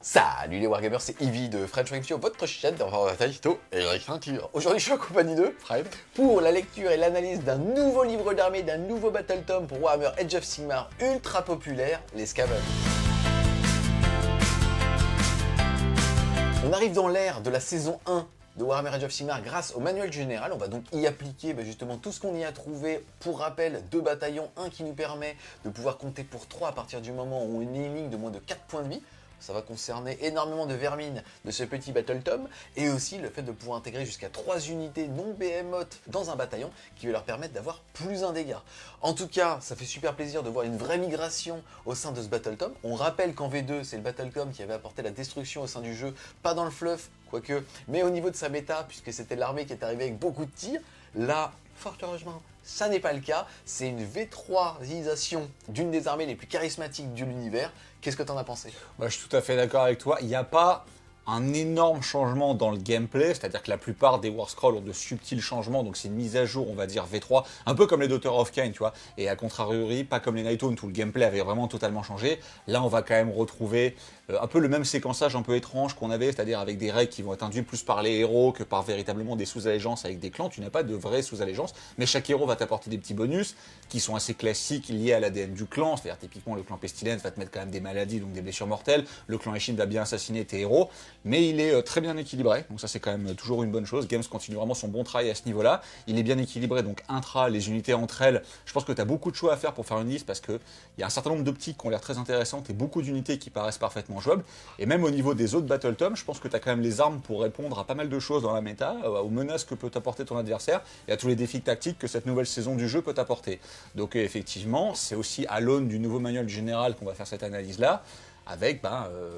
Salut les Wargamers, c'est Ivy de French Wing Show, votre chaîne d'informatique et d'écriture. Aujourd'hui, je suis en compagnie de Prime pour la lecture et l'analyse d'un nouveau livre d'armée, d'un nouveau Battle Tome pour Warhammer Age of Sigmar ultra populaire, les Skaven. On arrive dans l'ère de la saison 1 de Warhammer Age of Sigmar grâce au manuel général. On va donc y appliquer justement tout ce qu'on y a trouvé. Pour rappel, 2 bataillons, un qui nous permet de pouvoir compter pour 3 à partir du moment où on est une ligne de moins de 4 points de vie. Ça va concerner énormément de vermines de ce petit Battle Tome, et aussi le fait de pouvoir intégrer jusqu'à 3 unités non behemoth dans un bataillon qui va leur permettre d'avoir plus un dégât. En tout cas, ça fait super plaisir de voir une vraie migration au sein de ce Battle Tome. On rappelle qu'en V2, c'est le Battle Tome qui avait apporté la destruction au sein du jeu, pas dans le fluff, quoique, mais au niveau de sa méta, puisque c'était l'armée qui est arrivée avec beaucoup de tirs. Là, fort heureusement, ça n'est pas le cas. C'est une V3isation d'une des armées les plus charismatiques de l'univers. Qu'est-ce que tu en as pensé? Je suis tout à fait d'accord avec toi. Il n'y a pas un énorme changement dans le gameplay, c'est-à-dire que la plupart des War Scrolls ont de subtils changements, donc c'est une mise à jour, on va dire V3, un peu comme les Daughter of Cain, tu vois, et à contrario, pas comme les Nighthound où le gameplay avait vraiment totalement changé. Là, on va quand même retrouver un peu le même séquençage un peu étrange qu'on avait, c'est-à-dire avec des règles qui vont être induites plus par les héros que par véritablement des sous-allégeances avec des clans. Tu n'as pas de vraies sous-allégeances, mais chaque héros va t'apporter des petits bonus qui sont assez classiques liés à l'ADN du clan, c'est-à-dire typiquement le clan Pestilence va te mettre quand même des maladies, donc des blessures mortelles, le clan Eshin va bien assassiner tes héros, mais il est très bien équilibré, donc ça c'est quand même toujours une bonne chose. Games continue vraiment son bon travail à ce niveau-là. Il est bien équilibré, donc intra, les unités entre elles, je pense que tu as beaucoup de choix à faire pour faire une liste parce qu'il y a un certain nombre d'optiques qui ont l'air très intéressantes et beaucoup d'unités qui paraissent parfaitement jouables. Et même au niveau des autres Battle Tomes, je pense que tu as quand même les armes pour répondre à pas mal de choses dans la méta, aux menaces que peut t'apporter ton adversaire et à tous les défis tactiques que cette nouvelle saison du jeu peut t'apporter. Donc effectivement, c'est aussi à l'aune du nouveau manuel général qu'on va faire cette analyse-là, avec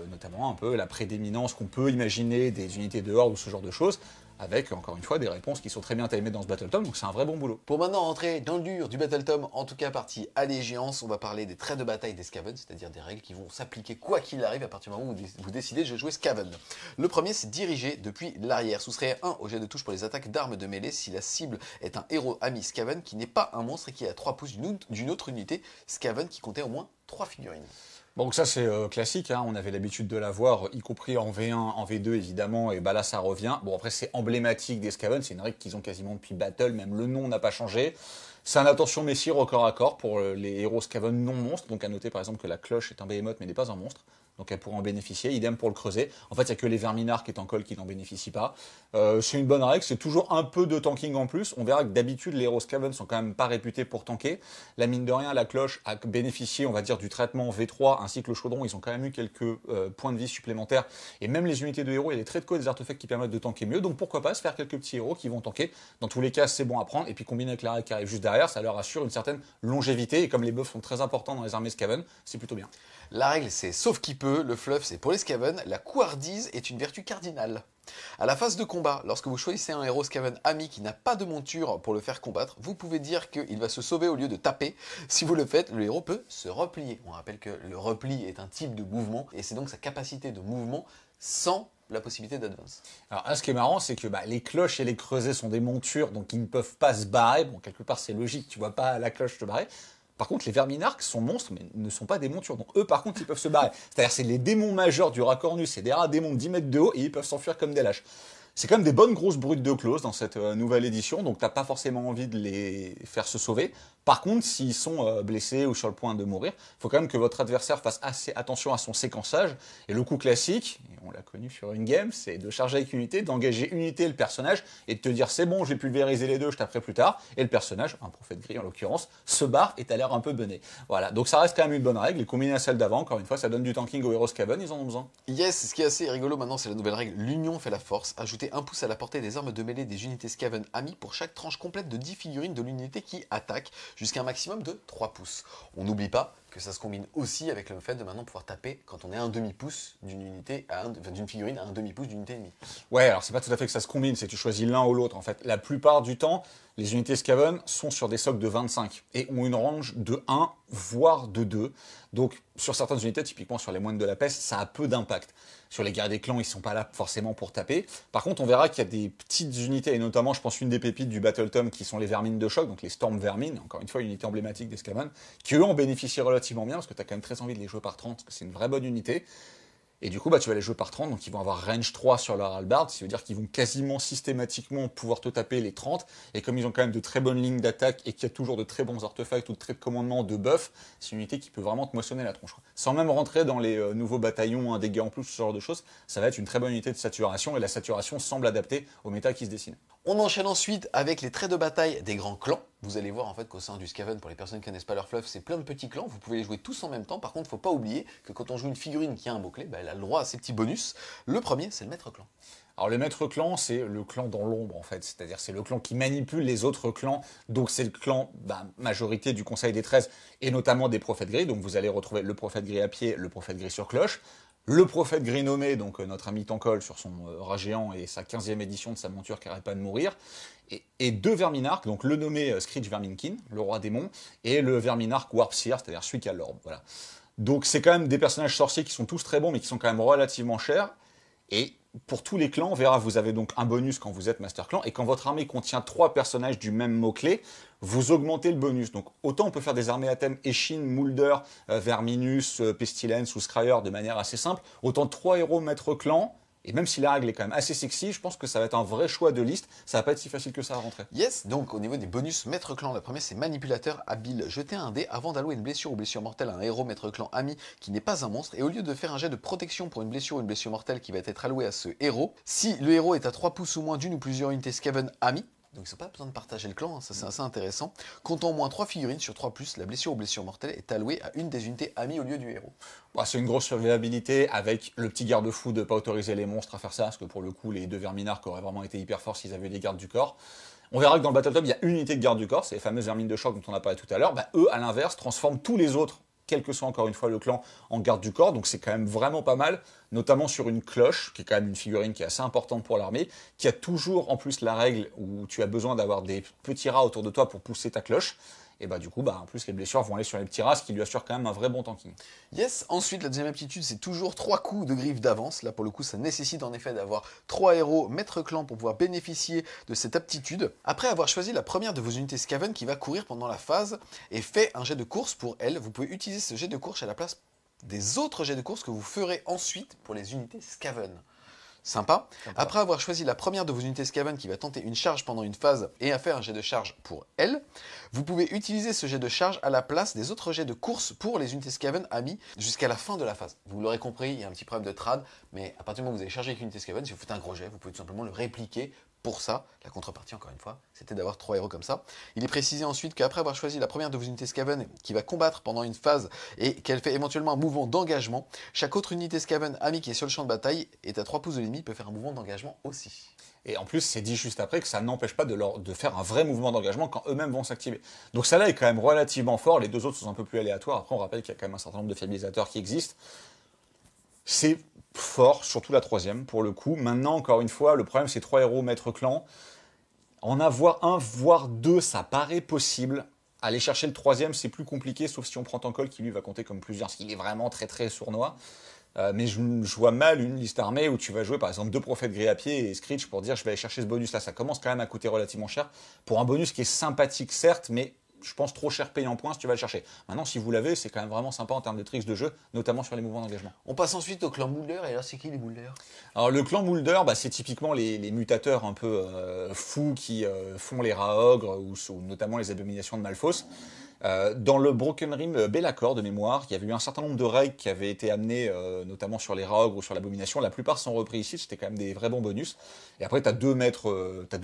notamment un peu la prédominance qu'on peut imaginer des unités de horde ou ce genre de choses, avec encore une fois des réponses qui sont très bien timées dans ce Battle Tome, donc c'est un vrai bon boulot. Pour maintenant entrer dans le dur du Battle Tome, en tout cas partie allégeance, on va parler des traits de bataille des Skaven, c'est-à-dire des règles qui vont s'appliquer quoi qu'il arrive à partir du moment où vous décidez de jouer Skaven. Le premier, c'est diriger depuis l'arrière. Soustraire 1 au jet de touche pour les attaques d'armes de mêlée si la cible est un héros ami Skaven qui n'est pas un monstre et qui est à 3 pouces d'une autre unité Skaven qui comptait au moins 3 figurines. Bon, donc ça c'est classique, hein. On avait l'habitude de l'avoir, y compris en V1, en V2 évidemment, et là ça revient. Bon après c'est emblématique des Skaven, c'est une règle qu'ils ont quasiment depuis Battle, même le nom n'a pas changé. C'est un attention messire au corps à corps pour les héros Skaven non monstres, donc à noter par exemple que la cloche est un behemoth mais n'est pas un monstre. Donc elle pourrait en bénéficier, idem pour le creuset. En fait, il n'y a que les verminards qui est en colle qui n'en bénéficient pas. C'est une bonne règle, c'est toujours un peu de tanking en plus. On verra que d'habitude, les héros Skaven sont quand même pas réputés pour tanker. La mine de rien, la cloche a bénéficié, on va dire, du traitement V3 ainsi que le chaudron. Ils ont quand même eu quelques points de vie supplémentaires. Et même les unités de héros, il y a des traits de code, des artefacts qui permettent de tanker mieux. Donc pourquoi pas se faire quelques petits héros qui vont tanker. Dans tous les cas, c'est bon à prendre. Et puis combiner avec la règle qui arrive juste derrière, ça leur assure une certaine longévité. Et comme les buffs sont très importants dans les armées Skaven, c'est plutôt bien. La règle, c'est sauf qui peut, le fluff, c'est pour les Skaven, la couardise est une vertu cardinale. À la phase de combat, lorsque vous choisissez un héros Skaven ami qui n'a pas de monture pour le faire combattre, vous pouvez dire qu'il va se sauver au lieu de taper. Si vous le faites, le héros peut se replier. On rappelle que le repli est un type de mouvement, et c'est donc sa capacité de mouvement sans la possibilité d'advance. Alors là, ce qui est marrant, c'est que les cloches et les creusets sont des montures, donc ils ne peuvent pas se barrer. Bon, quelque part, c'est logique, tu vois pas la cloche se barrer. Par contre, les verminarques sont monstres, mais ne sont pas des montures. Donc eux, par contre, ils peuvent se barrer. C'est-à-dire, c'est les démons majeurs du Racornus, c'est des rats démons de 10 mètres de haut, et ils peuvent s'enfuir comme des lâches. C'est quand même des bonnes grosses brutes de close dans cette nouvelle édition, donc t'as pas forcément envie de les faire se sauver. Par contre, s'ils sont blessés ou sur le point de mourir, il faut quand même que votre adversaire fasse assez attention à son séquençage. Et le coup classique, et on l'a connu sur une game, c'est de charger avec unité, d'engager unité le personnage et de te dire c'est bon, j'ai pulvérisé les deux, je taperai plus tard. Et le personnage, un prophète gris en l'occurrence, se barre et t'as l'air un peu bené. Voilà, donc ça reste quand même une bonne règle. Et combiné à celle d'avant, encore une fois, ça donne du tanking aux héros Skaven, ils en ont besoin. Yes, ce qui est assez rigolo maintenant, c'est la nouvelle règle, l'union fait la force. Ajoutez un pouce à la portée des armes de mêlée des unités Skaven amis pour chaque tranche complète de 10 figurines de l'unité qui attaque, jusqu'à un maximum de 3 pouces. On n'oublie pas que ça se combine aussi avec le fait de maintenant pouvoir taper quand on est à un demi-pouce d'une unité, d'une figurine à un demi-pouce d'une unité ennemie. Ouais, alors c'est pas tout à fait que ça se combine, c'est que tu choisis l'un ou l'autre. En fait, la plupart du temps, les unités Skaven sont sur des socles de 25 et ont une range de 1 voire de 2. Donc sur certaines unités, typiquement sur les moines de la peste, ça a peu d'impact. Sur les guerriers des clans, ils sont pas là forcément pour taper. Par contre, on verra qu'il y a des petites unités, et notamment, je pense, une des pépites du Battle Tome qui sont les vermines de choc, donc les Storm Vermines, encore une fois, une unité emblématique des Skaven, qui eux en bénéficient relativement bien, parce que tu as quand même très envie de les jouer par 30, parce que c'est une vraie bonne unité. Et du coup, tu vas les jouer par 30, donc ils vont avoir range 3 sur leur halberd, ce qui veut dire qu'ils vont quasiment systématiquement pouvoir te taper les 30. Et comme ils ont quand même de très bonnes lignes d'attaque et qu'il y a toujours de très bons artefacts ou de traits de commandement, de buff, c'est une unité qui peut vraiment te moissonner la tronche, quoi. Sans même rentrer dans les nouveaux bataillons, un dégât en plus, ce genre de choses, ça va être une très bonne unité de saturation et la saturation semble adaptée au méta qui se dessine. On enchaîne ensuite avec les traits de bataille des grands clans. Vous allez voir en fait qu'au sein du Skaven, pour les personnes qui ne connaissent pas leur fluff, c'est plein de petits clans. Vous pouvez les jouer tous en même temps. Par contre, il ne faut pas oublier que quand on joue une figurine qui a un mot-clé, elle a le droit à ses petits bonus. Le premier, c'est le maître clan. Alors le maître clan, c'est le clan dans l'ombre en fait, c'est-à-dire c'est le clan qui manipule les autres clans, donc c'est le clan majorité du Conseil des 13 et notamment des prophètes gris, donc vous allez retrouver le prophète gris à pied, le prophète gris sur cloche, le prophète gris nommé, donc notre ami Tankol sur son rat géant et sa 15e édition de sa monture qui n'arrête pas de mourir, et deux Verminarques, donc le nommé Screech Verminkin, le roi démon, et le Verminarque Warpseer, c'est-à-dire celui qui a l'orbe, voilà. Donc c'est quand même des personnages sorciers qui sont tous très bons mais qui sont quand même relativement chers, et pour tous les clans, on verra, vous avez donc un bonus quand vous êtes Master Clan, et quand votre armée contient 3 personnages du même mot-clé, vous augmentez le bonus. Donc autant on peut faire des armées à thème Eshin, Moulder, Verminus, Pestilence ou Scryer de manière assez simple, autant 3 héros Maître Clan, et même si la règle est quand même assez sexy, je pense que ça va être un vrai choix de liste, ça va pas être si facile que ça à rentrer. Yes, donc au niveau des bonus Maître Clan, le premier c'est Manipulateur habile. Jetez un dé avant d'allouer une blessure ou blessure mortelle à un héros Maître Clan ami qui n'est pas un monstre, et au lieu de faire un jet de protection pour une blessure ou une blessure mortelle qui va être allouée à ce héros, si le héros est à 3 pouces ou moins d'une ou plusieurs unités Skaven ami, donc ils n'ont pas besoin de partager le clan, ça c'est assez intéressant. Comptant au moins 3 figurines sur 3+, la blessure ou blessure mortelle est allouée à une des unités amies au lieu du héros. C'est une grosse survivabilité avec le petit garde-fou de ne pas autoriser les monstres à faire ça, parce que pour le coup les deux Verminarques auraient vraiment été hyper forts s'ils avaient eu des gardes du corps. On verra que dans le Battletop il y a une unité de garde du corps, c'est les fameuses vermines de choc dont on a parlé tout à l'heure. Eux à l'inverse transforment tous les autres, quel que soit encore une fois le clan, en garde du corps, donc c'est quand même vraiment pas mal, notamment sur une cloche, qui est quand même une figurine qui est assez importante pour l'armée, qui a toujours en plus la règle où tu as besoin d'avoir des petits rats autour de toi pour pousser ta cloche, et du coup, en plus les blessures vont aller sur les petits rats, ce qui lui assure quand même un vrai bon tanking. Yes, ensuite la deuxième aptitude c'est toujours 3 coups de griffe d'avance, là pour le coup ça nécessite en effet d'avoir 3 héros Maître Clan pour pouvoir bénéficier de cette aptitude. Après avoir choisi la première de vos unités Skaven qui va courir pendant la phase et fait un jet de course pour elle, vous pouvez utiliser ce jet de course à la place des autres jets de course que vous ferez ensuite pour les unités Skaven. Sympa. Après avoir choisi la première de vos unités Skaven qui va tenter une charge pendant une phase et à faire un jet de charge pour elle, vous pouvez utiliser ce jet de charge à la place des autres jets de course pour les unités Skaven amis jusqu'à la fin de la phase. Vous l'aurez compris, il y a un petit problème de trad, mais à partir du moment où vous avez chargé avec une unité Skaven, si vous faites un gros jet, vous pouvez tout simplement le répliquer. Pour ça, la contrepartie, encore une fois, c'était d'avoir 3 héros comme ça. Il est précisé ensuite qu'après avoir choisi la première de vos unités Skaven qui va combattre pendant une phase et qu'elle fait éventuellement un mouvement d'engagement, chaque autre unité Skaven amie qui est sur le champ de bataille est à 3 pouces de l'ennemi peut faire un mouvement d'engagement aussi. Et en plus, c'est dit juste après que ça n'empêche pas de faire un vrai mouvement d'engagement quand eux-mêmes vont s'activer. Donc ça là est quand même relativement fort, les deux autres sont un peu plus aléatoires. Après, on rappelle qu'il y a quand même un certain nombre de fiabilisateurs qui existent. C'est fort, surtout la troisième, pour le coup. Maintenant, encore une fois, le problème, c'est 3 héros Maître Clan. En avoir un, voire 2, ça paraît possible. Aller chercher le troisième, c'est plus compliqué, sauf si on prend Tankol, qui lui va compter comme plusieurs, ce qui est vraiment très très sournois. Mais je vois mal une liste armée où tu vas jouer par exemple 2 prophètes gris à pied et Screech pour dire je vais aller chercher ce bonus là. Ça commence quand même à coûter relativement cher. Pour un bonus qui est sympathique certes, mais je pense trop cher payé en points si tu vas le chercher. Maintenant, si vous l'avez, c'est quand même vraiment sympa en termes de tricks de jeu, notamment sur les mouvements d'engagement. On passe ensuite au clan Moulder, et là c'est qui les Moulder? Alors le clan Moulder, c'est typiquement les mutateurs un peu fous qui font les rats ogres ou notamment les abominations de Malphos. Dans le Broken Rim Be'lakor de mémoire, il y avait eu un certain nombre de règles qui avaient été amenées, notamment sur les rats ogres ou sur l'abomination. La plupart sont repris ici, c'était quand même des vrais bons bonus. Et après, t'as deux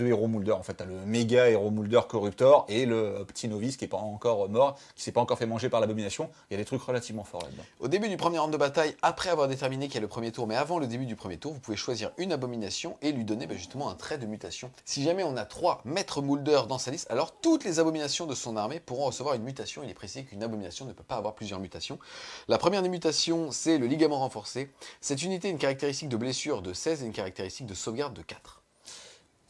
héros Moulder. En fait, t'as le méga héros Moulder Corruptor et le petit novice qui est pas encore mort, qui s'est pas encore fait manger par l'abomination. Il y a des trucs relativement forts là-dedans. Au début du premier round de bataille, après avoir déterminé qu'il y a le premier tour, mais avant le début du premier tour, vous pouvez choisir une abomination et lui donner justement un trait de mutation. Si jamais on a 3 maîtres Moulder dans sa liste, alors toutes les abominations de son armée pourront recevoir une mutation. Il est précisé qu'une abomination ne peut pas avoir plusieurs mutations. La première des mutations, c'est le ligament renforcé. Cette unité a une caractéristique de blessure de 16 et une caractéristique de sauvegarde de 4.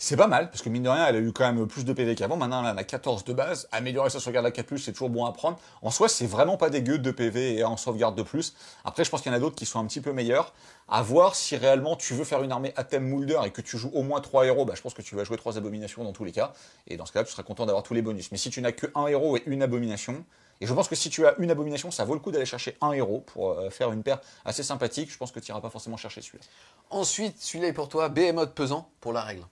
C'est pas mal, parce que mine de rien, elle a eu quand même plus de PV qu'avant. Maintenant, elle en a 14 de base. Améliorer sa sauvegarde à 4+, c'est toujours bon à prendre. En soi, c'est vraiment pas dégueu de PV et en sauvegarde de plus. Après, je pense qu'il y en a d'autres qui sont un petit peu meilleurs. À voir si réellement tu veux faire une armée à thème Moulder et que tu joues au moins 3 héros, je pense que tu vas jouer 3 abominations dans tous les cas. Et dans ce cas-là, tu seras content d'avoir tous les bonus. Mais si tu n'as que 1 héros et une abomination, Et je pense que si tu as une abomination, ça vaut le coup d'aller chercher un héros pour faire une paire assez sympathique. Je pense que tu n'iras pas forcément chercher celui-là. Ensuite, celui-là est pour toi, Behemoth pesant pour la règle.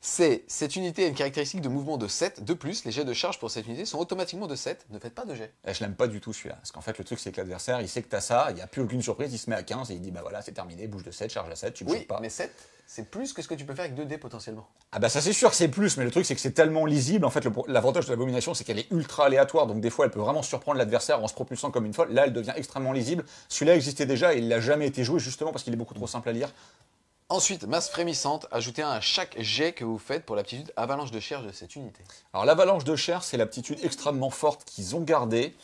Cette unité a une caractéristique de mouvement de 7. De plus, les jets de charge pour cette unité sont automatiquement de 7. Ne faites pas de jet. Et je l'aime pas du tout celui-là. Parce qu'en fait, le truc, c'est que l'adversaire, il sait que tu as ça, il n'y a plus aucune surprise, il se met à 15 et il dit bah voilà, c'est terminé, bouge de 7, charge à 7, tu ne Oui, chopes pas. mais 7, c'est plus que ce que tu peux faire avec 2 dés potentiellement. Ah bah ça c'est sûr que c'est plus, mais le truc c'est que c'est tellement lisible. En fait, l'avantage de l'abomination, c'est qu'elle est ultra aléatoire, donc des fois elle peut vraiment surprendre l'adversaire en se propulsant comme une folle. Là, elle devient extrêmement lisible. Celui-là existait déjà et il n'a jamais été joué justement parce qu'il est beaucoup trop simple à lire. Ensuite, masse frémissante, ajoutez un à chaque jet que vous faites pour l'aptitude avalanche de chair de cette unité. Alors l'avalanche de chair, c'est l'aptitude extrêmement forte qu'ils ont gardée,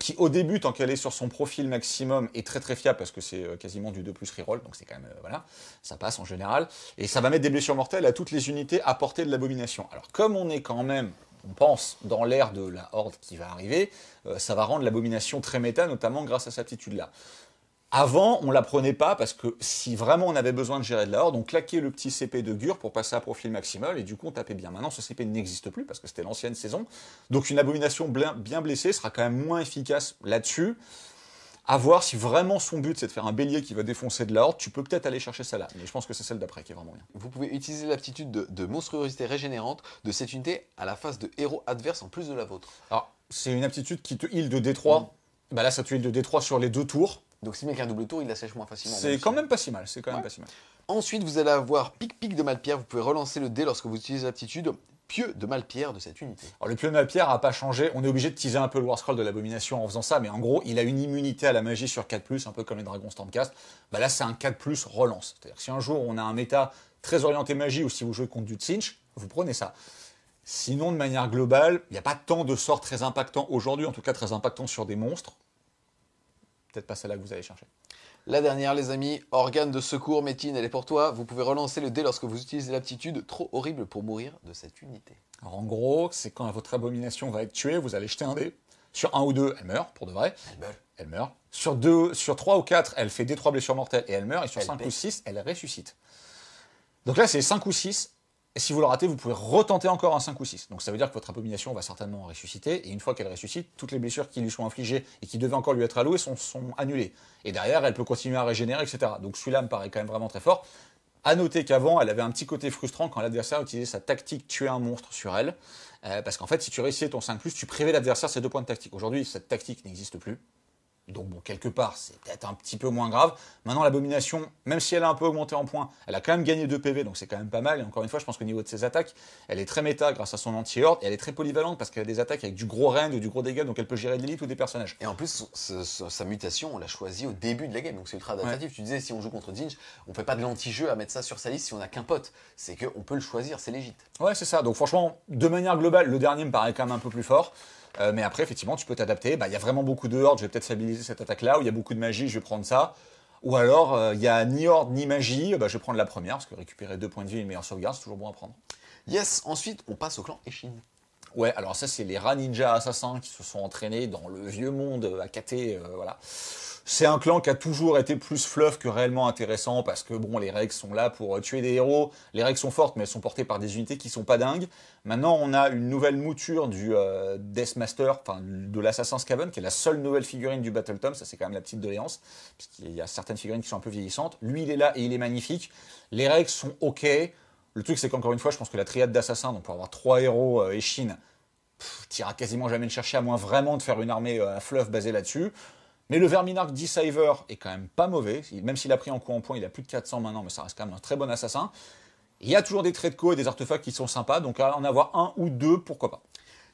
qui au début, tant qu'elle est sur son profil maximum, est très très fiable parce que c'est quasiment du 2 plus reroll, donc c'est quand même, voilà, ça passe en général. Et ça va mettre des blessures mortelles à toutes les unités à portée de l'abomination. Alors comme on est quand même, on pense, dans l'ère de la horde qui va arriver, ça va rendre l'abomination très méta, notamment grâce à cette aptitude-là. Avant, on ne la prenait pas parce que si vraiment on avait besoin de gérer de la horde, on claquait le petit CP de Gur pour passer à profil maximal et du coup on tapait bien. Maintenant, ce CP n'existe plus parce que c'était l'ancienne saison. Donc une abomination bien blessée sera quand même moins efficace là-dessus. À voir si vraiment son but c'est de faire un bélier qui va défoncer de la horde, tu peux peut-être aller chercher celle-là. Mais je pense que c'est celle d'après qui est vraiment bien. Vous pouvez utiliser l'aptitude de monstruosité régénérante de cette unité à la face de héros adverses en plus de la vôtre. Alors, c'est une aptitude qui te heal de D3. Bah là, ça te heal de D3 sur les 2 tours. Donc si met qu'un double tour, il la sèche moins facilement. C'est quand même pas si mal, c'est quand même pas si mal. Ensuite, vous allez avoir pic de Malpierre. Vous pouvez relancer le dé lorsque vous utilisez l'aptitude pieux de Malpierre de cette unité. Alors le pieu de Malpierre n'a pas changé, on est obligé de teaser un peu le War Scroll de l'abomination en faisant ça, mais en gros, il a une immunité à la magie sur 4+, un peu comme les dragons Stormcast. Bah là, c'est un 4+, relance. C'est-à-dire que si un jour on a un méta très orienté magie ou si vous jouez contre du Tzinch, vous prenez ça. Sinon, de manière globale, il n'y a pas tant de sorts très impactants aujourd'hui, en tout cas très impactants sur des monstres. Peut-être pas celle-là que vous allez chercher. La dernière, les amis, organe de secours, Métine, elle est pour toi. Vous pouvez relancer le dé lorsque vous utilisez l'aptitude trop horrible pour mourir de cette unité. Alors en gros, c'est quand votre abomination va être tuée, vous allez jeter un dé. Sur 1 ou 2, elle meurt, pour de vrai. Elle meurt. Sur 3 ou 4, elle fait des 3 blessures mortelles et elle meurt. Et sur 5 ou 6, elle ressuscite. Donc là, c'est 5 ou 6. Et si vous le ratez, vous pouvez retenter encore un 5 ou 6. Donc ça veut dire que votre abomination va certainement ressusciter. Et une fois qu'elle ressuscite, toutes les blessures qui lui sont infligées et qui devaient encore lui être allouées sont annulées. Et derrière, elle peut continuer à régénérer, etc. Donc celui-là me paraît quand même vraiment très fort. À noter qu'avant, elle avait un petit côté frustrant quand l'adversaire utilisait sa tactique tuer un monstre sur elle. Parce qu'en fait, si tu réussissais ton 5+, tu privais l'adversaire de ses 2 points de tactique. Aujourd'hui, cette tactique n'existe plus. Donc bon, quelque part, c'est peut-être un petit peu moins grave. Maintenant, l'abomination, même si elle a un peu augmenté en points, elle a quand même gagné 2 PV, donc c'est quand même pas mal. Et encore une fois, je pense qu'au niveau de ses attaques, elle est très méta grâce à son anti-horde, et elle est très polyvalente parce qu'elle a des attaques avec du gros range ou du gros dégâts, donc elle peut gérer de l'élite ou des personnages. Et en plus, sa mutation, on l'a choisie au début de la game, donc c'est ultra adaptatif. Ouais. Tu disais, si on joue contre Tzinch, on fait pas de l'anti-jeu à mettre ça sur sa liste si on a qu'un pote. C'est qu'on peut le choisir, c'est légit. Ouais, c'est ça. Donc franchement, de manière globale, le dernier me paraît quand même un peu plus fort. Mais après, effectivement, tu peux t'adapter. Il y a vraiment beaucoup de hordes, je vais peut-être stabiliser cette attaque-là. Ou il y a beaucoup de magie, je vais prendre ça. Ou alors, il y a ni horde ni magie, je vais prendre la première, parce que récupérer 2 points de vie et une meilleure sauvegarde, c'est toujours bon à prendre. Yes, ensuite, on passe au clan Eshin. Ouais, alors ça, c'est les rats ninja assassins qui se sont entraînés dans le vieux monde AKT, voilà. C'est un clan qui a toujours été plus fluff que réellement intéressant parce que bon, les règles sont là pour tuer des héros. Les règles sont fortes, mais elles sont portées par des unités qui sont pas dingues. Maintenant, on a une nouvelle mouture du Deathmaster, enfin de l'assassin Skaven, qui est la seule nouvelle figurine du Battle Tom. Ça, c'est quand même la petite doléance, parce qu'il y a certaines figurines qui sont un peu vieillissantes. Lui, il est là et il est magnifique. Les règles sont ok. Le truc, c'est qu'encore une fois, je pense que la triade d'assassins, donc pour avoir 3 héros Eshin, t'iras quasiment jamais le chercher, à moins vraiment de faire une armée à fluff basée là-dessus. Mais le Verminarch Deceiver est quand même pas mauvais, même s'il a pris en coup en point, il a plus de 400 maintenant, mais ça reste quand même un très bon assassin. Il y a toujours des traits de co et des artefacts qui sont sympas, donc à en avoir 1 ou 2, pourquoi pas.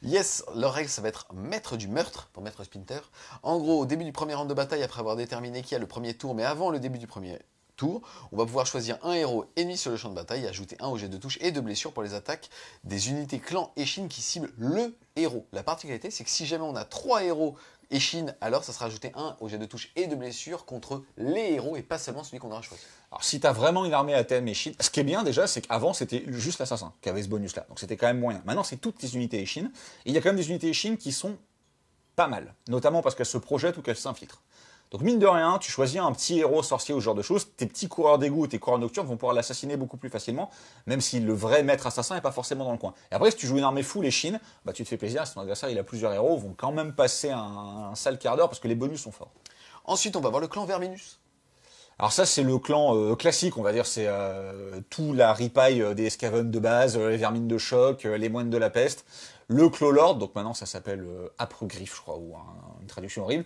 Yes, leur règle, ça va être maître du meurtre, pour maître Splinter. En gros, au début du premier round de bataille, après avoir déterminé qui a le premier tour, mais avant le début du premier tour, on va pouvoir choisir un héros ennemi sur le champ de bataille et ajouter un au jet de touche et de blessure pour les attaques des unités clan Eshin qui ciblent le héros. La particularité, c'est que si jamais on a 3 héros Eshin, alors ça sera ajouté 1 au jet de touche et de blessure contre les héros et pas seulement celui qu'on aura choisi. Alors si tu as vraiment une armée à thème Eshin, ce qui est bien déjà, c'est qu'avant c'était juste l'assassin qui avait ce bonus-là, donc c'était quand même moyen. Maintenant c'est toutes les unités Eshin, et il y a quand même des unités Eshin qui sont pas mal, notamment parce qu'elles se projettent ou qu'elles s'infiltrent. Donc mine de rien, tu choisis un petit héros sorcier ou ce genre de choses, tes petits coureurs d'égout ou tes coureurs nocturnes vont pouvoir l'assassiner beaucoup plus facilement, même si le vrai maître assassin n'est pas forcément dans le coin. Et après, si tu joues une armée full et chine, bah tu te fais plaisir, si ton adversaire il a plusieurs héros, vont quand même passer un sale quart d'heure parce que les bonus sont forts. Ensuite, on va voir le clan Verminus. Alors ça, c'est le clan classique, on va dire, c'est tout la ripaille des Skaven de base, les vermines de choc, les moines de la peste, le Clawlord, donc maintenant ça s'appelle Âpre Griffe, je crois, ou une traduction horrible,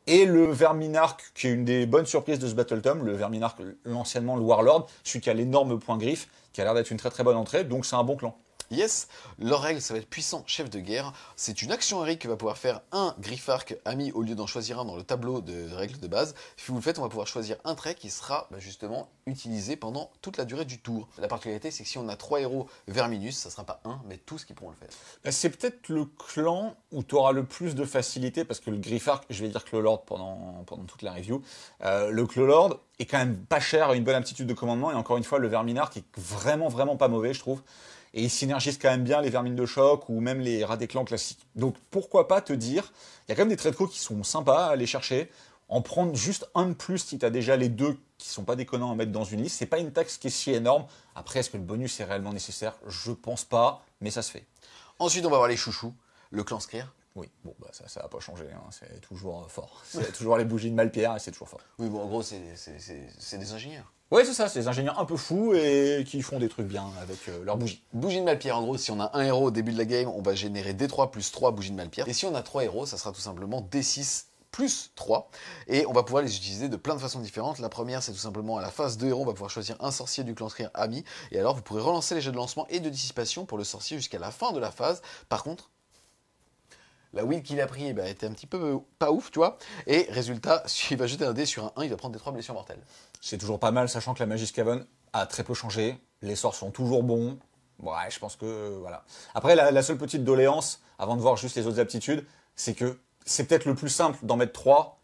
et le Verminarque, qui est une des bonnes surprises de ce Battletome, le Verminarque, l'anciennement le Warlord, celui qui a l'énorme point griffe, qui a l'air d'être une très très bonne entrée, donc c'est un bon clan. Yes, leur règle, ça va être puissant chef de guerre. C'est une action héroïque que va pouvoir faire un Griffarque ami au lieu d'en choisir un dans le tableau de règles de base. Si vous le faites, on va pouvoir choisir un trait qui sera justement utilisé pendant toute la durée du tour. La particularité, c'est que si on a 3 héros Verminus, ça sera pas un, mais tous qui pourront le faire. C'est peut-être le clan où tu auras le plus de facilité, parce que le Griffarque, je vais dire Clawlord pendant toute la review, le Clawlord est quand même pas cher, a une bonne aptitude de commandement, et encore une fois, le Verminarque est vraiment pas mauvais, je trouve. Et ils synergisent quand même bien les vermines de choc ou même les rats des clans classiques. Donc pourquoi pas te dire, il y a quand même des traits de co qui sont sympas à aller chercher, en prendre juste un de plus si tu as déjà les deux qui sont pas déconnants à mettre dans une liste. C'est pas une taxe qui est si énorme. Après, est-ce que le bonus est réellement nécessaire? Je pense pas, mais ça se fait. Ensuite, on va voir les chouchous, le clan Skryre. Oui, bon, bah ça n'a pas changé, hein. C'est toujours fort. C'est toujours les bougies de Malpierre et c'est toujours fort. Oui, bon, en gros, c'est des ingénieurs. Ouais, c'est ça, c'est des ingénieurs un peu fous et qui font des trucs bien avec leurs bougies. Bougie de Malpierre, en gros, si on a un héros au début de la game, on va générer D3 plus 3 bougies de Malpierre. Et si on a 3 héros, ça sera tout simplement D6 plus 3. Et on va pouvoir les utiliser de plein de façons différentes. La première, c'est tout simplement à la phase de héros, on va pouvoir choisir un sorcier du clan Skryre ami. Et alors, vous pourrez relancer les jets de lancement et de dissipation pour le sorcier jusqu'à la fin de la phase. Par contre, la wheel qu'il a pris était un petit peu pas ouf, tu vois. Et résultat, s'il va jeter un dé sur un 1, il va prendre des 3 blessures mortelles. C'est toujours pas mal, sachant que la magie Skaven a très peu changé. Les sorts sont toujours bons. Ouais, je pense que voilà. Après, la seule petite doléance, avant de voir juste les autres aptitudes, c'est que c'est peut-être le plus simple d'en mettre 3,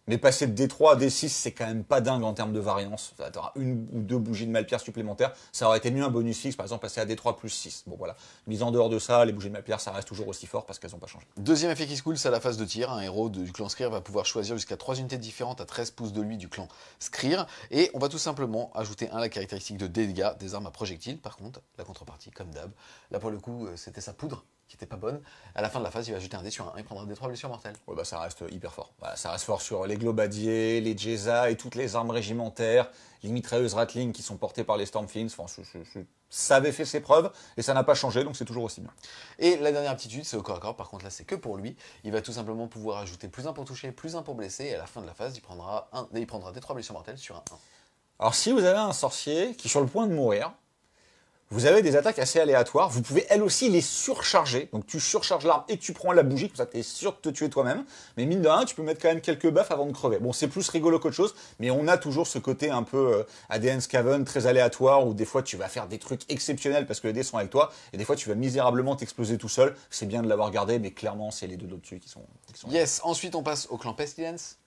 mais passer de D3 à D6, c'est quand même pas dingue en termes de variance. Tu auras une ou deux bougies de Malpierre supplémentaires. Ça aurait été mieux un bonus fixe, par exemple, passer à D3 plus 6. Bon voilà. Mise en dehors de ça, les bougies de Malpierre, ça reste toujours aussi fort parce qu'elles n'ont pas changé. Deuxième effet qui se coule, c'est à la phase de tir. Un héros du clan Skryre va pouvoir choisir jusqu'à 3 unités différentes à 13 pouces de lui du clan Skryre. Et on va tout simplement ajouter à la caractéristique de dégâts des armes à projectiles. Par contre, la contrepartie, comme d'hab, là pour le coup, c'était sa poudre qui était pas bonne. À la fin de la phase, il va jeter un dé sur un 1, il prendra des 3 blessures mortelles. Ouais, bah ça reste hyper fort. Voilà, ça reste fort sur les globadiers, les Jeza et toutes les armes régimentaires, les mitrailleuses Ratling qui sont portées par les Stormfiends. Enfin, ça avait fait ses preuves et ça n'a pas changé, donc c'est toujours aussi bien. Et la dernière aptitude, c'est au corps à corps. Par contre, là, c'est que pour lui. Il va tout simplement pouvoir ajouter plus 1 pour toucher, plus 1 pour blesser. Et à la fin de la phase, il prendra des 3 blessures mortelles sur un 1. Alors, si vous avez un sorcier qui est sur le point de mourir, vous avez des attaques assez aléatoires, vous pouvez elles aussi les surcharger, donc tu surcharges l'arme et tu prends la bougie, comme ça tu es sûr de te tuer toi-même, mais mine de rien, tu peux mettre quand même quelques buffs avant de crever. Bon, c'est plus rigolo qu'autre chose, mais on a toujours ce côté un peu ADN Skaven, très aléatoire, où des fois tu vas faire des trucs exceptionnels parce que les dés sont avec toi, et des fois tu vas misérablement t'exploser tout seul. C'est bien de l'avoir gardé, mais clairement c'est les deux au-dessus qui sont Yes, ensuite on passe au clan Pestilence.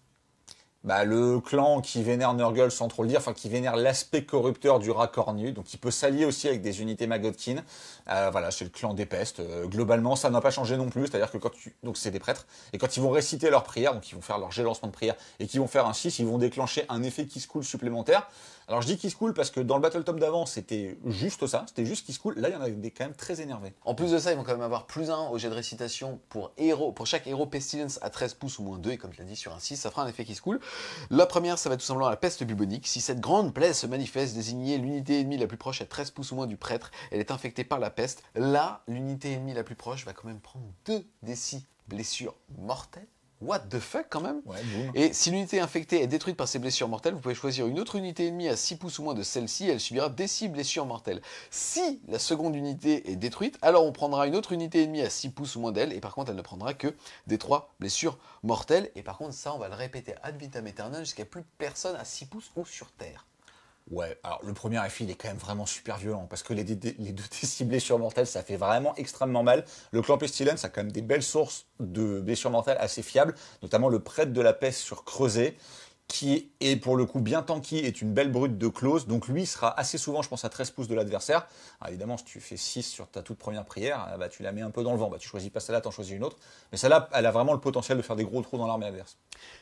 Bah, le clan qui vénère Nurgle sans trop le dire, enfin qui vénère l'aspect corrupteur du rat cornu, donc il peut s'allier aussi avec des unités Magotkin. Voilà, c'est le clan des pestes. Globalement, ça n'a pas changé non plus, c'est-à-dire que donc c'est des prêtres, et quand ils vont réciter leur prière, donc ils vont faire leur jet de lancement de prière, et qu'ils vont faire un 6, ils vont déclencher un effet qui se coule supplémentaire. Alors je dis qui se coule parce que dans le Battletome d'avant, c'était juste ça, c'était juste qui se coule. Là, il y en a des quand même très énervés. En plus de ça, ils vont quand même avoir plus 1 au jet de récitation pour chaque héros Pestilence à 13 pouces ou moins 2, et comme tu l'as dit, sur un 6, ça fera un effet qui se coule. La première, ça va être tout simplement la peste bubonique. Si cette grande plaie se manifeste, désignez l'unité ennemie la plus proche à 13 pouces ou moins du prêtre, elle est infectée par la peste. Là, l'unité ennemie la plus proche va quand même prendre 2 des 6 blessures mortelles. What the fuck quand même. Ouais, boum. Et si l'unité infectée est détruite par ces blessures mortelles, vous pouvez choisir une autre unité ennemie à 6 pouces ou moins de celle-ci, elle subira des 6 blessures mortelles. Si la seconde unité est détruite, alors on prendra une autre unité ennemie à 6 pouces ou moins d'elle, et par contre elle ne prendra que des 3 blessures mortelles. Et par contre ça on va le répéter ad vitam aeternam jusqu'à plus personne à 6 pouces ou sur terre. Ouais, alors le premier effet il est quand même vraiment super violent parce que les deux blessures mortelles ça fait vraiment extrêmement mal. Le clan Pestilence a quand même des belles sources de blessures mortelles assez fiables, notamment le prêtre de la peste sur Creuset. qui est pour le coup bien tanky, est une belle brute de close, donc lui sera assez souvent, je pense, à 13 pouces de l'adversaire. Alors évidemment, si tu fais 6 sur ta toute première prière, bah, tu la mets un peu dans le vent, bah, tu choisis pas celle-là, t'en choisis une autre, mais celle-là, elle a vraiment le potentiel de faire des gros trous dans l'armée adverse.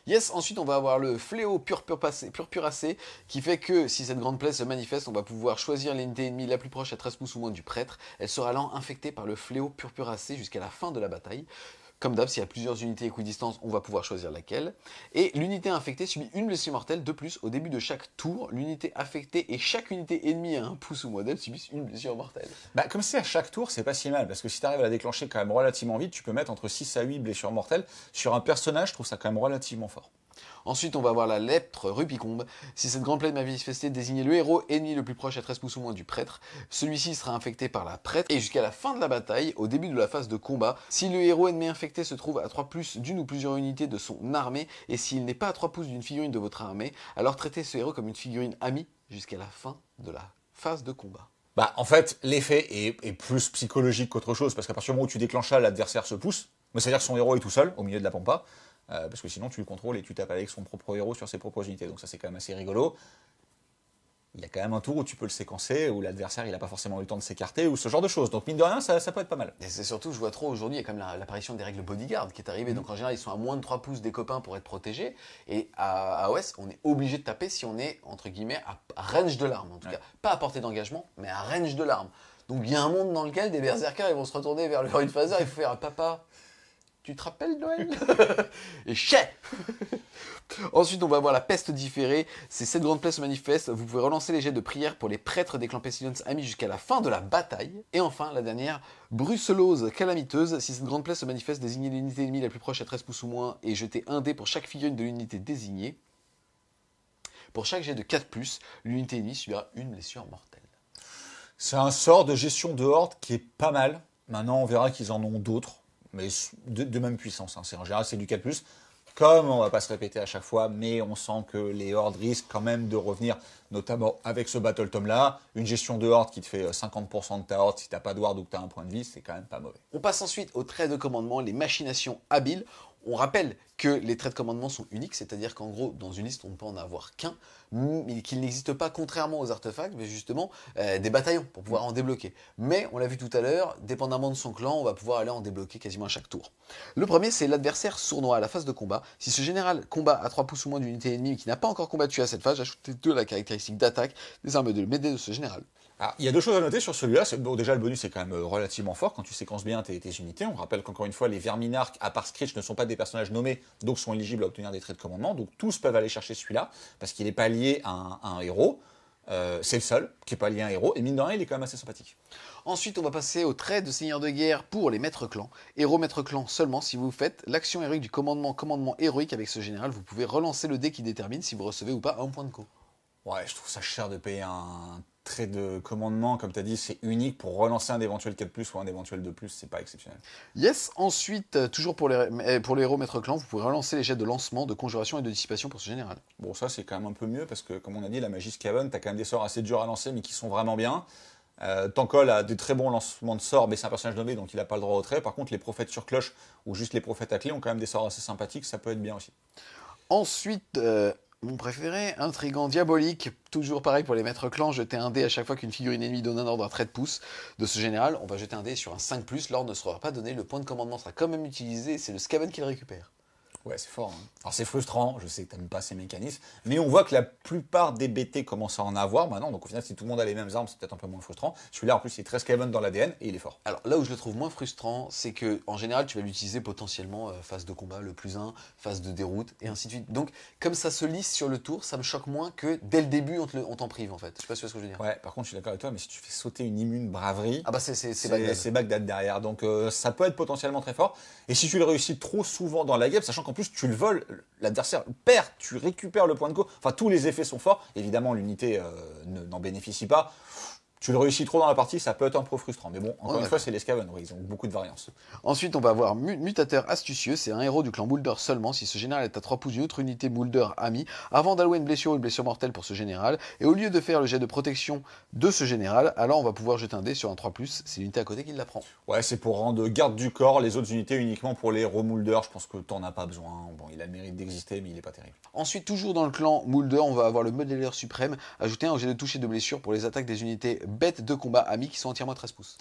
Yes, ensuite on va avoir le fléau purpuracé qui fait que si cette grande plaie se manifeste, on va pouvoir choisir l'unité ennemie la plus proche à 13 pouces ou moins du prêtre. Elle sera alors infectée par le fléau purpuracé jusqu'à la fin de la bataille. Comme d'hab, s'il y a plusieurs unités équidistance, on va pouvoir choisir laquelle. Et l'unité infectée subit une blessure mortelle de plus au début de chaque tour. L'unité affectée et chaque unité ennemie à 1 pouce ou moins d'elle subissent une blessure mortelle. Bah, comme c'est à chaque tour, c'est pas si mal, parce que si tu arrives à la déclencher quand même relativement vite, tu peux mettre entre 6 à 8 blessures mortelles. Sur un personnage, je trouve ça quand même relativement fort. Ensuite, on va avoir la lèpre rupicombe. Si cette grande plaie manifestée désignait le héros ennemi le plus proche à 13 pouces ou moins du prêtre, celui-ci sera infecté par la prêtre et jusqu'à la fin de la bataille, au début de la phase de combat, si le héros ennemi infecté se trouve à 3 pouces d'une ou plusieurs unités de son armée et s'il n'est pas à 3 pouces d'une figurine de votre armée, alors traitez ce héros comme une figurine amie jusqu'à la fin de la phase de combat. Bah, en fait, l'effet est plus psychologique qu'autre chose, parce qu'à partir du moment où tu déclenches ça, l'adversaire se pousse. Mais c'est-à-dire que son héros est tout seul, au milieu de la pampa. Parce que sinon tu le contrôles et tu tapes avec son propre héros sur ses propres unités. Donc ça c'est quand même assez rigolo. Il y a quand même un tour où tu peux le séquencer, où l'adversaire il n'a pas forcément eu le temps de s'écarter, ou ce genre de choses. Donc mine de rien, ça peut être pas mal. Et c'est surtout, je vois trop aujourd'hui, il y a quand même l'apparition des règles bodyguard qui est arrivée. Donc en général, ils sont à moins de 3 pouces des copains pour être protégés. Et à AOS, on est obligé de taper si on est, entre guillemets, à range de l'arme. En tout cas, pas à portée d'engagement, mais à range de l'arme. Donc il y a un monde dans lequel des berserkers ils vont se retourner vers le Rune Phaser, il faut faire papa. Tu te rappelles Noël? Et chais. Ensuite, on va avoir la peste différée. Si cette grande plaie se manifeste, vous pouvez relancer les jets de prière pour les prêtres des clans Pestilence amis jusqu'à la fin de la bataille. Et enfin, la dernière, brucellose calamiteuse. Si cette grande plaie se manifeste, désignez l'unité ennemie la plus proche à 13 pouces ou moins et jetez un dé pour chaque figurine de l'unité désignée. Pour chaque jet de 4+, l'unité ennemie subira une blessure mortelle. C'est un sort de gestion de horde qui est pas mal. Maintenant, on verra qu'ils en ont d'autres, mais de même puissance. Hein. En général, c'est du 4+. Comme on va pas se répéter à chaque fois, mais on sent que les hordes risquent quand même de revenir, notamment avec ce Battle Tome là. Une gestion de horde qui te fait 50% de ta horde si t'as pas de horde ou que t'as un point de vie, c'est quand même pas mauvais. On passe ensuite aux traits de commandement, les machinations habiles. On rappelle que les traits de commandement sont uniques, c'est-à-dire qu'en gros, dans une liste, on ne peut en avoir qu'un, mais qu'il n'existe pas, contrairement aux artefacts, mais justement des bataillons pour pouvoir en débloquer. Mais, on l'a vu tout à l'heure, dépendamment de son clan, on va pouvoir aller en débloquer quasiment à chaque tour. Le premier, c'est l'adversaire sournois à la phase de combat. Si ce général combat à 3 pouces ou moins d'une unité ennemie qui n'a pas encore combattu à cette phase, ajoutez-2 la caractéristique d'attaque des armes de m'aider de ce général. Alors, il y a deux choses à noter sur celui-là. Bon, déjà, le bonus est quand même relativement fort quand tu séquences bien tes unités. On rappelle qu'encore une fois, les Verminarques, à part Screech, ne sont pas des personnages nommés, donc sont éligibles à obtenir des traits de commandement. Donc tous peuvent aller chercher celui-là, parce qu'il n'est pas lié à un héros. C'est le seul qui n'est pas lié à un héros, et mine de rien, il est quand même assez sympathique. Ensuite, on va passer au trait de seigneur de guerre pour les maîtres clans. Héros maître clan seulement si vous faites l'action héroïque du commandement héroïque avec ce général, vous pouvez relancer le dé qui détermine si vous recevez ou pas un point de co. Ouais, je trouve ça cher de payer un trait de commandement, comme tu as dit, c'est unique pour relancer un éventuel 4+, ou un éventuel 2+, c'est pas exceptionnel. Yes, ensuite, toujours pour les héros maître clan, vous pouvez relancer les jets de lancement, de conjuration et de dissipation pour ce général. Bon, ça c'est quand même un peu mieux, parce que comme on a dit, la magie Skaven, t'as quand même des sorts assez durs à lancer, mais qui sont vraiment bien. Tankol a des très bons lancements de sorts, mais c'est un personnage nommé, donc il n'a pas le droit au trait. Par contre, les prophètes sur cloche, ou juste les prophètes à clé, ont quand même des sorts assez sympathiques, ça peut être bien aussi. Ensuite, mon préféré, intrigant diabolique, toujours pareil pour les maîtres clans, jeter un dé à chaque fois qu'une figurine ennemie donne un ordre à trait de pouce de ce général. On va jeter un dé sur un 5+, l'ordre ne sera pas donné, le point de commandement sera quand même utilisé, c'est le Skaven qui le récupère. Ouais, c'est fort. Hein. Alors c'est frustrant, je sais que t'aimes pas ces mécanismes, mais on voit que la plupart des BT commencent à en avoir maintenant, donc au final si tout le monde a les mêmes armes, c'est peut-être un peu moins frustrant. Celui-là en plus il est très Skaven dans l'ADN et il est fort. Alors là où je le trouve moins frustrant, c'est que en général tu vas l'utiliser potentiellement phase de combat, le +1, phase de déroute, et ainsi de suite. Donc comme ça se lisse sur le tour, ça me choque moins que dès le début on t'en prive en fait. Je sais pas si tu vois ce que je veux dire. Ouais, par contre je suis d'accord avec toi, mais si tu fais sauter une immune braverie, ah bah c'est Bagdad derrière, donc ça peut être potentiellement très fort. Et si tu le réussis trop souvent dans la game, sachant qu'en plus tu le voles, l'adversaire perd, tu récupères le point de go. Enfin, tous les effets sont forts. Évidemment, l'unité n'en bénéficie pas. tu le réussis trop dans la partie, ça peut être un peu frustrant. Mais bon, encore une fois, d'accord. c'est les Skaven, oui, ils ont beaucoup de variances. Ensuite, on va avoir Mutateur Astucieux. C'est un héros du clan Moulder seulement. Si ce général est à 3 pouces d'une autre unité Moulder amie, avant d'allouer une blessure ou une blessure mortelle pour ce général, et au lieu de faire le jet de protection de ce général, alors on va pouvoir jeter un dé sur un 3+. C'est l'unité à côté qui la prend. Ouais, c'est pour rendre garde du corps, les autres unités uniquement pour les héros Moulder. Je pense que t'en as pas besoin. Bon, il a le mérite d'exister, mais il est pas terrible. Ensuite, toujours dans le clan Moulder, on va avoir le modéleur suprême. Ajouter un jet de toucher de blessure pour les attaques des unités bêtes de combat amis qui sont entièrement à 13 pouces.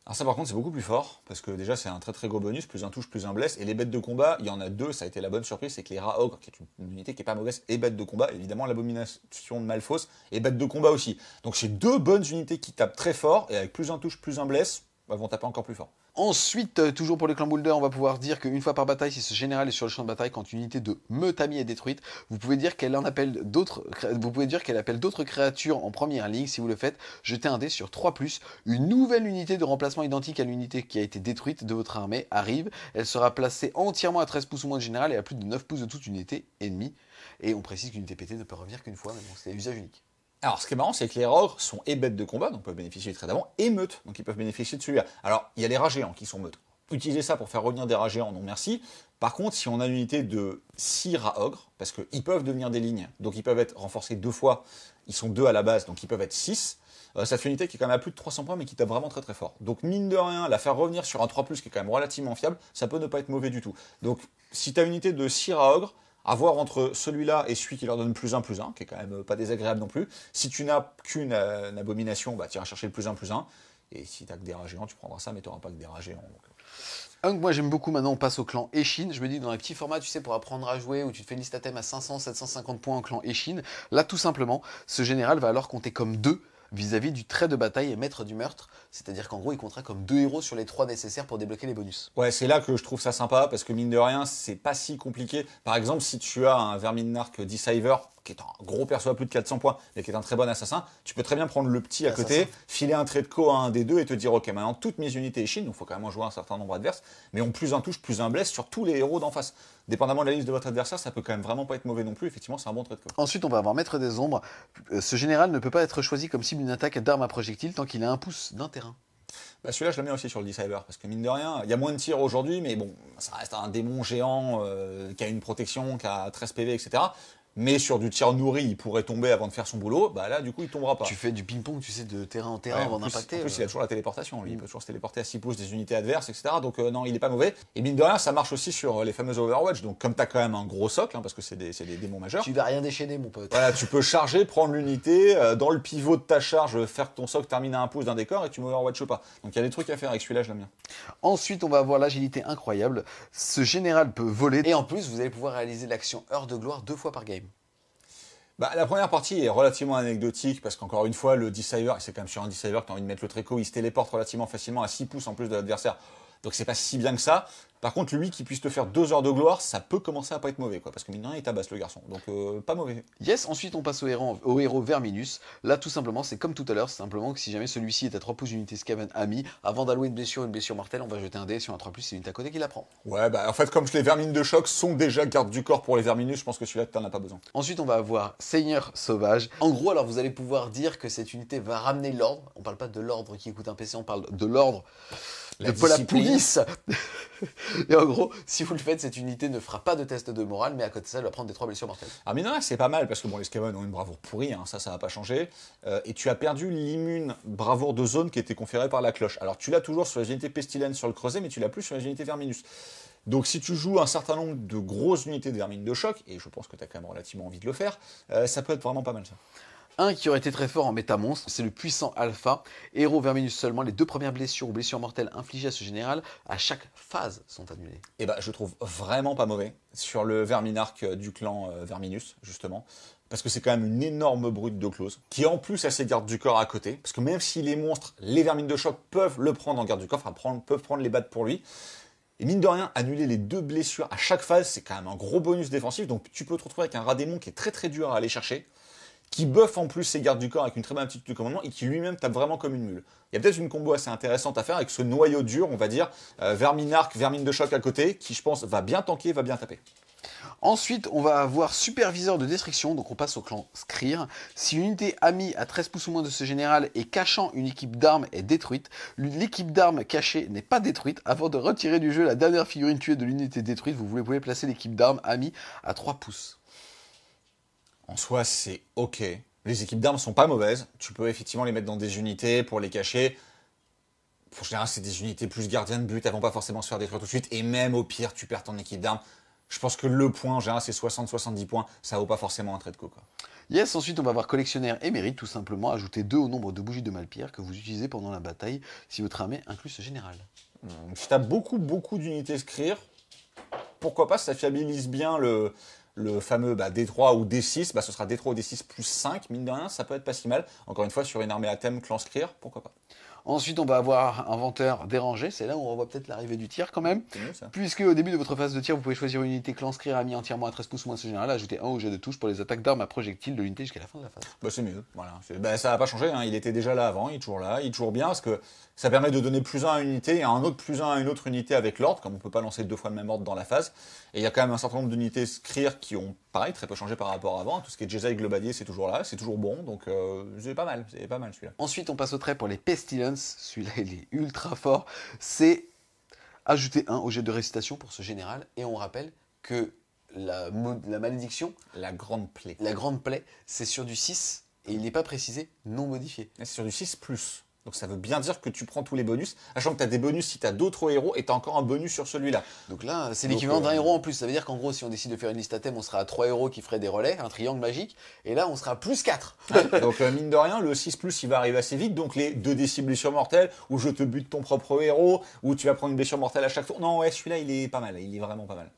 Alors ça par contre c'est beaucoup plus fort, parce que déjà c'est un très très gros bonus, plus un touche, plus un blesse, et les bêtes de combat, il y en a deux, ça a été la bonne surprise, c'est que les rats ogres, qui est une unité qui est pas mauvaise, et bêtes de combat, évidemment l'abomination de Malphos, et bêtes de combat aussi. Donc c'est deux bonnes unités qui tapent très fort, et avec plus un touche, plus un blesse, bah, vont taper encore plus fort. Ensuite, toujours pour les clans Boulder, on va pouvoir dire qu'une fois par bataille, si ce général est sur le champ de bataille, quand une unité de Meutami est détruite, vous pouvez dire qu'elle appelle d'autres créatures en première ligne. Si vous le faites, jetez un dé sur 3+. Une nouvelle unité de remplacement identique à l'unité qui a été détruite de votre armée arrive. Elle sera placée entièrement à 13 pouces ou moins de général et à plus de 9 pouces de toute unité ennemie. Et on précise qu'une unité pétée ne peut revenir qu'une fois, mais bon, c'est usage unique. Alors, ce qui est marrant, c'est que les ogres sont et bêtes de combat, donc peuvent bénéficier du trait d'avant, et meutes, donc ils peuvent bénéficier de celui-là. Alors, il y a les rats géants qui sont meutes. Utilisez ça pour faire revenir des rats géants, non merci. Par contre, si on a une unité de 6 rats ogres, parce qu'ils peuvent devenir des lignes, donc ils peuvent être renforcés 2 fois, ils sont 2 à la base, donc ils peuvent être 6, ça fait une unité qui est quand même à plus de 300 points, mais qui tape vraiment très très fort. Donc mine de rien, la faire revenir sur un 3+, qui est quand même relativement fiable, ça peut ne pas être mauvais du tout. Donc, si tu as une unité de 6 rats ogres, à voir entre celui-là et celui qui leur donne +1, qui est quand même pas désagréable non plus. Si tu n'as qu'une abomination, bah, tu iras chercher le +1. Et si tu n'as que des rats géants, tu prendras ça, mais tu n'auras pas que des rats géants. Donc moi j'aime beaucoup. Maintenant on passe au clan Eshin. Je me dis que dans un petit format, tu sais, pour apprendre à jouer, où tu te fais une liste à thème à 500, 750 points en clan Eshin, là tout simplement, ce général va alors compter comme 2 vis-à-vis du trait de bataille et maître du meurtre. C'est-à-dire qu'en gros, il comptera comme 2 héros sur les 3 nécessaires pour débloquer les bonus. Ouais, c'est là que je trouve ça sympa, parce que mine de rien, c'est pas si compliqué. Par exemple, si tu as un Verminark Deceiver, qui est un gros perso à plus de 400 points, mais qui est un très bon assassin, tu peux très bien prendre le petit à côté, filer un trait de co à un des deux et te dire, ok, maintenant toutes mes unités Eshin, donc il faut quand même en jouer un certain nombre adverses, mais ont plus un touche, plus un blesse sur tous les héros d'en face. Dépendamment de la liste de votre adversaire, ça peut quand même vraiment pas être mauvais non plus. Effectivement, c'est un bon trait de co. Ensuite, on va avoir Maître des Ombres. Ce général ne peut pas être choisi comme cible d'une attaque d'arme à projectile tant qu'il a un pouce d'un terrain. Bah celui-là, je le mets aussi sur le Deceiver, parce que mine de rien, il y a moins de tirs aujourd'hui, mais bon, ça reste un démon géant qui a une protection, qui a 13 PV, etc. Mais sur du tir nourri, il pourrait tomber avant de faire son boulot, bah là, du coup, il tombera pas. Tu fais du ping-pong, tu sais, de terrain en terrain Ouais, avant d'impacter. En plus, il a toujours la téléportation, lui. Il peut toujours se téléporter à 6 pouces des unités adverses, etc. Donc, non, il est pas mauvais. Et mine de rien, ça marche aussi sur les fameuses Overwatch. Donc, comme tu as quand même un gros socle, hein, parce que c'est des démons majeurs. Tu vas rien déchaîner, mon pote. Voilà, tu peux charger, prendre l'unité, dans le pivot de ta charge, faire que ton socle termine à 1 pouce d'un décor et tu m'Overwatch pas. Donc, il y a des trucs à faire avec celui-là, je l'aime bien. Ensuite, on va avoir l'agilité incroyable. Ce général peut voler. Et en plus, vous allez pouvoir réaliser l'action Heure de Gloire 2 fois par game. Bah, la première partie est relativement anecdotique parce qu'encore une fois, le Deceiver, c'est quand même sur un Deceiver que tu as envie de mettre le tréco, il se téléporte relativement facilement à 6 pouces en plus de l'adversaire. Donc c'est pas si bien que ça. Par contre, lui qui puisse te faire 2 heures de gloire, ça peut commencer à pas être mauvais, quoi, parce que mine de rien, il tabasse le garçon. Donc pas mauvais. Yes, ensuite on passe au héros Verminus. Là, tout simplement, c'est comme tout à l'heure, c'est simplement que si jamais celui-ci est à 3 pouces d'unité Skaven ami, avant d'allouer une blessure mortelle, on va jeter un dé sur un 3+, c'est une à côté qui la prend. Ouais, bah en fait, comme les vermines de choc sont déjà garde du corps pour les Verminus, je pense que celui-là, t'en as pas besoin. Ensuite, on va avoir Seigneur Sauvage. En gros, alors vous allez pouvoir dire que cette unité va ramener l'ordre. On parle pas de l'ordre qui écoute un PC, on parle de l'ordre de la police. Et en gros, si vous le faites, cette unité ne fera pas de test de morale, mais à côté de ça, elle va prendre des 3 blessures mortelles. Ah mais non, c'est pas mal, parce que bon, les Skaven ont une bravoure pourrie, hein, ça va pas changer. Et tu as perdu l'immune bravoure de zone qui était conférée par la cloche. Alors tu l'as toujours sur les unités Pestilence sur le creuset, mais tu l'as plus sur les unités Verminus. Donc si tu joues un certain nombre de grosses unités de vermines de choc, et je pense que tu as quand même relativement envie de le faire, ça peut être vraiment pas mal ça. Un qui aurait été très fort en méta monstre, c'est le puissant Alpha. Héros Verminus seulement, les 2 premières blessures ou blessures mortelles infligées à ce général, à chaque phase, sont annulées. Et bah je trouve vraiment pas mauvais sur le Verminark du clan Verminus, justement. Parce que c'est quand même une énorme brute de close, qui en plus a ses gardes du corps à côté. Parce que même si les monstres, les vermines de choc peuvent le prendre en garde du corps, enfin peuvent prendre les battes pour lui. Et mine de rien, annuler les 2 blessures à chaque phase, c'est quand même un gros bonus défensif. Donc tu peux te retrouver avec un rat démon qui est très très dur à aller chercher, qui buff en plus ses gardes du corps avec une très bonne aptitude de commandement et qui lui-même tape vraiment comme une mule. Il y a peut-être une combo assez intéressante à faire avec ce noyau dur, on va dire, Verminark, vermine de choc à côté, qui je pense va bien tanker, va bien taper. Ensuite, on va avoir superviseur de destruction, donc on passe au clan Skryr. Si une unité amie à 13 pouces ou moins de ce général et cachant une équipe d'armes est détruite, l'équipe d'armes cachée n'est pas détruite. Avant de retirer du jeu la dernière figurine tuée de l'unité détruite, vous pouvez placer l'équipe d'armes amie à 3 pouces. En soi, c'est ok. Les équipes d'armes sont pas mauvaises. Tu peux effectivement les mettre dans des unités pour les cacher. En général, c'est des unités plus gardiens de but. Elles vont pas forcément se faire détruire tout de suite. Et même au pire, tu perds ton équipe d'armes. Je pense que le point, en général, c'est 60-70 points. Ça vaut pas forcément un trait de co, quoi. Yes, ensuite on va avoir collectionnaire et mérite, tout simplement. Ajouter 2 au nombre de bougies de Malpire que vous utilisez pendant la bataille si votre armée inclut ce général. Si tu as beaucoup d'unités Skryr, pourquoi pas, ça fiabilise bien le fameux D3 ou D6, ce sera D3 ou D6 plus 5, mine de rien, ça peut être pas si mal. Encore une fois, sur une armée à thème clan Skryr, pourquoi pas. Ensuite, on va avoir inventeur dérangé. C'est là où on voit peut-être l'arrivée du tir quand même. C'est mieux, ça. Puisque au début de votre phase de tir, vous pouvez choisir une unité clan Skryr amie entièrement à 13 pouces ou moins de ce général. Ajouter 1 au jet de touche pour les attaques d'armes à projectiles de l'unité jusqu'à la fin de la phase. C'est mieux, voilà. Ça n'a pas changé, hein. Il était déjà là avant, il est toujours là, il est toujours bien, parce que ça permet de donner plus 1 à une unité et un autre plus 1 à une autre unité avec l'ordre, comme on peut pas lancer 2 fois le même ordre dans la phase. Et il y a quand même un certain nombre d'unités Skryr qui ont, pareil, très peu changé par rapport à avant. Tout ce qui est Jedi Globadier, c'est toujours là, c'est toujours bon, donc c'est pas mal celui-là. Ensuite, on passe au trait pour les Pestilence. Celui-là, il est ultra fort. C'est ajouter 1 au jet de récitation pour ce général. Et on rappelle que la malédiction, La grande plaie. la grande plaie, c'est sur du 6 et il n'est pas précisé non modifié. C'est sur du 6+. Donc ça veut bien dire que tu prends tous les bonus, sachant que tu as des bonus si tu as d'autres héros et tu as encore un bonus sur celui-là. Donc là, c'est l'équivalent d'un héros en plus. Ça veut dire qu'en gros, si on décide de faire une liste à thème, on sera à 3 héros qui feraient des relais, un triangle magique, et là, on sera à plus 4. Donc mine de rien, le 6+, il va arriver assez vite. Donc les 2d6 blessures mortelles, où je te bute ton propre héros, où tu vas prendre une blessure mortelle à chaque tour. Non, ouais, celui-là, il est pas mal. Il est vraiment pas mal.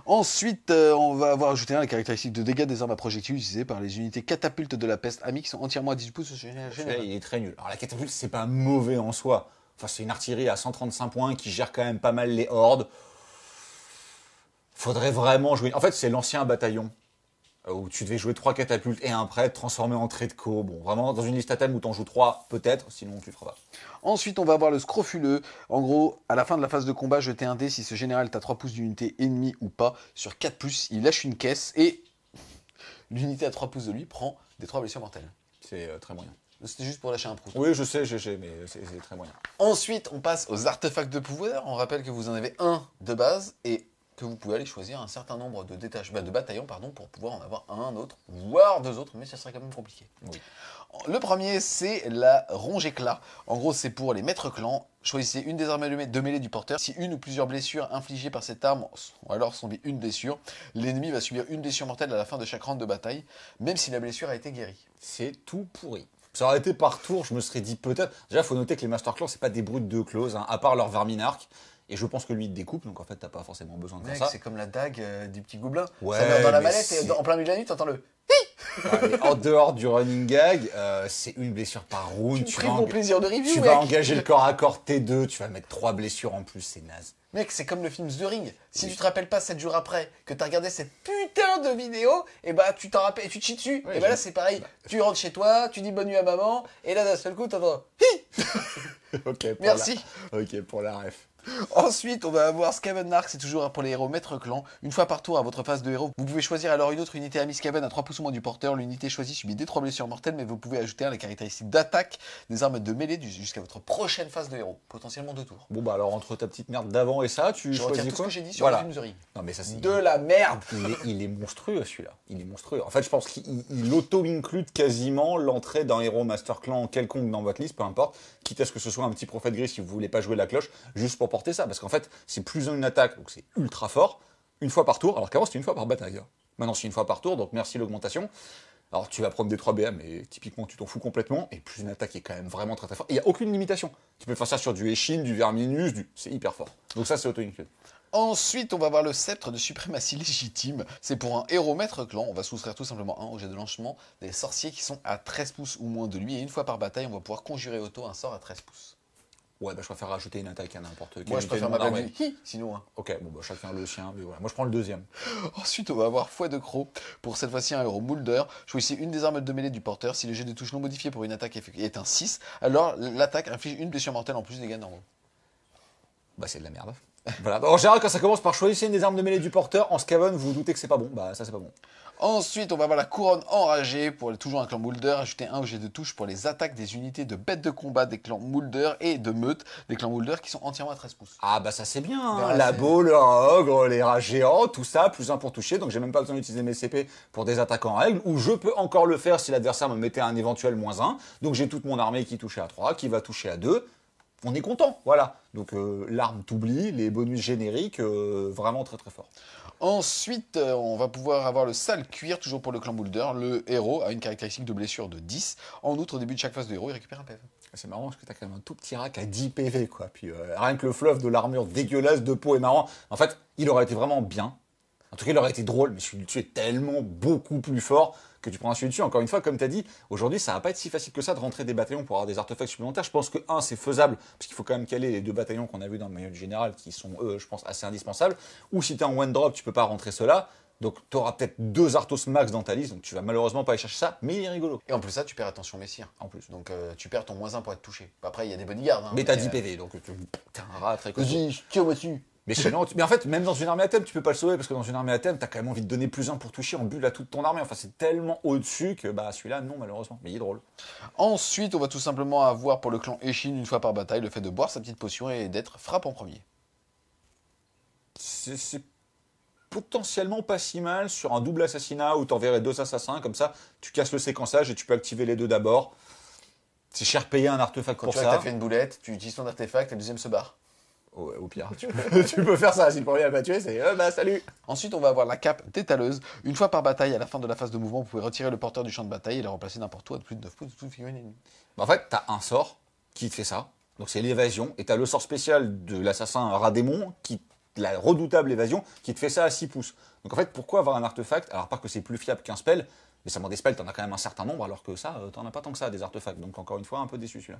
Ensuite, on va avoir ajouté les caractéristiques de dégâts des armes à projectiles utilisées par les unités catapultes de la peste amie qui sont entièrement à 18 pouces. Celui-là, il est très nul. Alors la catapulte, c'est pas mauvais en soi. Enfin, c'est une artillerie à 135 points qui gère quand même pas mal les hordes. Faudrait vraiment jouer. En fait, c'est l'ancien bataillon où tu devais jouer 3 catapultes et un prêtre transformé en trait de co. Bon, vraiment, dans une liste à thème où t'en joues 3, peut-être, sinon tu le feras pas. Ensuite, on va avoir le scrofuleux. En gros, à la fin de la phase de combat, jetez un dé si ce général est à 3 pouces d'unité ennemie ou pas. Sur 4 pouces, il lâche une caisse et l'unité à 3 pouces de lui prend des 3 blessures mortelles. C'est très moyen. C'était juste pour lâcher un prout. Oui, je sais, mais c'est très moyen. Ensuite, on passe aux artefacts de pouvoir. On rappelle que vous en avez un de base et que vous pouvez aller choisir un certain nombre de de bataillons pour pouvoir en avoir un autre, voire 2 autres, mais ça serait quand même compliqué. Oui. Le premier, c'est la ronge éclat. En gros, c'est pour les maîtres clans. Choisissez une des armes de mêlée du porteur. Si une ou plusieurs blessures infligées par cette arme, ou alors subit une blessure, l'ennemi va subir une blessure mortelle à la fin de chaque round de bataille, même si la blessure a été guérie. C'est tout pourri. Ça aurait été par tour, je me serais dit peut-être. Déjà, il faut noter que les Master Clans, c'est pas des brutes de close, hein, à part leur Verminarque. Et je pense que lui, il te découpe, donc en fait, t'as pas forcément besoin de faire ça. C'est comme la dague du petit gobelin. Ouais, ça meurt dans la mais mallette et en plein milieu de la nuit, t'entends le... Ouais, mais en dehors du running gag, c'est une blessure par round. Tu me prives mon plaisir de review, tu mec. vas engager le corps à corps T2, tu vas mettre 3 blessures en plus, c'est naze. Mec, c'est comme le film The Ring. Si tu te rappelles pas 7 jours après que t'as regardé cette putain de vidéo, et bah tu t'en rappelles, tu te chies dessus. Ouais, et bah là c'est pareil. Tu rentres chez toi, tu dis bonne nuit à maman, et là d'un seul coup t'entends hi. Ok. Merci. Ok, pour la ref. Ensuite, on va avoir Skaven Narc, c'est toujours pour les héros maître clan. Une fois par tour à votre phase de héros, vous pouvez choisir alors une autre unité amie Skaven à 3 pouces ou moins du porteur. L'unité choisie subit des 3 blessures mortelles, mais vous pouvez ajouter les caractéristiques d'attaque des armes de mêlée jusqu'à votre prochaine phase de héros, potentiellement 2 tours. Bon bah alors entre ta petite merde d'avant et ça, tu Je retire choisis tout quoi? ce que j'ai dit sur le film The Ring. Non mais ça c'est De la merde. il est monstrueux celui-là. Il est monstrueux. En fait, je pense qu'il auto-include quasiment l'entrée d'un héros Master Clan quelconque dans votre liste, peu importe, quitte à ce que ce soit un petit prophète gris si vous voulez pas jouer la cloche, juste pour porter ça. Parce qu'en fait, c'est plus une attaque, donc c'est ultra fort, une fois par tour, alors qu'avant c'était une fois par bataille. Maintenant c'est une fois par tour, donc merci l'augmentation. Alors tu vas prendre des 3 BM, et typiquement tu t'en fous complètement, et plus une attaque est quand même vraiment très très fort. Il n'y a aucune limitation. Tu peux faire ça sur du Eshin, du Verminus, c'est hyper fort. Donc ça c'est auto-include. Ensuite, on va voir le sceptre de suprématie légitime. C'est pour un héros maître clan. On va soustraire tout simplement un au jet de lancement des sorciers qui sont à 13 pouces ou moins de lui. Et une fois par bataille, on va pouvoir conjurer auto un sort à 13 pouces. Ouais, bah je préfère rajouter une attaque à n'importe quel. Moi, je préfère ma blague du hi, sinon. Hein. Ok, bon, bah chacun le sien, mais voilà. Moi, je prends le deuxième. Ensuite, on va avoir Fouet de Croc. Pour cette fois-ci, un héros Moulder. Choisissez une des armes de mêlée du porteur. Si le jet de touche non modifié pour une attaque est un 6, alors l'attaque inflige une blessure mortelle en plus des dégâts normaux. Bah, c'est de la merde. Voilà. En général, quand ça commence par choisir une des armes de mêlée du porteur, en Skaven, vous vous doutez que c'est pas bon. Bah, ça, c'est pas bon. Ensuite, on va avoir la couronne enragée pour toujours un clan Moulder. Ajouter un jet de touche pour les attaques des unités de bêtes de combat des clans Moulder et de meute des clans Moulder qui sont entièrement à 13 pouces. Ah, bah, ça, c'est bien. Hein. Bah, La c'est- boule, le ogre, les rats géants, tout ça, plus un pour toucher. Donc, j'ai même pas besoin d'utiliser mes CP pour des attaques en règle. Ou je peux encore le faire si l'adversaire me mettait un éventuel -1. Donc, j'ai toute mon armée qui touchait à 3, qui va toucher à 2. On est content, voilà. Donc l'arme t'oublie, les bonus génériques, vraiment très très fort. Ensuite, on va pouvoir avoir le sale cuir, toujours pour le clan Moulder. Le héros a une caractéristique de blessure de 10. En outre, au début de chaque phase de héros, il récupère un PV. C'est marrant parce que t'as quand même un tout petit rack à 10 PV, quoi. Puis rien que le fluff de l'armure dégueulasse de peau est marrant. En fait, il aurait été vraiment bien. En tout cas, il aurait été drôle, mais celui dessus est tellement beaucoup plus fort que tu prends celui dessus. Encore une fois, comme tu as dit, aujourd'hui, ça va pas être si facile que ça de rentrer des bataillons pour avoir des artefacts supplémentaires. Je pense que, c'est faisable, parce qu'il faut quand même caler les 2 bataillons qu'on a vus dans le manuel général, qui sont, je pense, assez indispensables. Ou si tu es en one drop, tu peux pas rentrer cela. Donc, tu auras peut-être 2 Arthos max dans ta liste, donc tu vas malheureusement pas aller chercher ça, mais il est rigolo. Et en plus ça, tu perds attention messire. En plus. Donc tu perds ton -1 pour être touché. Après, il y a des bodyguards. Hein, Mais t'as 10 PV, donc t'es un rat très costaud. Vas-y, tire-moi dessus. Mais en fait, même dans une armée à thème, tu peux pas le sauver, parce que dans une armée à thème, t'as quand même envie de donner +1 pour toucher en bulle à toute ton armée. Enfin, c'est tellement au-dessus que bah celui-là, non, malheureusement. Mais il est drôle. Ensuite, on va tout simplement avoir pour le clan Eshin, une fois par bataille, le fait de boire sa petite potion et d'être frappe en premier. C'est potentiellement pas si mal sur un double assassinat où t'enverrais 2 assassins, comme ça, tu casses le séquençage et tu peux activer les 2 d'abord. C'est cher payé un artefact Quand pour tu vois que ça. t'as fait une boulette, tu utilises ton artefact et le deuxième se barre. Ouais, au pire, tu peux faire ça. Si le premier a pas tué, c'est bah salut. Ensuite, on va avoir la cape d'étaleuse. Une fois par bataille, à la fin de la phase de mouvement, vous pouvez retirer le porteur du champ de bataille et le remplacer n'importe où à plus de 9 pouces de toute figurine ennemie. En fait, t'as un sort qui te fait ça. Donc c'est l'évasion. Et t'as le sort spécial de l'assassin Radémon, la redoutable évasion, qui te fait ça à 6 pouces. Donc en fait, pourquoi avoir un artefact? Alors, à part que c'est plus fiable qu'un spell, mais ça des spells, t'en as quand même un certain nombre, alors que ça, t'en as pas tant que ça, des artefacts. Donc encore une fois, un peu déçu celui-là.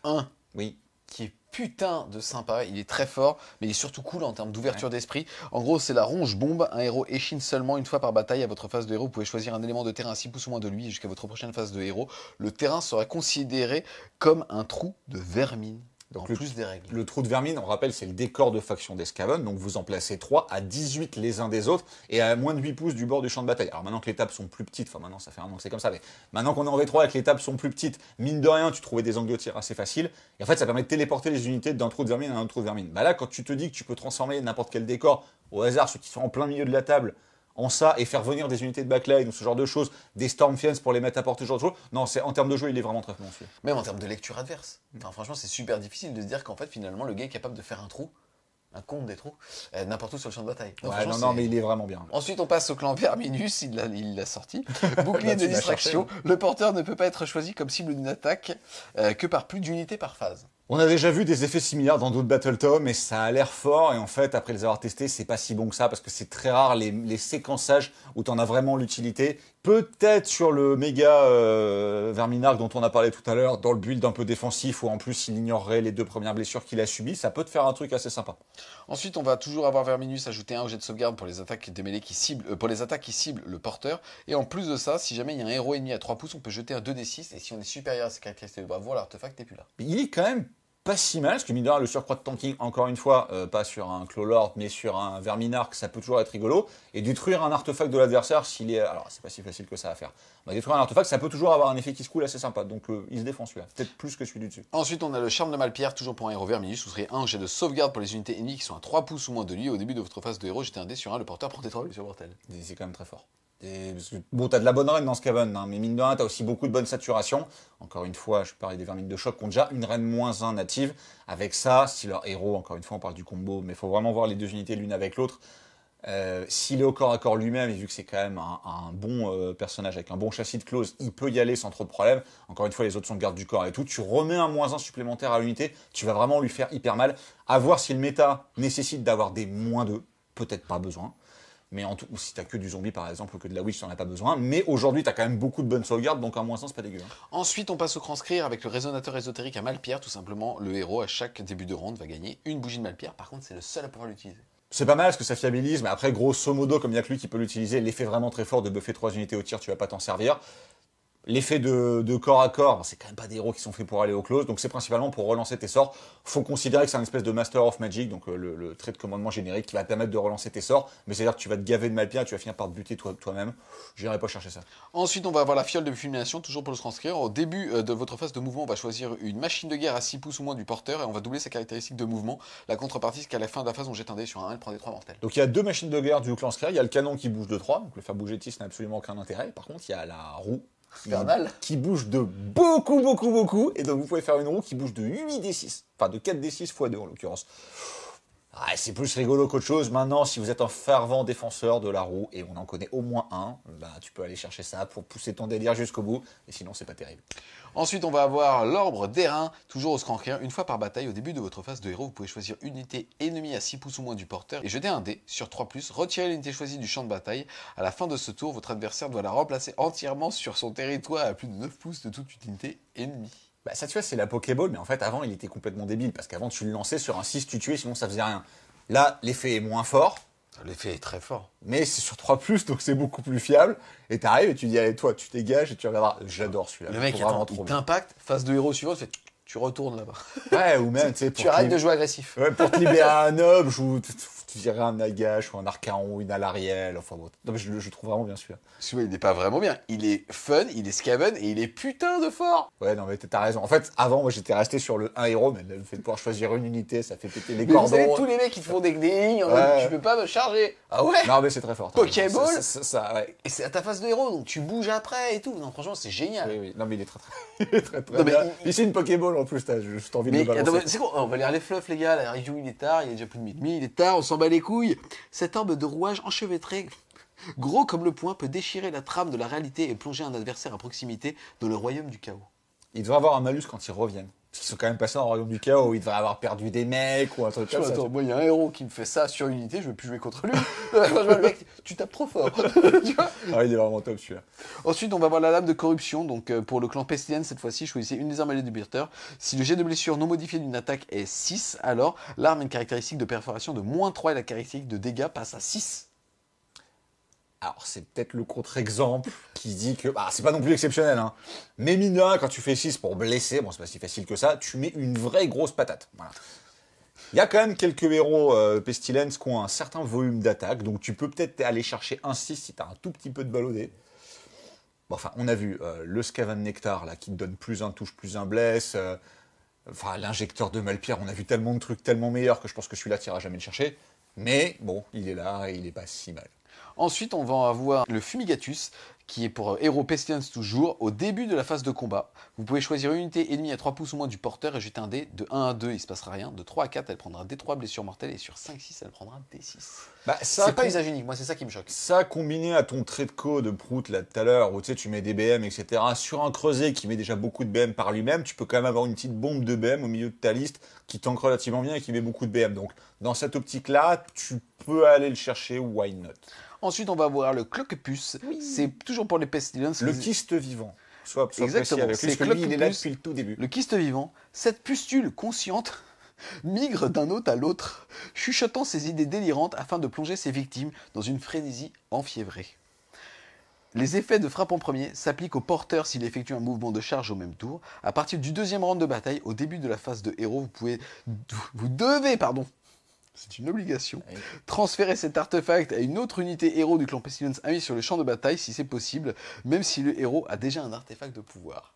Un Oui. qui est putain de sympa, il est très fort, mais il est surtout cool en termes d'ouverture d'esprit. En gros, c'est la ronge bombe, un héros Eshin seulement une fois par bataille à votre phase de héros. Vous pouvez choisir un élément de terrain à 6 pouces ou moins de lui jusqu'à votre prochaine phase de héros. Le terrain sera considéré comme un trou de vermine. Donc En plus des règles. Le trou de vermine, on rappelle, c'est le décor de faction des Skaven, donc vous en placez 3 à 18 les uns des autres et à moins de 8 pouces du bord du champ de bataille. Alors maintenant que les tables sont plus petites, enfin maintenant ça fait un an que c'est comme ça, mais maintenant qu'on est en V3 et que les tables sont plus petites, mine de rien, tu trouvais des angles de tir assez faciles, et en fait ça permet de téléporter les unités d'un trou de vermine à un autre trou de vermine. Bah là, quand tu te dis que tu peux transformer n'importe quel décor au hasard, ceux qui sont en plein milieu de la table, en ça, et faire venir des unités de backline ou ce genre de choses, des Stormfiends pour les mettre à portée, ce genre de choses, non, en termes de jeu, il est vraiment très bon celui-là. Même en termes de lecture adverse. Enfin, franchement, c'est super difficile de se dire qu'en fait, finalement, le gars est capable de faire un trou, un compte des trous, n'importe où sur le champ de bataille. Donc, Ouais, franchement, non, mais il est vraiment bien. Ensuite, on passe au clan Verminus, il l'a sorti. Bouclier Là, de tu m'as distraction. cherché. Le porteur ne peut pas être choisi comme cible d'une attaque que par plus d'unités par phase. On a déjà vu des effets similaires dans d'autres Battletoads, mais ça a l'air fort, et en fait, après les avoir testés, c'est pas si bon que ça, parce que c'est très rare les séquençages où t'en as vraiment l'utilité. Peut-être sur le méga Verminarch dont on a parlé tout à l'heure, dans le build un peu défensif, où en plus il ignorerait les 2 premières blessures qu'il a subies, ça peut te faire un truc assez sympa. Ensuite, on va toujours avoir Verminus ajouter un jet de sauvegarde pour les attaques de mêlée qui ciblent, pour les attaques qui ciblent le porteur. Et en plus de ça, si jamais il y a un héros ennemi à 3 pouces, on peut jeter un 2d6, et si on est supérieur à ses caractéristiques de bravoure, l'artefact n'est plus là. Mais il est quand même pas si mal, parce que mine de rien, le surcroît de tanking, encore une fois, pas sur un Clawlord, mais sur un Verminarch, ça peut toujours être rigolo. Et détruire un artefact de l'adversaire, s'il est... Alors, c'est pas si facile que ça à faire. Bah, détruire un artefact, ça peut toujours avoir un effet qui se coule assez sympa. Donc, il se défend celui-là. Peut-être plus que celui du dessus. Ensuite, on a le charme de Malpierre, toujours pour un héros Verminus. Vous serez un jet de sauvegarde pour les unités ennemies qui sont à 3 pouces ou moins de lui. Au début de votre phase de héros, jetez un dé sur un, le porteur prend des 3 blessures mortelles. C'est quand même très fort. Bon, t'as de la bonne reine dans Skaven, hein, mais mine de rien, t'as aussi beaucoup de bonne saturation. Encore une fois, je parlais des vermines de choc qui ont déjà une reine -1 native. Avec ça, si leur héros, encore une fois, on parle du combo, mais il faut vraiment voir les 2 unités l'une avec l'autre. S'il est au corps à corps lui-même, et vu que c'est quand même un bon personnage avec un bon châssis de clause, il peut y aller sans trop de problème. Encore une fois, les autres sont garde du corps et tout. Tu remets un -1 supplémentaire à l'unité, tu vas vraiment lui faire hyper mal. À voir si le méta nécessite d'avoir des -2, peut-être pas besoin. Mais en tout, si t'as que du zombie par exemple ou que de la witch, t'en as pas besoin. Mais aujourd'hui, t'as quand même beaucoup de bonnes sauvegardes, donc un -1, c'est pas dégueu. Hein. Ensuite, on passe au Cranscrire avec le résonateur ésotérique à Malpierre. Tout simplement, le héros, à chaque début de ronde, va gagner une bougie de Malpierre. Par contre, c'est le seul à pouvoir l'utiliser. C'est pas mal parce que ça fiabilise, mais après, grosso modo, comme il n'y a que lui qui peut l'utiliser, l'effet vraiment très fort de buffer 3 unités au tir, tu vas pas t'en servir. L'effet de corps à corps, c'est quand même pas des héros qui sont faits pour aller au close, donc c'est principalement pour relancer tes sorts. Faut considérer que c'est un espèce de Master of Magic, donc le trait de commandement générique qui va te permettre de relancer tes sorts, mais c'est-à-dire que tu vas te gaver de malpire et tu vas finir par te buter toi-même. J'irai pas chercher ça. Ensuite, on va avoir la fiole de fulmination, toujours pour le transcrire. Au début de votre phase de mouvement, on va choisir une machine de guerre à 6 pouces ou moins du porteur et on va doubler sa caractéristique de mouvement. La contrepartie, c'est qu'à la fin de la phase, on jette un dé sur un 1, elle prend des 3 mortels. Donc il y a 2 machines de guerre du clan Skryre, il y a le canon qui bouge de 3, donc le faire bouger Tis n'a absolument aucun intérêt. Par contre, il y a la roue Infernal. qui bouge de beaucoup, et donc vous pouvez faire une roue qui bouge de 8d6, enfin de 4d6 x 2 en l'occurrence. Ah, c'est plus rigolo qu'autre chose. Maintenant, si vous êtes un fervent défenseur de la roue, et on en connaît au moins un, bah, tu peux aller chercher ça pour pousser ton délire jusqu'au bout, et sinon c'est pas terrible. Ensuite, on va avoir l'orbre d'airain, toujours au Skranker. Une fois par bataille, au début de votre phase de héros, vous pouvez choisir une unité ennemie à 6 pouces ou moins du porteur et jeter un dé sur 3+, retirer l'unité choisie du champ de bataille. À la fin de ce tour, votre adversaire doit la remplacer entièrement sur son territoire à plus de 9 pouces de toute unité ennemie. Bah ça tu vois, c'est la Pokéball, mais en fait avant il était complètement débile, parce qu'avant tu le lançais sur un 6, tu tuais, sinon ça faisait rien. Là, l'effet est moins fort, L'effet est très fort. mais c'est sur 3+, donc c'est beaucoup plus fiable, et t'arrives et tu dis, allez toi, tu dégages et tu regarderas. J'adore celui-là. Le mec, c'est vraiment attends, il bien. t'impacte, phase de héros suivante, tu retournes là-bas. Ouais, ou même, tu sais, Tu arrêtes de jouer agressif. Ouais, pour te libérer un objet, ou tu dirais un Nagash, ou un Archaon, ou une Alarielle, enfin bon. Non, mais je trouve vraiment bien celui-là. Celui-là, il n'est pas vraiment bien. Il est fun, il est scaven et il est putain de fort. Ouais, non, mais t'as raison. En fait, avant, moi, j'étais resté sur le 1 héros, mais le fait de pouvoir choisir une unité, ça fait péter les Mais vous savez, cordons. tous les mecs, ils te font des lignes, en Ouais. mode, tu peux pas me charger. Ah ouais. Non, mais c'est très fort. t'as raison. Pokéball. Ça, ouais. Et c'est à ta phase de héros, donc tu bouges après et tout. Non, franchement, c'est génial. Oui, oui. Non, mais il est il est très Non, mais bien. il- Et c'est une Pokéball en plus, t'as juste envie de Mais le attends, balancer. c'est quoi? On va lire les fluffs, les gars. La review, il est tard. Il est déjà plus de minuit. Il est tard. On s'en bat les couilles. Cet orbe de rouage enchevêtré, gros comme le poing, peut déchirer la trame de la réalité et plonger un adversaire à proximité dans le royaume du chaos. Ils devraient avoir un malus quand ils reviennent. Parce qu'ils sont quand même passés dans le royaume du chaos, où ils devraient avoir perdu des mecs ou un truc comme ça. Attends, moi, il y a un héros qui me fait ça sur unité, je veux plus jouer contre lui. Franchement, le mec, tu tapes trop fort. Tu vois. Ah, il est vraiment top celui-là. Ensuite, on va voir la lame de corruption. Donc, pour le clan Pestilence, cette fois-ci, choisissez une des armes alliées du buteur. Si le jet de blessure non modifié d'une attaque est 6, alors l'arme a une caractéristique de perforation de -3 et la caractéristique de dégâts passe à 6. Alors, c'est peut-être le contre-exemple qui dit que bah, c'est pas non plus exceptionnel. Hein. Mais mine de rien, quand tu fais 6 pour blesser, bon, c'est pas si facile que ça, tu mets une vraie grosse patate. Voilà. Il y a quand même quelques héros Pestilence qui ont un certain volume d'attaque, donc tu peux peut-être aller chercher un 6 si tu as un tout petit peu de bal au dé. Bon, enfin, on a vu le Scaven Nectar là, qui te donne plus un touche, plus un blesse. Enfin, l'injecteur de Malpire, on a vu tellement de trucs tellement meilleurs que je pense que celui-là, tu n'iras jamais le chercher. Mais bon, il est là et il est pas si mal. Ensuite, on va avoir le Fumigatus, qui est pour héros Pestilence toujours. Au début de la phase de combat, vous pouvez choisir une unité ennemie à 3 pouces ou moins du porteur et jeter un dé. De 1 à 2, il se passera rien. De 3 à 4, elle prendra D3 blessures mortelles. Et sur 5-6, elle prendra D6. Bah, ça, C'est pas usage unique, moi c'est ça qui me choque. Ça, combiné à ton trait de code de Prout là tout à l'heure, où tu sais, tu mets des BM, etc., sur un creuset qui met déjà beaucoup de BM par lui-même, tu peux quand même avoir une petite bombe de BM au milieu de ta liste qui tank relativement bien et qui met beaucoup de BM. Donc, dans cette optique-là, tu peux aller le chercher, why not? Ensuite, on va voir le Cloquepuce. C'est toujours pour les Pestilence. Le kyste vivant. Sois précis Exactement, avec lui, c'est parce que lui, il est là Cloquepuce. depuis le tout début. Le kyste vivant, cette pustule consciente migre d'un hôte à l'autre, chuchotant ses idées délirantes afin de plonger ses victimes dans une frénésie enfiévrée. Les effets de frappe en premier s'appliquent au porteur s'il effectue un mouvement de charge au même tour. À partir du deuxième round de bataille, au début de la phase de héros, vous devez, c'est une obligation, Oui. transférer cet artefact à une autre unité héros du clan Pestilence ami sur le champ de bataille si c'est possible, même si le héros a déjà un artefact de pouvoir.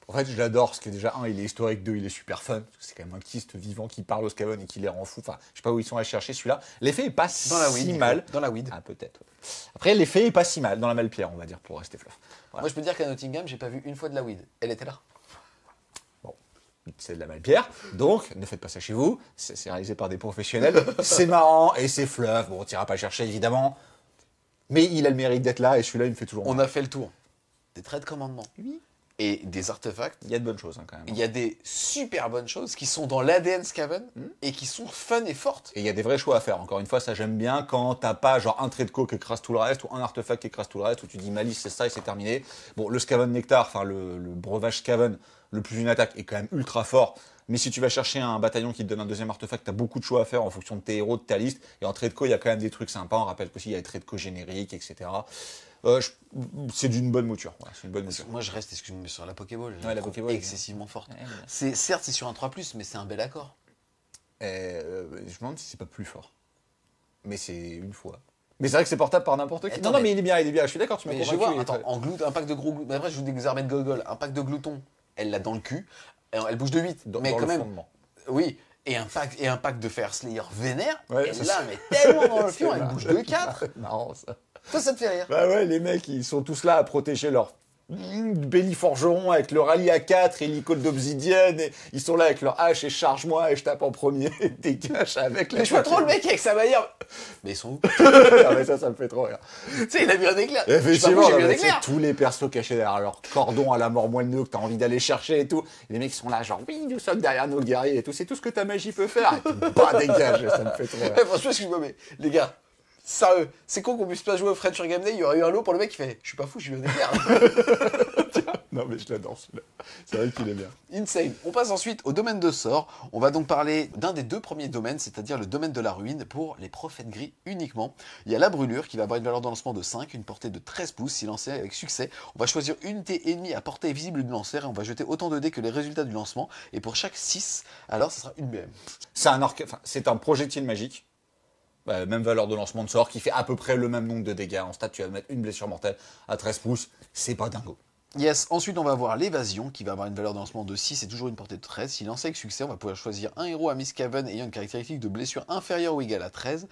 En fait, je l'adore, parce que déjà, un, il est historique, deux, il est super fun, parce que c'est quand même un kyste vivant qui parle aux Skaven et qui les rend fous. Enfin, je sais pas où ils sont allés chercher celui-là. L'effet est pas Dans la si weed, mal. Dans la weed. Ah, peut-être. Ouais. Après, l'effet est pas si mal, dans la Malpierre, on va dire, pour rester fluff. Voilà. Moi je peux dire qu'à Nottingham, j'ai pas vu une fois de la weed. Elle était là. C'est de la Malpierre, donc ne faites pas ça chez vous, c'est réalisé par des professionnels, c'est marrant et c'est fluff, bon on t'ira pas chercher évidemment, mais il a le mérite d'être là et celui-là il me fait toujours On mal. a fait le tour des traits de commandement Oui. et des artefacts. Il y a de bonnes choses hein, quand même. Il y a des super bonnes choses qui sont dans l'ADN Skaven et qui sont fun et fortes. Et il y a des vrais choix à faire, encore une fois ça j'aime bien quand t'as pas genre un trait de co qui écrase tout le reste ou un artefact qui écrase tout le reste où tu dis malice c'est ça et c'est terminé. Bon le Skaven Nectar, enfin le breuvage Skaven, le plus une attaque est quand même ultra fort. Mais si tu vas chercher un bataillon qui te donne un deuxième artefact, tu as beaucoup de choix à faire en fonction de tes héros, de ta liste. Et en trade co, il y a quand même des trucs sympas. On rappelle qu'aussi, il y a des trade co génériques, etc. C'est d'une bonne mouture. Voilà, c'est une bonne mouture. Moi, je reste, excuse-moi, sur la Pokéball. Ouais, la Pokéball, excessivement forte. Ouais. Certes, c'est sur un 3+, mais c'est un bel accord. Je me demande si c'est pas plus fort. Mais c'est une fois. Mais c'est vrai que c'est portable par n'importe qui. Attends, Non, mais il est bien. Je suis d'accord, tu m'as Mais je convaincu. vois, attends, un pack de gros glouton. Après, je joue des armées de gogol. Un pack de gloutons, elle l'a dans le cul. Elle bouge de 8. Dans mais quand le même. fondement. Oui. Et un pack de Fire Slayer vénère, Ouais, elle ça, l'a, mais tellement dans le fion, c'est elle bouge de 4. marrant, ça. Toi, ça te fait rire. Bah ouais, les mecs, ils sont tous là à protéger leur Belly Forgeron avec leur rallye à 4 et l'icône d'obsidienne. Et ils sont là avec leur hache et charge-moi et je tape en premier et dégage avec les. Mais je vois trop le mec avec sa manière. Mais ils sont où? Ah, mais ça me fait trop rire. Tu sais, il a vu un éclair. Effectivement, j'ai vu un éclair. tous les persos cachés derrière leur cordon à la mort moelleux que t'as envie d'aller chercher et tout. Et les mecs sont là, genre, oui, nous sommes derrière nos guerriers et tout. C'est tout ce que ta magie peut faire. Et puis, bah, dégage, ça me fait trop rire. Franchement, excuse-moi, mais les gars, sérieux, c'est con qu'on puisse pas jouer au Fred sur Game Day. Il y aurait eu un lot pour le mec qui fait, je suis pas fou, j'ai vu un éclair. Non, mais je l'adore, celui-là. C'est vrai qu'il est bien. Insane. On passe ensuite au domaine de sort. On va donc parler d'un des deux premiers domaines, c'est-à-dire le domaine de la ruine pour les prophètes gris uniquement. Il y a la brûlure qui va avoir une valeur de lancement de 5, une portée de 13 pouces si lancée avec succès. On va choisir une unité ennemie à portée visible du lanceur et on va jeter autant de dés que les résultats du lancement. Et pour chaque 6, alors ça sera une BM. C'est un projectile magique. Même valeur de lancement de sort qui fait à peu près le même nombre de dégâts. En stat, tu vas mettre une blessure mortelle à 13 pouces. C'est pas dingo. Yes, ensuite on va avoir l'évasion qui va avoir une valeur de lancement de 6 et toujours une portée de 13. Si lancé avec succès, on va pouvoir choisir un héros à Miskaven ayant une caractéristique de blessure inférieure ou égale à 13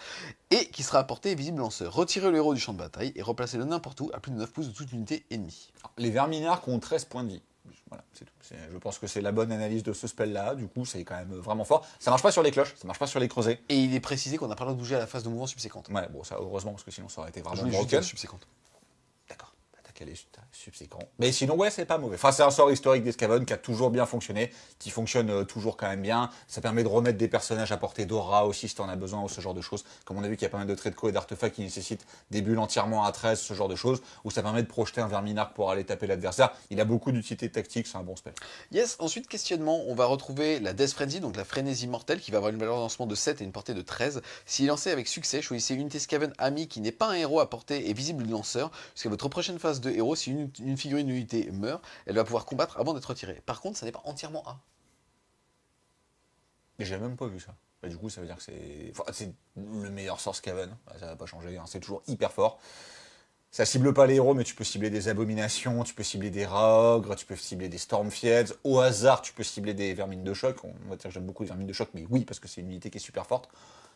et qui sera à portée visible lanceur. Retirez le héros du champ de bataille et replacez-le n'importe où à plus de 9 pouces de toute unité ennemie. Les verminards ont 13 points de vie. Voilà, c'est tout. Je pense que c'est la bonne analyse de ce spell-là. Du coup, c'est quand même vraiment fort. Ça marche pas sur les cloches, ça marche pas sur les creusets. Et il est précisé qu'on n'a pas le droit de bouger à la phase de mouvement subséquente. Ouais, bon, ça heureusement, parce que sinon ça aurait été vraiment Je voulais juste broken. dire subséquente. D'accord. Quel est subséquent. Mais sinon, ouais, c'est pas mauvais. Enfin, c'est un sort historique d'Escaven qui a toujours bien fonctionné, qui fonctionne toujours quand même bien. Ça permet de remettre des personnages à portée d'aura aussi si t'en as besoin ou ce genre de choses. Comme on a vu qu'il y a pas mal de traits de co et d'artefacts qui nécessitent des bulles entièrement à 13, ce genre de choses, où ça permet de projeter un verminarque pour aller taper l'adversaire. Il a beaucoup d'utilité tactique, c'est un bon spell. Yes, ensuite questionnement, on va retrouver la Death Frenzy, donc la frénésie mortelle, qui va avoir une valeur de lancement de 7 et une portée de 13. S'il est lancé avec succès, choisissez une unité Skaven ami qui n'est pas un héros à portée et visible du lanceur, jusqu'à votre prochaine phase de héros. Si une figurine d'unité meurt, elle va pouvoir combattre avant d'être retirée. Par contre, ça n'est pas entièrement A. Mais j'ai même pas vu ça. Bah, du coup, ça veut dire que c'est le meilleur sort Skaven. Ça va pas changer, hein. C'est toujours hyper fort. Ça cible pas les héros, mais tu peux cibler des abominations, tu peux cibler des raogres, tu peux cibler des stormfields. Au hasard, tu peux cibler des vermines de choc. On va dire que j'aime beaucoup les vermines de choc, mais oui, parce que c'est une unité qui est super forte.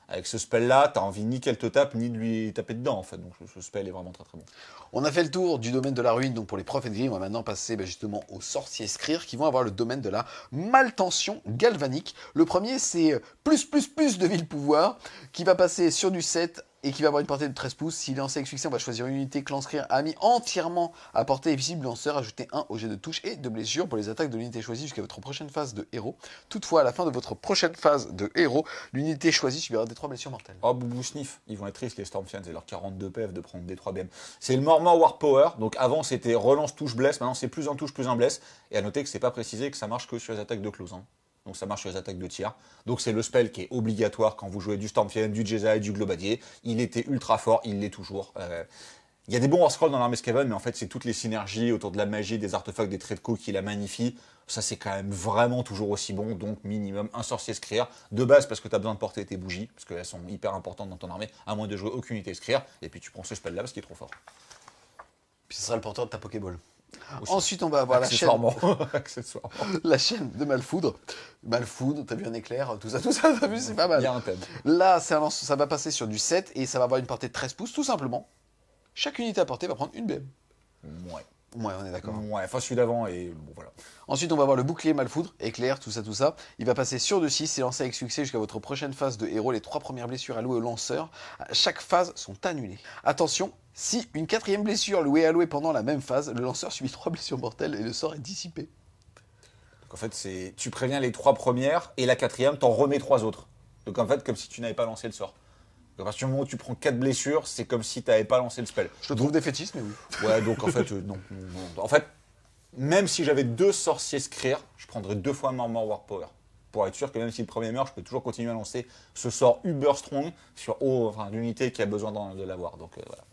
Avec ce spell-là, t'as envie ni qu'elle te tape, ni de lui taper dedans, en fait. Donc ce spell est vraiment très très bon. On a fait le tour du domaine de la ruine, donc pour les prophètes gris, on va maintenant passer justement aux sorciers scrire qui vont avoir le domaine de la maltension galvanique. Le premier, c'est plus de ville pouvoir, qui va passer sur du 7 et qui va avoir une portée de 13 pouces. S'il est lancé avec succès, on va choisir une unité clan scrire ami entièrement à portée visible lanceur, ajouter 1 au jet de touche et de blessure pour les attaques de l'unité choisie jusqu'à votre prochaine phase de héros. Toutefois, à la fin de votre prochaine phase de héros, l'unité choisie subira des 3 blessures mortelles. Oh, boubou sniff, ils vont être tristes les Stormfiends et leurs 42 PF de prendre des 3 BM. C'est le Mormor War Power, donc avant c'était relance touche blesse, maintenant c'est plus un touche plus un blesse. Et à noter que c'est pas précisé que ça marche que sur les attaques de close. Hein. Donc ça marche sur les attaques de tir. Donc c'est le spell qui est obligatoire quand vous jouez du Stormfiend, du Jesai, du Globadier. Il était ultra fort, il l'est toujours. Il y a des bons War Scrolls dans l'armée Skaven, mais en fait c'est toutes les synergies autour de la magie, des artefacts, des traits de co qui la magnifient. Ça c'est quand même vraiment toujours aussi bon, donc minimum un sorcier scrire. De base parce que tu as besoin de porter tes bougies, parce qu'elles sont hyper importantes dans ton armée, à moins de jouer aucune unité scrire. Et puis tu prends ce spell là parce qu'il est trop fort. Puis ce sera le porteur de ta Pokéball. Aussi. Ensuite, on va avoir Accessoirement. la chaîne de Malfoudre. Malfoudre, t'as vu un éclair, tout ça, t'as vu, c'est pas mal. Il y a un thème. Là, ça va passer sur du 7 et ça va avoir une portée de 13 pouces, tout simplement. Chaque unité à portée va prendre une BM. Ouais. Ouais, on est d'accord. Ouais, enfin celui d'avant et bon voilà. Ensuite, on va avoir le bouclier Malfoudre, éclair, tout ça. Il va passer sur de 6 et lancer avec succès jusqu'à votre prochaine phase de héros. Les 3 premières blessures allouées au lanceur, à chaque phase, sont annulées. Attention, si une 4e blessure lui est allouée pendant la même phase, le lanceur subit 3 blessures mortelles et le sort est dissipé. Donc en fait, tu préviens les 3 premières et la 4e, t'en remets 3 autres. Donc en fait, comme si tu n'avais pas lancé le sort. Donc à partir du moment où tu prends 4 blessures, c'est comme si tu n'avais pas lancé le spell. Je te trouve défaitiste, mais oui. Ouais, donc en fait, non. En fait, même si j'avais 2 sorciers scrire, je prendrais 2 fois Mormor War Power. pour être sûr que même si le premier meurt, je peux toujours continuer à lancer ce sort Uber Strong sur l'unité qui a besoin de l'avoir. Donc voilà.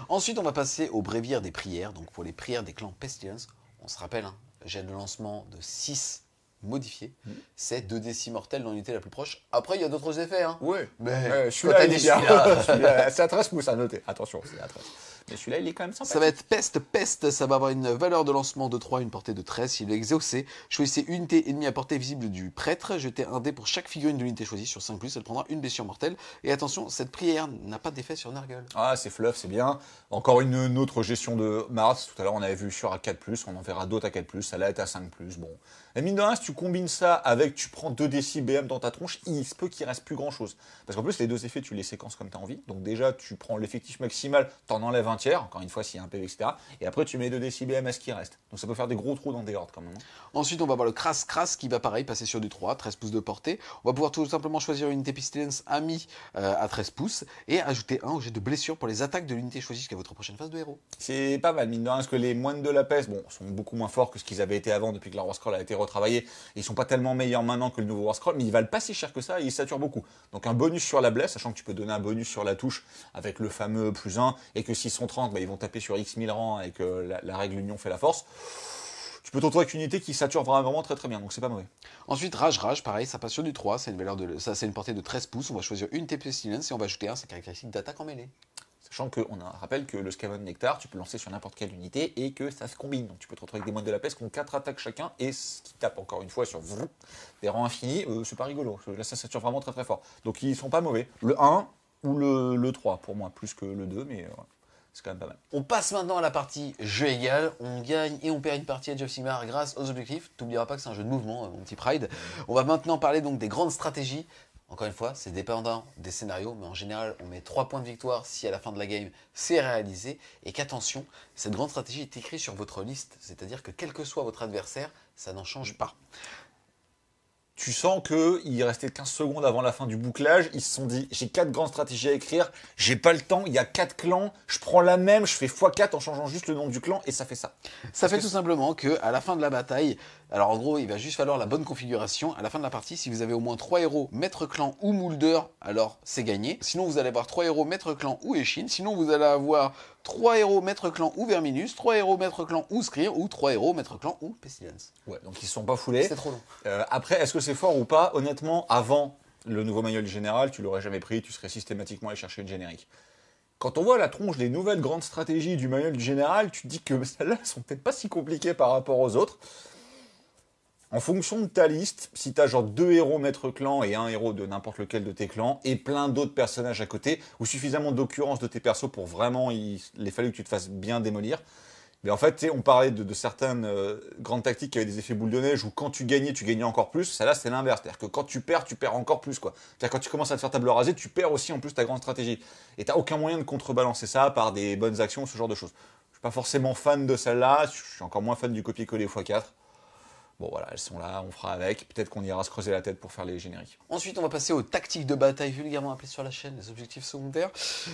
Ensuite, on va passer au bréviaire des prières. Donc pour les prières des clans Pestilence, on se rappelle, jet de lancement de 6 modifié, c'est 2d6 mortels dans l'unité la plus proche. Après, il y a d'autres effets. Oui, mais celui-là, il est bien. celui-là... c'est à 13 pouces à noter. Attention, c'est à 13. Mais celui-là, il est quand même sympa. Ça va être peste, ça va avoir une valeur de lancement de 3, une portée de 13. S'il est exaucé, choisissez une unité ennemie à portée visible du prêtre, jetez un dé pour chaque figurine de l'unité choisie sur 5+, elle prendra une blessure mortelle. Et attention, cette prière n'a pas d'effet sur Nurgle. Ah, c'est fluff, c'est bien. Encore une autre gestion de Mars. Tout à l'heure, on avait vu sur à 4+, on en verra d'autres à 4+, ça là est à 5+. Bon. Et mine de rien, si tu combines ça avec, tu prends 2d6 BM dans ta tronche, il se peut qu'il reste plus grand chose. Parce qu'en plus, les deux effets, tu les séquences comme tu as envie. Donc déjà, tu prends l'effectif maximal, t'en enlèves un tiers, encore une fois, s'il y a un PV, etc. Et après, tu mets 2d6 BM à ce qui reste. Donc ça peut faire des gros trous dans des hordes quand même. Ensuite, on va avoir le Crass qui va pareil passer sur du 3, 13 pouces de portée. On va pouvoir tout simplement choisir une unité Pestilence amie à 13 pouces et ajouter un objet de blessure pour les attaques de l'unité choisie jusqu'à votre prochaine phase de héros. C'est pas mal, mine de rien, parce que les moines de la peste, bon, sont beaucoup moins forts que ce qu'ils avaient été avant depuis que la War Scroll a été retravaillée. Ils sont pas tellement meilleurs maintenant que le nouveau War Scroll, mais ils valent pas si cher que ça et ils saturent beaucoup. Donc un bonus sur la blesse, sachant que tu peux donner un bonus sur la touche avec le fameux +1 et que s'ils sont 30, bah, ils vont taper sur X 1000 rangs et que la règle union fait la force. Tu peux te retrouver avec une unité qui sature vraiment très très bien, donc c'est pas mauvais. Ensuite, Rage, pareil, ça passe sur du 3, c'est une portée de 13 pouces. On va choisir une unité Pestilence et on va ajouter sa caractéristique d'attaque en mêlée. Sachant qu'on rappelle que le Scavenge Nectar, tu peux lancer sur n'importe quelle unité et que ça se combine. Donc tu peux te retrouver avec des moines de la peste qui ont 4 attaques chacun et qui tapent encore une fois sur des rangs infinis. C'est pas rigolo. Là, ça sature vraiment très très fort. Donc ils sont pas mauvais. Le 1 ou le 3 pour moi, plus que le 2, mais c'est quand même pas mal. On passe maintenant à la partie jeu égal. On gagne et on perd une partie Age of Sigmar grâce aux objectifs. T'oublieras pas que c'est un jeu de mouvement, mon petit Pride. On va maintenant parler donc des grandes stratégies. Encore une fois, c'est dépendant des scénarios, mais en général, on met 3 points de victoire si à la fin de la game, c'est réalisé. Et qu'attention, cette grande stratégie est écrite sur votre liste, c'est-à-dire que quel que soit votre adversaire, ça n'en change pas. Tu sens qu'il restait 15 secondes avant la fin du bouclage, ils se sont dit, j'ai 4 grandes stratégies à écrire, j'ai pas le temps, il y a 4 clans, je prends la même, je fais x4 en changeant juste le nom du clan, et ça fait ça. Ça fait tout simplement qu'à la fin de la bataille, alors en gros, il va juste falloir la bonne configuration. À la fin de la partie, si vous avez au moins 3 héros maître clan ou Moulder, alors c'est gagné. Sinon, vous allez avoir 3 héros maître clan ou Eshin. Sinon, vous allez avoir 3 héros maître clan ou Verminus, 3 héros maître clan ou Skryr, ou 3 héros maître clan ou Pestilence. Ouais, donc ils ne sont pas foulés. C'est trop long. Après, est-ce que c'est fort ou pas? Honnêtement, avant le nouveau manuel du général, tu l'aurais jamais pris, tu serais systématiquement allé chercher une générique. Quand on voit la tronche des nouvelles grandes stratégies du manuel du général, tu te dis que celles-là sont peut-être pas si compliquées par rapport aux autres. En fonction de ta liste, si tu as genre 2 héros maître clan et un héros de n'importe lequel de tes clans, et plein d'autres personnages à côté, ou suffisamment d'occurrences de tes persos pour vraiment, il fallait que tu te fasses bien démolir. Mais en fait, on parlait de certaines grandes tactiques qui avaient des effets boule de neige, où quand tu gagnais encore plus. Ça là, c'est l'inverse. C'est-à-dire que quand tu perds encore plus, quoi. C'est-à-dire quand tu commences à te faire table rasée, tu perds aussi en plus ta grande stratégie. Et tu n'as aucun moyen de contrebalancer ça par des bonnes actions, ce genre de choses. Je suis pas forcément fan de celle-là, je suis encore moins fan du copier-coller x4. Bon voilà, elles sont là, on fera avec. Peut-être qu'on ira se creuser la tête pour faire les génériques. Ensuite, on va passer aux tactiques de bataille vulgairement appelées sur la chaîne, les objectifs secondaires.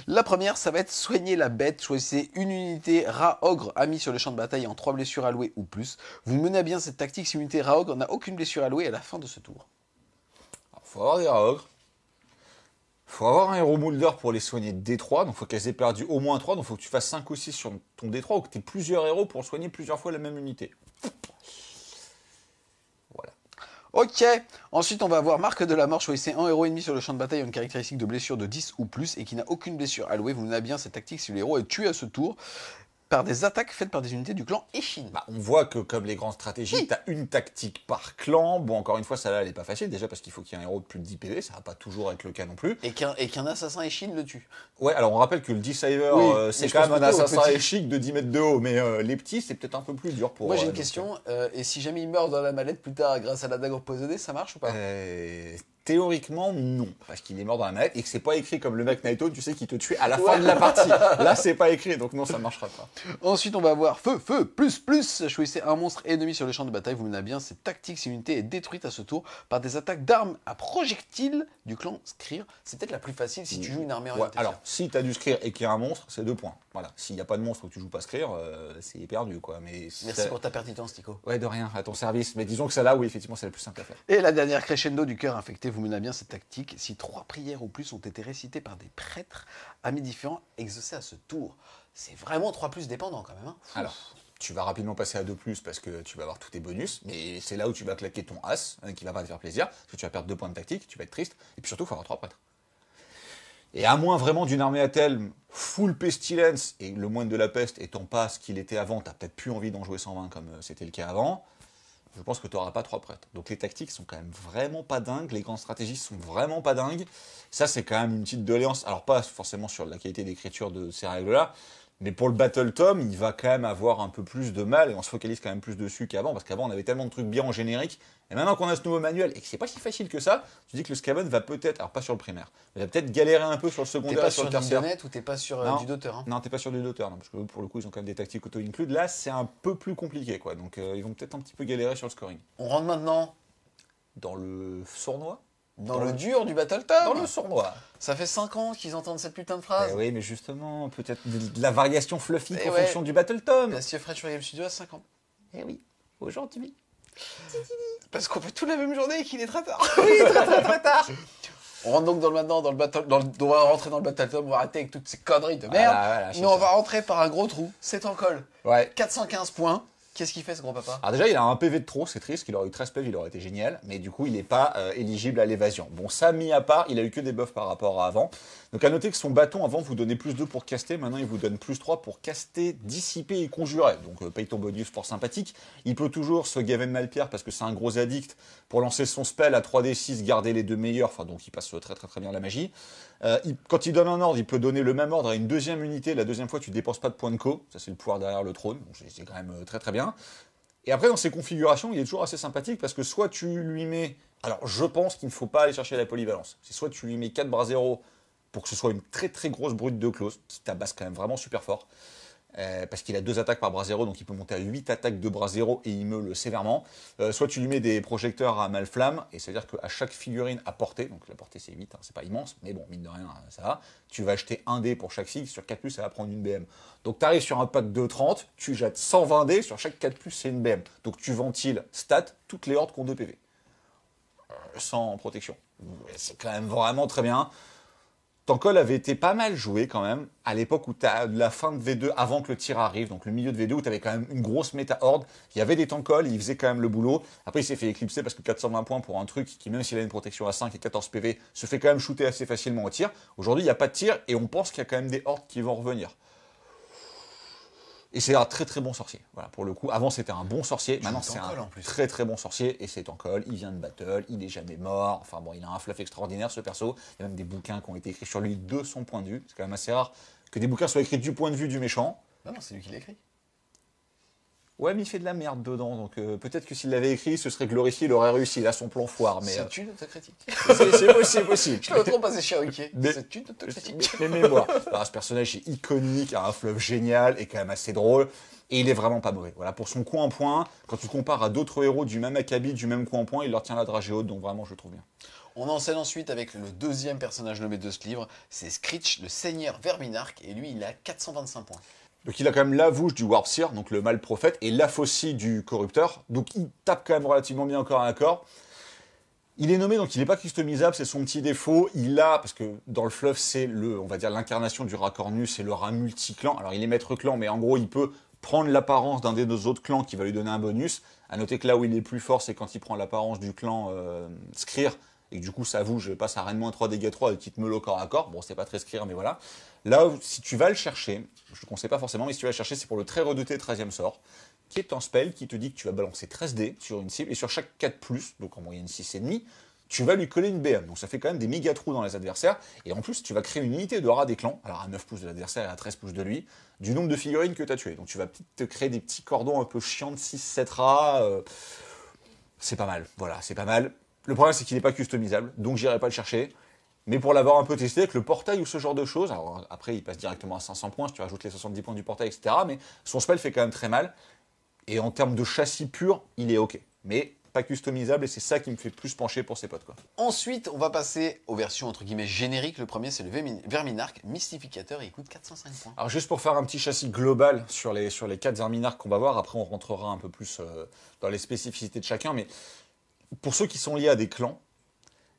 La première, ça va être soigner la bête. Choisissez une unité rat-ogre amie sur le champ de bataille en 3 blessures allouées ou plus. Vous menez à bien cette tactique si l'unité rat-ogre n'a aucune blessure allouée à la fin de ce tour. Il faut avoir des rat-ogres. Il faut avoir un héros Moulder pour les soigner D3, donc il faut qu'elles aient perdu au moins 3, donc il faut que tu fasses 5 ou 6 sur ton D3 ou que tu aies plusieurs héros pour soigner plusieurs fois la même unité. Ok, ensuite on va avoir marque de la mort, choisissez un héros ennemi sur le champ de bataille à une caractéristique de blessure de 10 ou plus et qui n'a aucune blessure allouée. Vous menez à bien cette tactique si le héros est tué à ce tour par des attaques faites par des unités du clan Eshin. Bah, on voit que comme les grandes stratégies, tu as une tactique par clan. Bon, encore une fois, ça là, elle est pas facile, déjà parce qu'il faut qu'il y ait un héros de plus de 10 PV, ça va pas toujours être le cas non plus. Et qu'un assassin Eshin le tue. Ouais, alors on rappelle que le Deceiver, c'est quand même un assassin échique de 10 mètres de haut, mais les petits, c'est peut-être un peu plus dur pour... Moi j'ai une question, et si jamais il meurt dans la mallette plus tard grâce à la dague empoisonnée, ça marche ou pas? Théoriquement, non, parce qu'il est mort dans la manette et que c'est pas écrit comme le mec Naito, tu sais, qui te tue à la fin de la partie. Là, c'est pas écrit, donc non, ça marchera pas. Ensuite, on va avoir feu, plus. Choisissez un monstre ennemi sur le champ de bataille. Vous menez à bien cette tactique. Si une unité est détruite à ce tour par des attaques d'armes à projectiles du clan Skryr, c'est peut-être la plus facile si tu joues une armée orientée. Alors, si tu as du Skryr et qu'il y a un monstre, c'est 2 points. Voilà. S'il n'y a pas de monstre ou que tu joues pas Skryr, c'est perdu, quoi. Mais Merci pour ta pertinence, Nico. Ouais, de rien, à ton service. Mais disons que celle-là, oui, effectivement, c'est la plus simple à faire. Et la dernière crescendo du cœur infecté, vous menez à bien cette tactique. Si 3 prières ou plus ont été récitées par des prêtres, amis différents, exaucés à ce tour. C'est vraiment 3 plus dépendant quand même. Hein. Alors, tu vas rapidement passer à 2 plus parce que tu vas avoir tous tes bonus, mais c'est là où tu vas claquer ton as, qui va pas te faire plaisir, parce que tu vas perdre 2 points de tactique, tu vas être triste, et puis surtout, il faut avoir 3 prêtres. Et à moins vraiment d'une armée à Telm, full pestilence, et le moine de la peste étant pas ce qu'il était avant, t'as peut-être plus envie d'en jouer 120 comme c'était le cas avant, je pense que tu n'auras pas 3 prêtres. Donc les tactiques sont quand même vraiment pas dingues, les grandes stratégies sont vraiment pas dingues. Ça, c'est quand même une petite doléance. Alors pas forcément sur la qualité d'écriture de ces règles-là, mais pour le Battle Tom, il va quand même avoir un peu plus de mal, et on se focalise quand même plus dessus qu'avant, parce qu'avant on avait tellement de trucs bien en générique, et maintenant qu'on a ce nouveau manuel, et que c'est pas si facile que ça, tu dis que le Skaven va peut-être, alors pas sur le primaire, mais va peut-être galérer un peu sur le secondaire. T'es pas et sur sur le tertiaire. du ou t'es pas sur du Daughter hein. Non, t'es pas sur du Daughter, non, parce que pour le coup ils ont quand même des tactiques auto-include. Là, c'est un peu plus compliqué, quoi, donc ils vont peut-être un petit peu galérer sur le scoring. On rentre maintenant dans le sournois. Dans le dur du Battle Tom. Dans le sournois. Ça fait 5 ans qu'ils entendent cette putain de phrase. Oui, mais justement, peut-être de la variation fluffy en fonction du Battle Tom. Monsieur Fred sur Game Studio a 5 ans. Eh oui, aujourd'hui. Parce qu'on fait tout la même journée et qu'il est très tard. Oui, très tard. On rentre donc on va rentrer dans le Battle Tom, on va arrêter avec toutes ces conneries de merde. Mais on va rentrer par un gros trou. C'est en col. Ouais. 415 points. Qu'est-ce qu'il fait ce gros papa? Alors déjà, il a un PV de trop, c'est triste, qu'il aurait eu 13 PV, il aurait été génial, mais du coup, il n'est pas éligible à l'évasion. Bon, ça, mis à part, il a eu que des buffs par rapport à avant. Donc à noter que son bâton, avant, vous donnait plus 2 pour caster, maintenant, il vous donne plus 3 pour caster, dissiper et conjurer. Donc paye ton bonus, fort sympathique. Il peut toujours se gaver de Malpierre, parce que c'est un gros addict, pour lancer son spell à 3d6, garder les 2 meilleurs, enfin donc il passe très bien la magie. Quand il donne un ordre, il peut donner le même ordre à une deuxième unité. La deuxième fois, tu dépenses pas de points de co. Ça, c'est le pouvoir derrière le trône. Donc, c'est quand même très bien. Et après, dans ses configurations, il est toujours assez sympathique parce que soit tu lui mets... Alors, je pense qu'il ne faut pas aller chercher la polyvalence. C'est soit tu lui mets 4 bras 0 pour que ce soit une très grosse brute de close, qui tabasse quand même vraiment super fort. Parce qu'il a 2 attaques par bras 0, donc il peut monter à 8 attaques de bras 0 et il meule sévèrement. Soit tu lui mets des projecteurs à malflamme, et c'est-à-dire qu'à chaque figurine à portée, donc la portée c'est 8, hein, c'est pas immense, mais bon, mine de rien, ça va, tu vas acheter un dé pour chaque figue, sur 4+, ça va prendre une BM. Donc tu arrives sur un pack de 30, tu jettes 120 dés, sur chaque 4+, c'est une BM. Donc tu ventiles stat toutes les hordes qui ont 2 PV. Sans protection. C'est quand même vraiment très bien. Tankol avait été pas mal joué quand même, à l'époque où tu as la fin de V2 avant que le tir arrive, donc le milieu de V2 où tu avais quand même une grosse méta-horde, il y avait des Tankol, il faisait quand même le boulot. Après il s'est fait éclipser parce que 420 points pour un truc qui, même s'il a une protection à 5 et 14 PV, se fait quand même shooter assez facilement au tir. Aujourd'hui il n'y a pas de tir et on pense qu'il y a quand même des hordes qui vont revenir. Et c'est un très bon sorcier. Voilà, pour le coup, avant c'était un bon sorcier, maintenant c'est un très bon sorcier, et c'est Tankol, il vient de battle, il est jamais mort, enfin bon, il a un fluff extraordinaire ce perso, il y a même des bouquins qui ont été écrits sur lui de son point de vue, c'est quand même assez rare que des bouquins soient écrits du point de vue du méchant. Non, c'est lui qui l'a écrit. Ouais, mais il fait de la merde dedans, donc peut-être que s'il l'avait écrit, ce serait glorifié, il aurait réussi, il a son plan foire. Mais c'est une autocritique. C'est possible. Je le trop passé chez Ruquier. C'est une autocritique. Mais mémoire. Alors, ce personnage est iconique, a un fluff génial, et quand même assez drôle, et il est vraiment pas mauvais. Voilà, pour son coup en point, quand tu compares à d'autres héros du même acabit, du même coup en point, il leur tient la dragée haute, donc vraiment je le trouve bien. On enchaîne ensuite avec le deuxième personnage nommé de ce livre, c'est Screech, le seigneur Verminarque, et lui il a 425 points. Donc il a quand même la vouche du Warp Seer, donc le mâle prophète, et la faucille du corrupteur. Donc il tape quand même relativement bien corps à corps. Il est nommé, donc il n'est pas customisable, c'est son petit défaut. Il a, parce que dans le fluff, c'est on va dire l'incarnation du rat cornu, c'est le rat multi-clan. Alors il est maître clan, mais en gros il peut prendre l'apparence d'un des deux autres clans qui va lui donner un bonus. À noter que là où il est plus fort, c'est quand il prend l'apparence du clan Skryr, et que du coup ça je passe à Rennes 3 dégâts 3 et qu'il te meule au corps à corps. Bon, c'est pas très Skryr, mais voilà. Là, si tu vas le chercher, je ne le conseille pas forcément, mais si tu vas le chercher, c'est pour le très redouté 13e sort, qui est un spell qui te dit que tu vas balancer 13 dés sur une cible, et sur chaque 4+, donc en moyenne 6,5, tu vas lui coller une BM. Donc ça fait quand même des méga trous dans les adversaires, et en plus, tu vas créer une unité de rat des clans, alors à 9 pouces de l'adversaire et à 13 pouces de lui, du nombre de figurines que tu as tuées. Donc tu vas peut-être te créer des petits cordons un peu chiants de 6-7 rats, c'est pas mal, voilà, c'est pas mal. Le problème, c'est qu'il n'est pas customisable, donc j'irai pas le chercher. Mais pour l'avoir un peu testé avec le portail ou ce genre de choses, alors après, il passe directement à 500 points, si tu rajoutes les 70 points du portail, etc. Mais son spell fait quand même très mal. Et en termes de châssis pur, il est OK. Mais pas customisable, et c'est ça qui me fait plus pencher pour ses potes, quoi. Ensuite, on va passer aux versions entre guillemets génériques. Le premier, c'est le Verminark Mystificateur et il coûte 405 points. Alors juste pour faire un petit châssis global sur les 4 Verminark qu'on va voir, après on rentrera un peu plus dans les spécificités de chacun, mais pour ceux qui sont liés à des clans,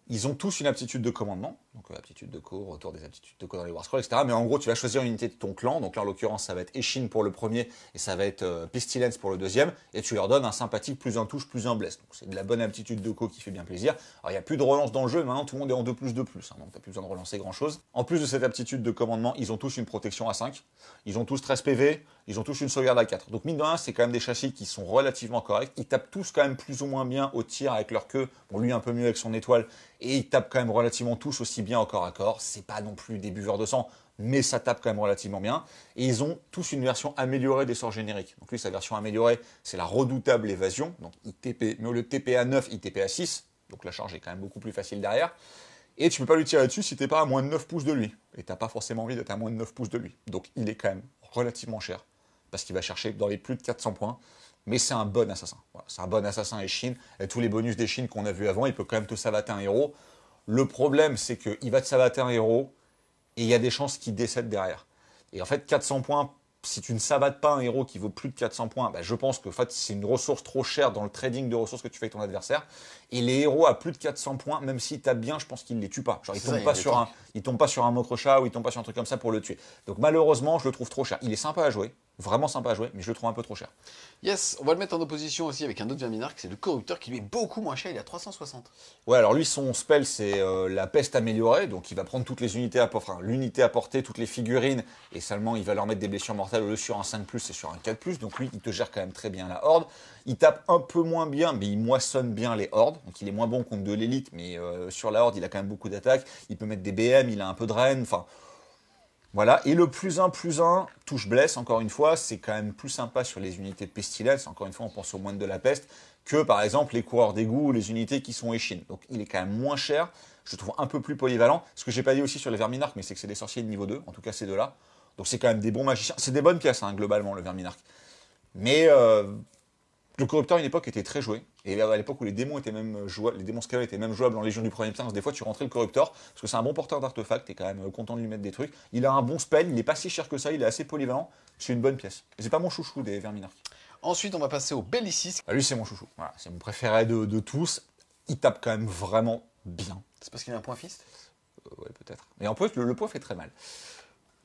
ils ont tous une aptitude de commandement, donc aptitude de co, retour des aptitudes de co dans les War Scrolls, etc. Mais en gros, tu vas choisir une unité de ton clan, donc là en l'occurrence, ça va être Eshin pour le premier, et ça va être Pestilence pour le deuxième, et tu leur donnes un sympathique plus un touche, plus un bless. Donc c'est de la bonne aptitude de co qui fait bien plaisir. Alors il n'y a plus de relance dans le jeu, maintenant tout le monde est en 2+2+, hein, donc tu n'as plus besoin de relancer grand chose. En plus de cette aptitude de commandement, ils ont tous une protection à 5, ils ont tous 13 PV, ils ont tous une sauvegarde à 4. Donc mine de rien, c'est quand même des châssis qui sont relativement corrects. Ils tapent tous quand même plus ou moins bien au tir avec leur queue, bon lui un peu mieux avec son étoile, et ils tapent quand même relativement tous aussi bien au corps à corps. C'est pas non plus des buveurs de sang, mais ça tape quand même relativement bien. Et ils ont tous une version améliorée des sorts génériques. Donc lui, sa version améliorée, c'est la redoutable évasion. Donc ITP, mais au lieu de TP à 9, ITP à 6. Donc la charge est quand même beaucoup plus facile derrière. Et tu peux pas lui tirer dessus si t'es pas à moins de 9 pouces de lui. Et t'as pas forcément envie d'être à moins de 9 pouces de lui. Donc il est quand même relativement cher. Parce qu'il va chercher dans les plus de 400 points. Mais c'est un bon assassin. Voilà, c'est un bon assassin Eshin. Et tous les bonus d'Eshin qu'on a vu avant, il peut quand même te savater un héros. Le problème, c'est qu'il va te savater un héros et il y a des chances qu'il décède derrière. Et en fait, 400 points, si tu ne savates pas un héros qui vaut plus de 400 points, bah, je pense que en fait, c'est une ressource trop chère dans le trading de ressources que tu fais avec ton adversaire. Et les héros à plus de 400 points, même s'ils tapent bien, je pense qu'ils ne les tuent pas. Genre, ils tombent pas sur un Mokrocha ou ils tombent pas sur un truc comme ça pour le tuer. Donc malheureusement, je le trouve trop cher. Il est sympa à jouer. Vraiment sympa à jouer, mais je le trouve un peu trop cher. Yes, on va le mettre en opposition aussi avec un autre Verminark, c'est le Corrupteur qui lui est beaucoup moins cher, il est à 360. Ouais, alors lui, son spell, c'est la peste améliorée, donc il va prendre toutes les unités à portée, enfin, l'unité à portée, toutes les figurines, et seulement il va leur mettre des blessures mortelles au lieu sur un 5+, et sur un 4+, donc lui, il te gère quand même très bien la horde. Il tape un peu moins bien, mais il moissonne bien les hordes, donc il est moins bon contre de l'élite, mais sur la horde, il a quand même beaucoup d'attaques, il peut mettre des BM, il a un peu de reine, enfin... Voilà, et le +1/+1, touche blesse, encore une fois, c'est quand même plus sympa sur les unités de pestilence, encore une fois, on pense au moine de la peste, que par exemple les coureurs d'égout ou les unités qui sont Eshin. Donc il est quand même moins cher, je le trouve un peu plus polyvalent. Ce que j'ai pas dit aussi sur les Verminark, mais c'est que c'est des sorciers de niveau 2, en tout cas ces deux-là. Donc c'est quand même des bons magiciens, c'est des bonnes pièces, hein, globalement, le Verminark. Mais le Corrupteur à une époque était très joué, et à l'époque où les démons étaient même jouables, les démons scalés étaient même jouables en Légion du Premier Prince, des fois tu rentrais le Corrupteur, parce que c'est un bon porteur d'artefacts, t'es quand même content de lui mettre des trucs. Il a un bon spell, il n'est pas si cher que ça, il est assez polyvalent, c'est une bonne pièce. Et c'est pas mon chouchou des Verminark. Ensuite, on va passer au Bellicis. Ah, lui c'est mon chouchou, voilà, c'est mon préféré de tous. Il tape quand même vraiment bien. C'est parce qu'il a un point fist. Ouais, peut-être. Mais en plus, le poids fait très mal.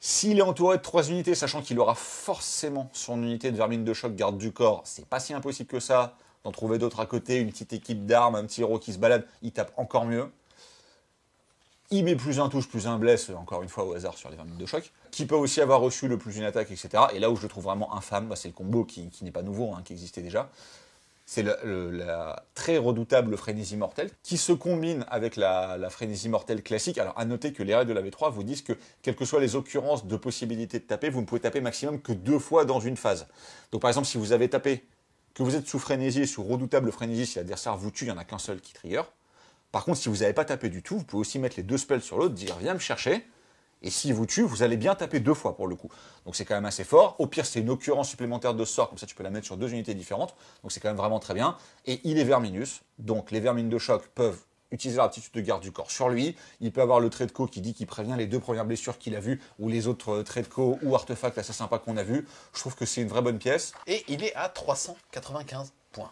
S'il est entouré de 3 unités, sachant qu'il aura forcément son unité de vermine de choc garde du corps, c'est pas si impossible que ça d'en trouver d'autres à côté, une petite équipe d'armes, un petit héros qui se balade, il tape encore mieux. Il met plus un touche, plus un bless, encore une fois au hasard sur les vermines de choc, qui peut aussi avoir reçu le plus une attaque, etc. Et là où je le trouve vraiment infâme, bah, c'est le combo qui n'est pas nouveau, hein, qui existait déjà. C'est la très redoutable frénésie mortelle, qui se combine avec la frénésie mortelle classique. Alors, à noter que les règles de la V3 vous disent que, quelles que soient les occurrences de possibilités de taper, vous ne pouvez taper maximum que 2 fois dans une phase. Donc, par exemple, si vous avez tapé, que vous êtes sous frénésie, sous redoutable frénésie, si l'adversaire vous tue, il n'y en a qu'un seul qui trigger. Par contre, si vous n'avez pas tapé du tout, vous pouvez aussi mettre les 2 spells sur l'autre, dire viens me chercher. Et s'il vous tue, vous allez bien taper 2 fois pour le coup. Donc c'est quand même assez fort. Au pire, c'est une occurrence supplémentaire de sort, comme ça tu peux la mettre sur 2 unités différentes. Donc c'est quand même vraiment très bien. Et il est Verminus, donc les vermines de choc peuvent utiliser leur aptitude de garde du corps sur lui. Il peut avoir le trait de co qui dit qu'il prévient les 2 premières blessures qu'il a vues, ou les autres traits de co ou artefacts assez sympas qu'on a vus. Je trouve que c'est une vraie bonne pièce. Et il est à 395 points.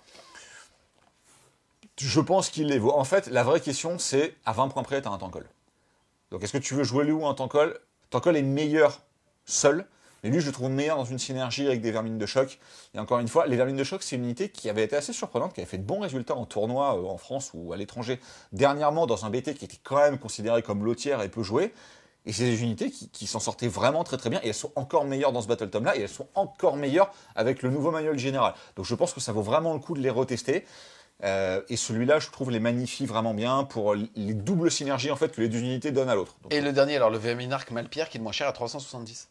Je pense qu'il les vaut. En fait, la vraie question, c'est à 20 points près, tu as un tankol. Donc est-ce que tu veux jouer lui ou un tankol? Tankol est meilleur seul, mais lui je le trouve meilleur dans une synergie avec des vermines de choc. Et encore une fois, les vermines de choc, c'est une unité qui avait été assez surprenante, qui avait fait de bons résultats en tournoi en France ou à l'étranger, dernièrement dans un BT qui était quand même considéré comme lotière et peu joué. Et c'est des unités qui s'en sortaient vraiment très très bien, et elles sont encore meilleures dans ce Battle Tome là, et elles sont encore meilleures avec le nouveau manuel général. Donc je pense que ça vaut vraiment le coup de les retester. Et celui-là, je trouve, les magnifie vraiment bien pour les doubles synergies en fait que les deux unités donnent à l'autre. Donc, Et le dernier, alors le Verminark Malpierre, qui est le moins cher à 370.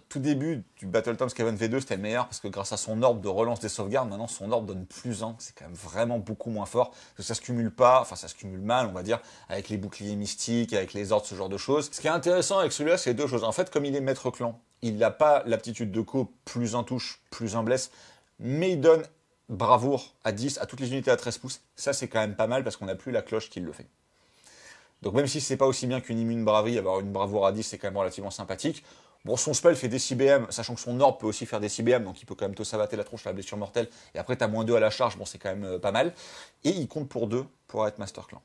tout début du Battletome Skaven V2, c'était le meilleur parce que grâce à son orbe de relance des sauvegardes, maintenant son orbe donne +1. C'est quand même vraiment beaucoup moins fort parce que ça se cumule pas, enfin ça se cumule mal, on va dire, avec les boucliers mystiques, avec les ordres, ce genre de choses. Ce qui est intéressant avec celui-là, c'est deux choses. En fait, comme il est maître clan, il n'a pas l'aptitude de co +1 touche, +1 blesse, mais il donne bravoure à 10 à toutes les unités à 13 pouces. Ça, c'est quand même pas mal parce qu'on n'a plus la cloche qui le fait. Donc même si c'est pas aussi bien qu'une immune braverie, avoir une bravoure à 10, c'est quand même relativement sympathique. Bon, son spell fait des 6 BM, sachant que son orbe peut aussi faire des 6 BM, donc il peut quand même te savater la tronche, la blessure mortelle, et après t'as -2 à la charge, bon c'est quand même pas mal. Et il compte pour 2 pour être Master Clan.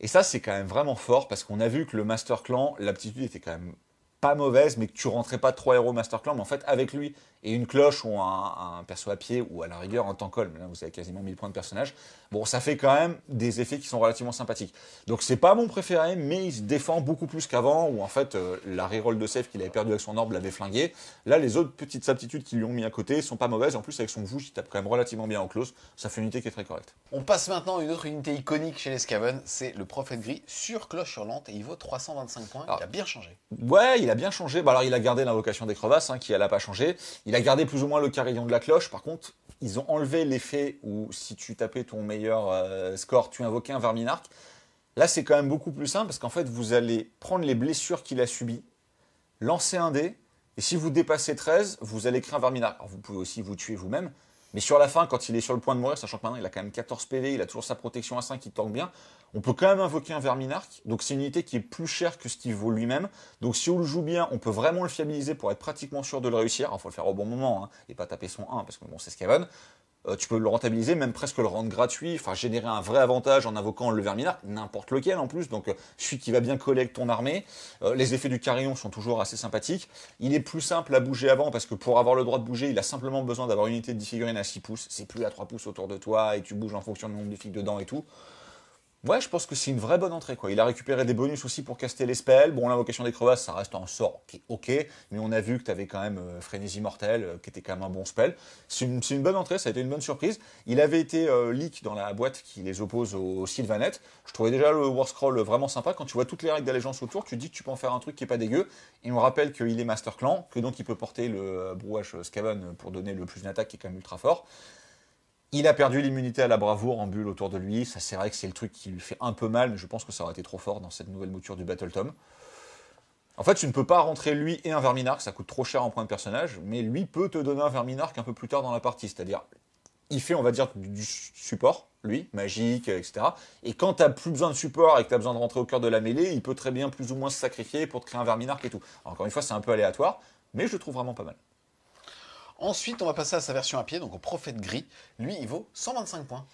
Et ça c'est quand même vraiment fort, parce qu'on a vu que le Master Clan, l'aptitude était quand même pas mauvaise, mais que tu rentrais pas 3 héros Master Clan, mais en fait avec lui, et une cloche ou un perso à pied, ou à la rigueur un tankol, mais là vous avez quasiment 1000 points de personnage, bon ça fait quand même des effets qui sont relativement sympathiques. Donc c'est pas mon préféré, mais il se défend beaucoup plus qu'avant, où en fait la reroll de save qu'il avait perdu avec son orbe l'avait flingué. Là les autres petites aptitudes qu'ils lui ont mis à côté sont pas mauvaises, en plus avec son vouge il tape quand même relativement bien en close, ça fait une unité qui est très correcte. On passe maintenant à une autre unité iconique chez les Skaven, c'est le Prophète Gris sur cloche hurlante, et il vaut 325 points, il a bien changé. Ouais, il a bien changé. Bah alors, il a gardé l'invocation des crevasses, qui elle a pas changé. Il a gardé plus ou moins le carillon de la cloche. Par contre, ils ont enlevé l'effet où si tu tapais ton meilleur score, tu invoquais un Verminark. Là, c'est quand même beaucoup plus simple parce qu'en fait, vous allez prendre les blessures qu'il a subies, lancer un dé, et si vous dépassez 13, vous allez créer un Verminark. Alors, vous pouvez aussi vous tuer vous-même. Mais sur la fin, quand il est sur le point de mourir, sachant que maintenant il a quand même 14 PV, il a toujours sa protection à 5 qui tank bien, on peut quand même invoquer un Verminark. Donc c'est une unité qui est plus chère que ce qu'il vaut lui-même. Donc si on le joue bien, on peut vraiment le fiabiliser pour être pratiquement sûr de le réussir. Il faut le faire au bon moment, et pas taper son 1, parce que bon, c'est Skaven. Tu peux le rentabiliser, même presque le rendre gratuit, enfin générer un vrai avantage en invoquant le Verminark, n'importe lequel en plus, donc celui qui va bien coller avec ton armée. Les effets du carillon sont toujours assez sympathiques. Il est plus simple à bouger avant, parce que pour avoir le droit de bouger, il a simplement besoin d'avoir une unité de 10 figurines à 6 pouces, c'est plus à 3 pouces autour de toi, et tu bouges en fonction du nombre de figues dedans et tout. Ouais, je pense que c'est une vraie bonne entrée, quoi. Il a récupéré des bonus aussi pour caster les spells. Bon, l'invocation des crevasses, ça reste un sort qui est ok, mais on a vu que tu avais quand même Frénésie Mortelle, qui était quand même un bon spell. C'est une bonne entrée, ça a été une bonne surprise. Il avait été leak dans la boîte qui les oppose au Sylvanet. Je trouvais déjà le War Scroll vraiment sympa. Quand tu vois toutes les règles d'allégeance autour, tu te dis que tu peux en faire un truc qui est pas dégueu. Et on rappelle qu'il est Master Clan, que donc il peut porter le brouage Skaven pour donner le plus d'attaque qui est quand même ultra fort. Il a perdu l'immunité à la bravoure en bulle autour de lui. Ça, c'est vrai que c'est le truc qui lui fait un peu mal, mais je pense que ça aurait été trop fort dans cette nouvelle mouture du Battletome. En fait, tu ne peux pas rentrer lui et un Verminark, ça coûte trop cher en point de personnage, mais lui peut te donner un Verminark un peu plus tard dans la partie. C'est-à-dire, il fait, on va dire, du support, lui, magique, etc. Et quand tu n'as plus besoin de support et que tu as besoin de rentrer au cœur de la mêlée, il peut très bien plus ou moins se sacrifier pour te créer un Verminark et tout. Alors, encore une fois, c'est un peu aléatoire, mais je le trouve vraiment pas mal. Ensuite, on va passer à sa version à pied, donc au Prophète Gris. Lui, il vaut 125 points.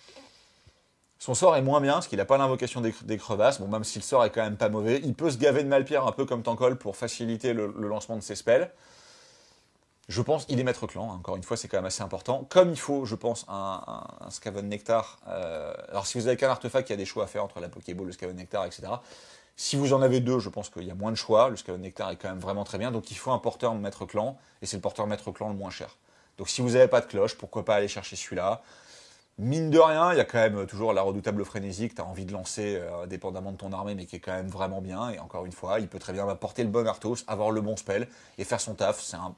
Son sort est moins bien, parce qu'il n'a pas l'invocation des crevasses. Bon, même si le sort est quand même pas mauvais, il peut se gaver de Malpierre un peu comme Tankol pour faciliter le lancement de ses spells. Je pense qu'il est maître clan, encore une fois, c'est quand même assez important. Comme il faut, je pense, un Skaven Nectar. Alors, si vous avez qu'un artefact, il y a des choix à faire entre la Pokéball, le Skaven Nectar, etc. Si vous en avez deux, je pense qu'il y a moins de choix. Le Skaven Nectar est quand même vraiment très bien. Donc il faut un porteur maître clan. Et c'est le porteur maître clan le moins cher. Donc si vous n'avez pas de cloche, pourquoi pas aller chercher celui-là. Mine de rien, il y a quand même toujours la redoutable frénésie que tu as envie de lancer dépendamment de ton armée, mais qui est quand même vraiment bien. Et encore une fois, il peut très bien porter le bon Arthos, avoir le bon spell et faire son taf. C'est un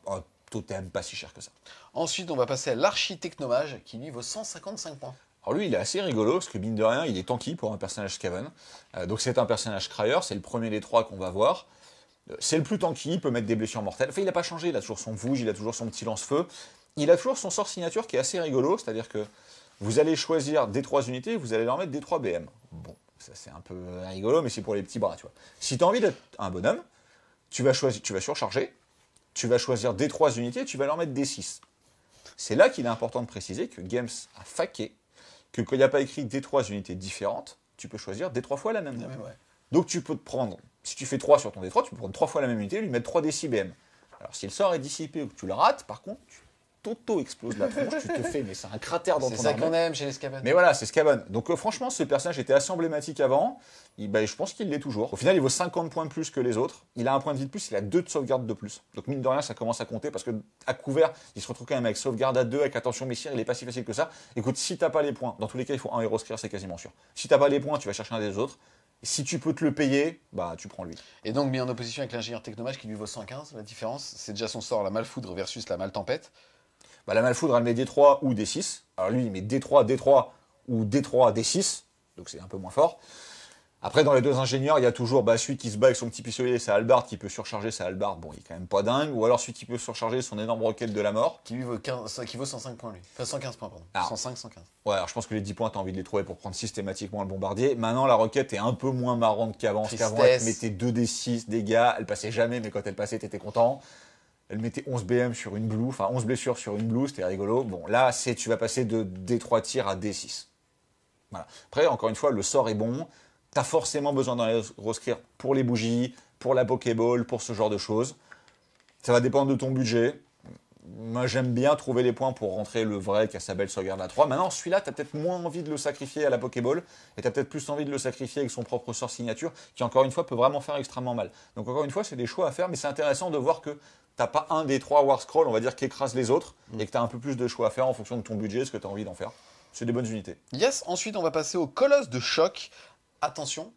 totem pas si cher que ça. Ensuite, on va passer à l'Architechnomage qui lui vaut 155 points. Alors lui, il est assez rigolo, parce que mine de rien, il est tanky pour un personnage Skaven. Donc c'est un personnage Cryer, c'est le premier des trois qu'on va voir. C'est le plus tanky, il peut mettre des blessures mortelles. Enfin, il n'a pas changé, il a toujours son vouge, il a toujours son petit lance-feu. Il a toujours son sort signature qui est assez rigolo, c'est-à-dire que vous allez choisir des 3 unités, vous allez leur mettre des 3 BM. Bon, ça c'est un peu rigolo, mais c'est pour les petits bras, tu vois. Si tu as envie d'être un bonhomme, tu vas surcharger, tu vas choisir des 3 unités, tu vas leur mettre des 6. C'est là qu'il est important de préciser que Games a faqué que quand il n'y a pas écrit des 3 unités différentes, tu peux choisir des 3 fois la même. Ouais. Donc tu peux te prendre, si tu fais 3 sur ton D3, tu peux prendre 3 fois la même unité et lui mettre 3 D6 BM. Alors si le sort est dissipé ou que tu le rates, par contre, t'auto-exploses la tronche, tu te fais, mais c'est un cratère dans ton C'est ça armure. qu'on aime chez les Skaven. Mais voilà, c'est Skaven. Donc franchement, ce personnage était assez emblématique avant. Je pense qu'il l'est toujours. Au final, il vaut 50 points de plus que les autres. Il a un point de vie de plus, il a 2 de sauvegarde de plus. Donc mine de rien, ça commence à compter parce que à couvert, il se retrouve quand même avec sauvegarde à 2, avec attention messire, il est pas si facile que ça. Écoute, si t'as pas les points, dans tous les cas, il faut un héros scrire, c'est quasiment sûr. Si t'as pas les points, tu vas chercher un des autres. Et si tu peux te le payer, tu prends lui. Et donc mis en opposition avec l'ingénieur technomage qui lui vaut 115. La différence, c'est déjà son sort, la malfoudre versus la maltempête. La malfoudre, elle met D3 ou D6. Alors lui, il met D3, D3 ou D3, D6. Donc c'est un peu moins fort. Après, dans les deux ingénieurs, il y a toujours celui qui se bat avec son petit pistolet, sa hallebarde, qui peut surcharger sa hallebarde. Bon, il est quand même pas dingue. Ou alors celui qui peut surcharger son énorme roquette de la mort. Qui lui vaut, qui vaut 105 points, lui. Enfin, 115 points, pardon. Alors, 105, 115. Ouais, alors je pense que les 10 points, t'as envie de les trouver pour prendre systématiquement le bombardier. Maintenant, la roquette est un peu moins marrante qu'avant. Parce qu'avant, elle te mettait 2d6 dégâts. Elle passait jamais, mais quand elle passait, t'étais content. Elle mettait 11 BM sur une blue, enfin 11 blessures sur une blue, c'était rigolo. Bon, là, tu vas passer de D3 tirs à D6. Voilà. Après, encore une fois, le sort est bon. T'as forcément besoin d'en rescrire pour les bougies, pour la Pokéball, pour ce genre de choses. Ça va dépendre de ton budget. Moi, j'aime bien trouver les points pour rentrer le vrai qui a sa belle sauvegarde à 3. Maintenant, celui-là, t'as peut-être moins envie de le sacrifier à la Pokéball et t'as peut-être plus envie de le sacrifier avec son propre sort signature qui, encore une fois, peut vraiment faire extrêmement mal. Donc, encore une fois, c'est des choix à faire, mais c'est intéressant de voir que t'as pas un des 3 War Scroll, on va dire, qui écrase les autres et que t'as un peu plus de choix à faire en fonction de ton budget, ce que t'as envie d'en faire. C'est des bonnes unités. Yes, ensuite, on va passer au Colosse de Choc. Attention,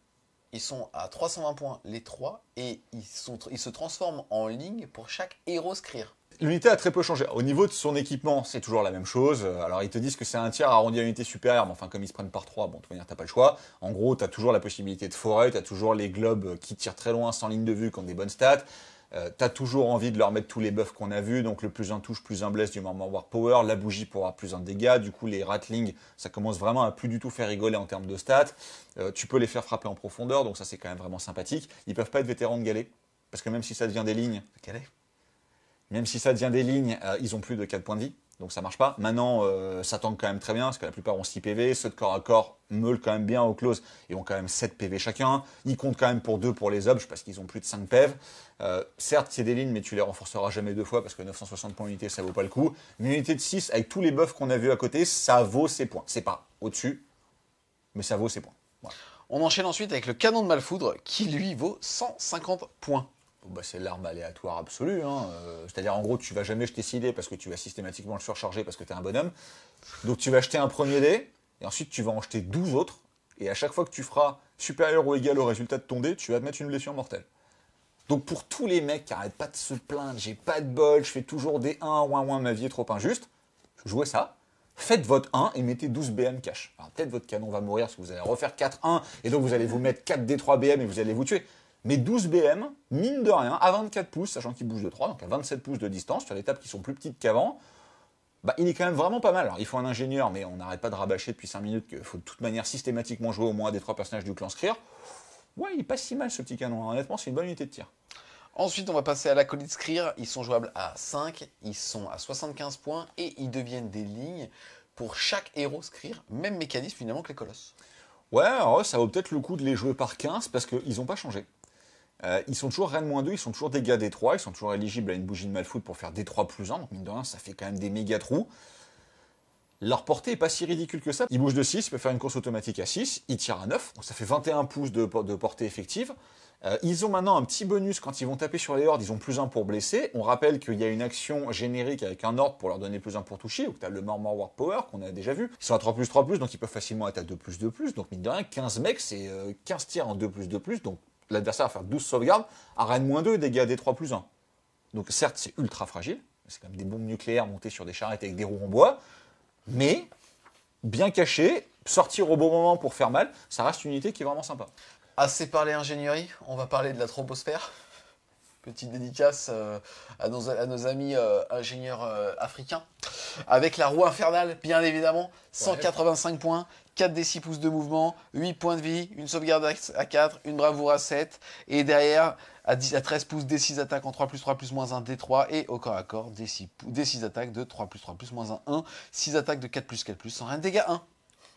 ils sont à 320 points les 3 et ils se transforment en ligne pour chaque héros scrire. L'unité a très peu changé. Au niveau de son équipement, c'est toujours la même chose. Alors, ils te disent que c'est un tiers arrondi à l'unité supérieure, mais enfin, comme ils se prennent par 3, bon, de toute manière, t'as pas le choix. En gros, t'as toujours la possibilité de forêt, t'as toujours les globes qui tirent très loin sans ligne de vue, qui ont des bonnes stats. T'as toujours envie de leur mettre tous les buffs qu'on a vus, donc le plus un touche, plus un bless du Murmur War Power, la bougie pour avoir plus un dégât, du coup les ratlings, ça commence vraiment à plus du tout faire rigoler en termes de stats. Tu peux les faire frapper en profondeur, donc ça c'est quand même vraiment sympathique. Ils peuvent pas être vétérans de galet, parce que même si ça devient des lignes, ils ont plus de 4 points de vie. Donc ça marche pas. Maintenant, ça tank quand même très bien, parce que la plupart ont 6 PV. Ceux de corps à corps meulent quand même bien au close et ont quand même 7 PV chacun. Ils comptent quand même pour 2 pour les objes, parce qu'ils ont plus de 5 PV. Certes, c'est des lignes, mais tu les renforceras jamais 2 fois, parce que 960 points d'unité, ça vaut pas le coup. Mais une unité de 6, avec tous les buffs qu'on a vus à côté, ça vaut ses points. C'est pas au-dessus, mais ça vaut ses points. Voilà. On enchaîne ensuite avec le canon de Malfoudre, qui lui vaut 150 points. C'est l'arme aléatoire absolue. C'est-à-dire, en gros, tu vas jamais jeter 6 dés parce que tu vas systématiquement le surcharger parce que tu es un bonhomme. Donc, tu vas jeter un premier dé, et ensuite, tu vas en jeter 12 autres. Et à chaque fois que tu feras supérieur ou égal au résultat de ton dé, tu vas te mettre une blessure mortelle. Donc, pour tous les mecs qui n'arrêtent pas de se plaindre, j'ai pas de bol, je fais toujours des 1, ouin, ma vie est trop injuste, jouez ça. Faites votre 1 et mettez 12 BM cash. Alors, peut-être votre canon va mourir parce que vous allez refaire 4-1 et donc vous allez vous mettre 4 D3 BM et vous allez vous tuer. Mais 12 BM, mine de rien, à 24 pouces, sachant qu'il bouge de 3, donc à 27 pouces de distance, sur des tables qui sont plus petites qu'avant, il est quand même vraiment pas mal. Alors, il faut un ingénieur, mais on n'arrête pas de rabâcher depuis 5 minutes qu'il faut de toute manière systématiquement jouer au moins des 3 personnages du clan Skryr. Ouais, il est pas si mal ce petit canon, honnêtement, c'est une bonne unité de tir. Ensuite, on va passer à l'acolyte Skryr. Ils sont jouables à 5, ils sont à 75 points et ils deviennent des lignes pour chaque héros Skryr. Même mécanisme finalement que les colosses. Ouais, alors ça vaut peut-être le coup de les jouer par 15 parce qu'ils n'ont pas changé. Ils sont toujours Rennes-2, ils sont toujours dégâts D3, ils sont toujours éligibles à une bougie de Malfoudre pour faire D3 plus 1, donc mine de rien, ça fait quand même des méga trous. Leur portée est pas si ridicule que ça. Ils bougent de 6, ils peuvent faire une course automatique à 6, ils tirent à 9, donc ça fait 21 pouces de portée effective. Ils ont maintenant un petit bonus quand ils vont taper sur les hordes, ils ont plus 1 pour blesser. On rappelle qu'il y a une action générique avec un ordre pour leur donner plus 1 pour toucher, donc tu as le Murmur War Power qu'on a déjà vu. Ils sont à 3+3+, donc ils peuvent facilement être à 2+2+, donc mine de rien, 15 mecs, c'est 15 tirs en 2+2+, donc l'adversaire va faire 12 sauvegardes, à Rennes-2, dégâts D3+1. Donc certes, c'est ultra fragile, c'est quand même des bombes nucléaires montées sur des charrettes avec des roues en bois, mais bien caché, sortir au bon moment pour faire mal, ça reste une unité qui est vraiment sympa. Assez parlé ingénierie, on va parler de la troposphère. Petite dédicace à nos amis ingénieurs africains. Avec la roue infernale, bien évidemment, 185 points, 4 des 6 pouces de mouvement, 8 points de vie, une sauvegarde à 4, une bravoure à 7, et derrière, à 13 pouces, des 6 attaques en 3+3+- 1 D3, et au corps à corps, des 6 attaques de 3+3+- 1, 6 attaques de 4+4+, sans rien de dégâts 1.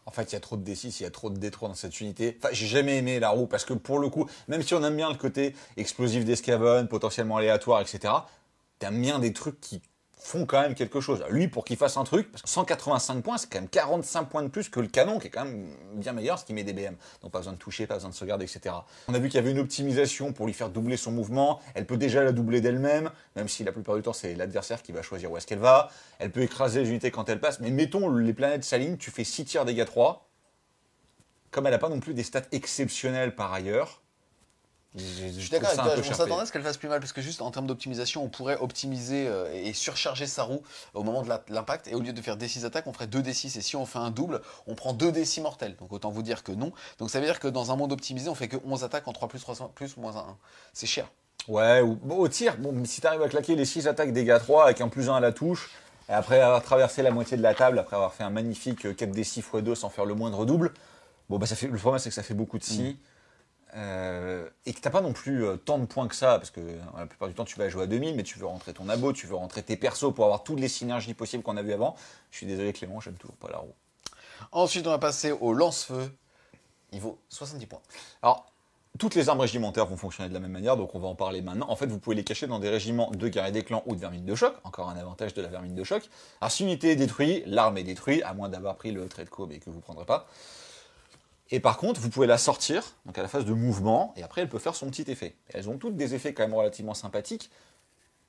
En fait, il y a trop de D6, il y a trop de D3 dans cette unité. Enfin, j'ai jamais aimé la roue parce que pour le coup, même si on aime bien le côté explosif des Skaven, potentiellement aléatoire, etc., t'aimes bien des trucs qui font quand même quelque chose. Lui, pour qu'il fasse un truc, parce que 185 points, c'est quand même 45 points de plus que le canon, qui est quand même bien meilleur, ce qui met des BM. Donc pas besoin de toucher, pas besoin de sauvegarder, etc. On a vu qu'il y avait une optimisation pour lui faire doubler son mouvement. Elle peut déjà la doubler d'elle-même, même si la plupart du temps, c'est l'adversaire qui va choisir où est-ce qu'elle va. Elle peut écraser les unités quand elle passe. Mais mettons, les planètes s'alignent, tu fais 6 tirs dégâts 3. Comme elle n'a pas non plus des stats exceptionnelles par ailleurs, je suis d'accord avec toi, on s'attendait à ce qu'elle fasse plus mal, parce que juste en termes d'optimisation, on pourrait optimiser et surcharger sa roue au moment de l'impact, et au lieu de faire D6 attaques, on ferait 2D6, et si on fait un double, on prend 2D6 mortels, donc autant vous dire que non. Donc ça veut dire que dans un monde optimisé, on fait que 11 attaques en 3 plus 3 plus moins 1. C'est cher. Ouais, ou bon, au tir, bon, si tu arrives à claquer les 6 attaques dégâts 3 avec un plus 1 à la touche, et après avoir traversé la moitié de la table, après avoir fait un magnifique 4D6 x 2 sans faire le moindre double, bon, bah, le problème c'est que ça fait beaucoup de si. Et que t'as pas non plus tant de points que ça, parce que la plupart du temps tu vas jouer à 2000, mais tu veux rentrer ton abo, tu veux rentrer tes persos pour avoir toutes les synergies possibles qu'on a vu avant. Je suis désolé Clément, j'aime toujours pas la roue. Ensuite on va passer au lance-feu, il vaut 70 points. Alors, toutes les armes régimentaires vont fonctionner de la même manière, donc on va en parler maintenant. En fait, vous pouvez les cacher dans des régiments de guerriers des clans ou de vermine de choc, encore un avantage de la vermine de choc. Alors si l'unité est détruite, l'arme est détruite, à moins d'avoir pris le trait de co, mais que vous ne prendrez pas. Et par contre, vous pouvez la sortir, donc à la phase de mouvement, et après elle peut faire son petit effet. Et elles ont toutes des effets quand même relativement sympathiques.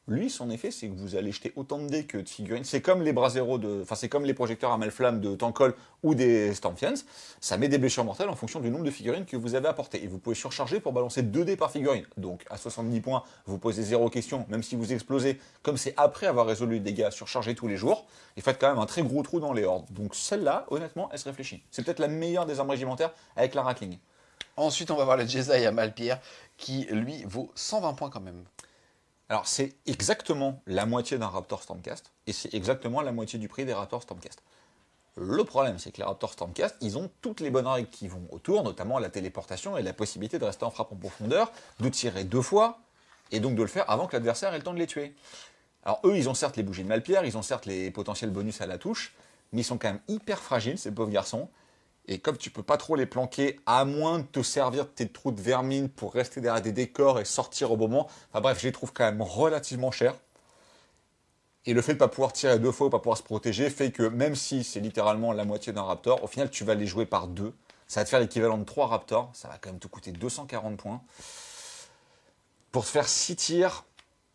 Lui, son effet, c'est que vous allez jeter autant de dés que de figurines. C'est comme les bras zéro enfin c'est comme les projecteurs à malflamme de Tankol ou des Stormfiends. Ça met des blessures mortelles en fonction du nombre de figurines que vous avez apportées. Et vous pouvez surcharger pour balancer 2 dés par figurine. Donc à 70 points, vous posez 0 question, même si vous explosez, comme c'est après avoir résolu les dégâts surchargés tous les jours, et faites quand même un très gros trou dans les hordes. Donc celle-là, honnêtement, elle se réfléchit. C'est peut-être la meilleure des armes régimentaires avec la Rattling. Ensuite, on va voir le Jesai à Malpierre, qui lui vaut 120 points quand même. Alors, c'est exactement la moitié d'un Raptor Stormcast, et c'est exactement la moitié du prix des Raptors Stormcast. Le problème, c'est que les Raptors Stormcast, ils ont toutes les bonnes règles qui vont autour, notamment la téléportation et la possibilité de rester en frappe en profondeur, de tirer 2 fois, et donc de le faire avant que l'adversaire ait le temps de les tuer. Alors eux, ils ont certes les bougies de Malpierre, ils ont certes les potentiels bonus à la touche, mais ils sont quand même hyper fragiles, ces pauvres garçons. Et comme tu peux pas trop les planquer, à moins de te servir de tes trous de vermine pour rester derrière des décors et sortir au bon moment, enfin bref, je les trouve quand même relativement chers. Et le fait de ne pas pouvoir tirer 2 fois ou pas pouvoir se protéger fait que même si c'est littéralement la moitié d'un Raptor, au final tu vas les jouer par 2. Ça va te faire l'équivalent de 3 Raptors, ça va quand même te coûter 240 points. Pour te faire 6 tirs,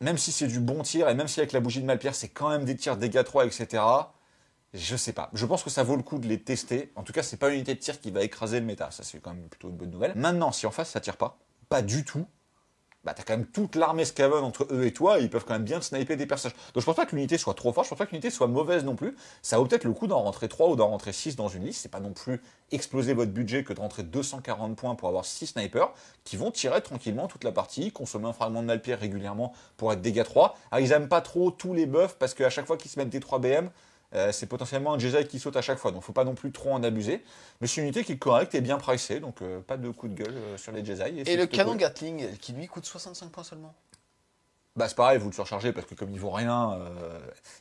même si c'est du bon tir, et même si avec la bougie de Malpierre c'est quand même des tirs dégâts 3, etc., je sais pas. Je pense que ça vaut le coup de les tester. En tout cas, c'est pas une unité de tir qui va écraser le méta. Ça, c'est quand même plutôt une bonne nouvelle. Maintenant, si en face ça tire pas du tout, bah t'as quand même toute l'armée Skaven entre eux et toi, et ils peuvent quand même bien sniper des personnages. Donc je pense pas que l'unité soit trop forte, je pense pas que l'unité soit mauvaise non plus. Ça vaut peut-être le coup d'en rentrer 3 ou d'en rentrer 6 dans une liste. C'est pas non plus exploser votre budget que de rentrer 240 points pour avoir 6 snipers qui vont tirer tranquillement toute la partie, consommer un fragment de Malpierre régulièrement pour être dégâts 3. Alors ils aiment pas trop tous les buffs parce qu'à chaque fois qu'ils se mettent des 3 BM, c'est potentiellement un Jesai qui saute à chaque fois, donc faut pas non plus trop en abuser. Mais c'est une unité qui est correcte et bien pricée, donc pas de coup de gueule sur les Jesai. Et le canon cool. Gatling, qui lui coûte 65 points seulement. Bah c'est pareil, vous le surchargez parce que comme il vaut rien,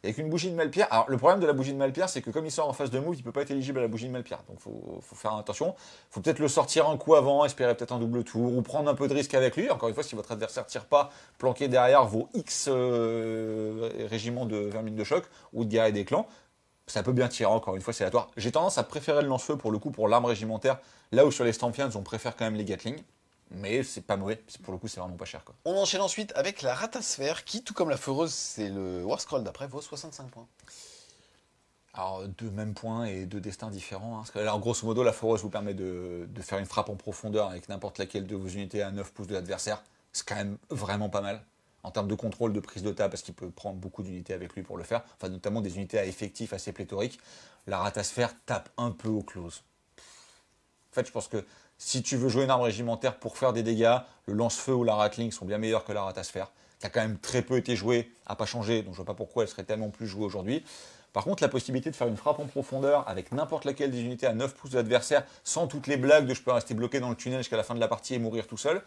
avec une bougie de Malpierre. Alors le problème de la bougie de Malpierre, c'est que comme il sort en phase de move, il peut pas être éligible à la bougie de Malpierre. Donc faut faire attention. Faut peut-être le sortir un coup avant, espérer peut-être un double tour ou prendre un peu de risque avec lui. Encore une fois, si votre adversaire tire pas, planqué derrière vos X régiments de vermine de choc ou de guerriers des clans. Ça peut bien tirer, encore une fois, c'est aléatoire. J'ai tendance à préférer le lance-feu pour le coup pour l'arme régimentaire, là où sur les Stampfians, on préfère quand même les Gatling. Mais c'est pas mauvais, pour le coup, c'est vraiment pas cher, quoi. On enchaîne ensuite avec la Ratasphère, qui, tout comme la Foreuse, c'est le War Scroll d'après, vaut 65 points. Alors, 2 mêmes points et 2 destins différents. Parce que là, grosso modo, la Foreuse vous permet de faire une frappe en profondeur avec n'importe laquelle de vos unités à 9 pouces de l'adversaire. C'est quand même vraiment pas mal. En termes de contrôle, de prise de table, parce qu'il peut prendre beaucoup d'unités avec lui pour le faire, enfin notamment des unités à effectifs assez pléthoriques, la Ratasphère tape un peu au close. En fait, je pense que si tu veux jouer une arme régimentaire pour faire des dégâts, le lance-feu ou la Rattling sont bien meilleurs que la Ratasphère, qui a quand même très peu été jouée, n'a pas changé, donc je ne vois pas pourquoi elle serait tellement plus jouée aujourd'hui. Par contre, la possibilité de faire une frappe en profondeur avec n'importe laquelle des unités à 9 pouces de l'adversaire, sans toutes les blagues de je peux rester bloqué dans le tunnel jusqu'à la fin de la partie et mourir tout seul,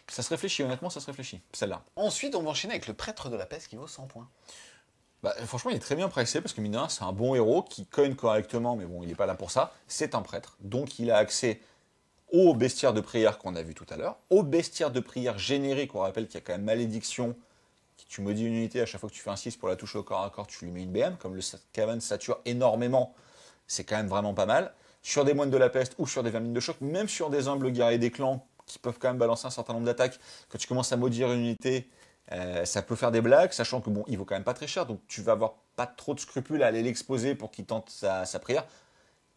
ça se réfléchit, honnêtement, ça se réfléchit, celle-là. Ensuite, on va enchaîner avec le prêtre de la peste qui vaut 100 points. Bah, franchement, il est très bien pricé parce que mine de rien, c'est un bon héros qui cogne correctement, mais bon, il n'est pas là pour ça. C'est un prêtre, donc il a accès au bestiaire de prière qu'on a vu tout à l'heure, au bestiaire de prière générique, on rappelle qu'il y a quand même malédiction tu modifies une unité à chaque fois que tu fais un 6 pour la touche au corps à corps, tu lui mets une BM, comme le Skaven sature énormément, c'est quand même vraiment pas mal. Sur des moines de la peste ou sur des vermines de choc, même sur des humbles guerriers des clans qui peuvent quand même balancer un certain nombre d'attaques, quand tu commences à maudire une unité, ça peut faire des blagues, sachant que bon, il vaut quand même pas très cher, donc tu vas avoir pas trop de scrupules à aller l'exposer pour qu'il tente sa prière.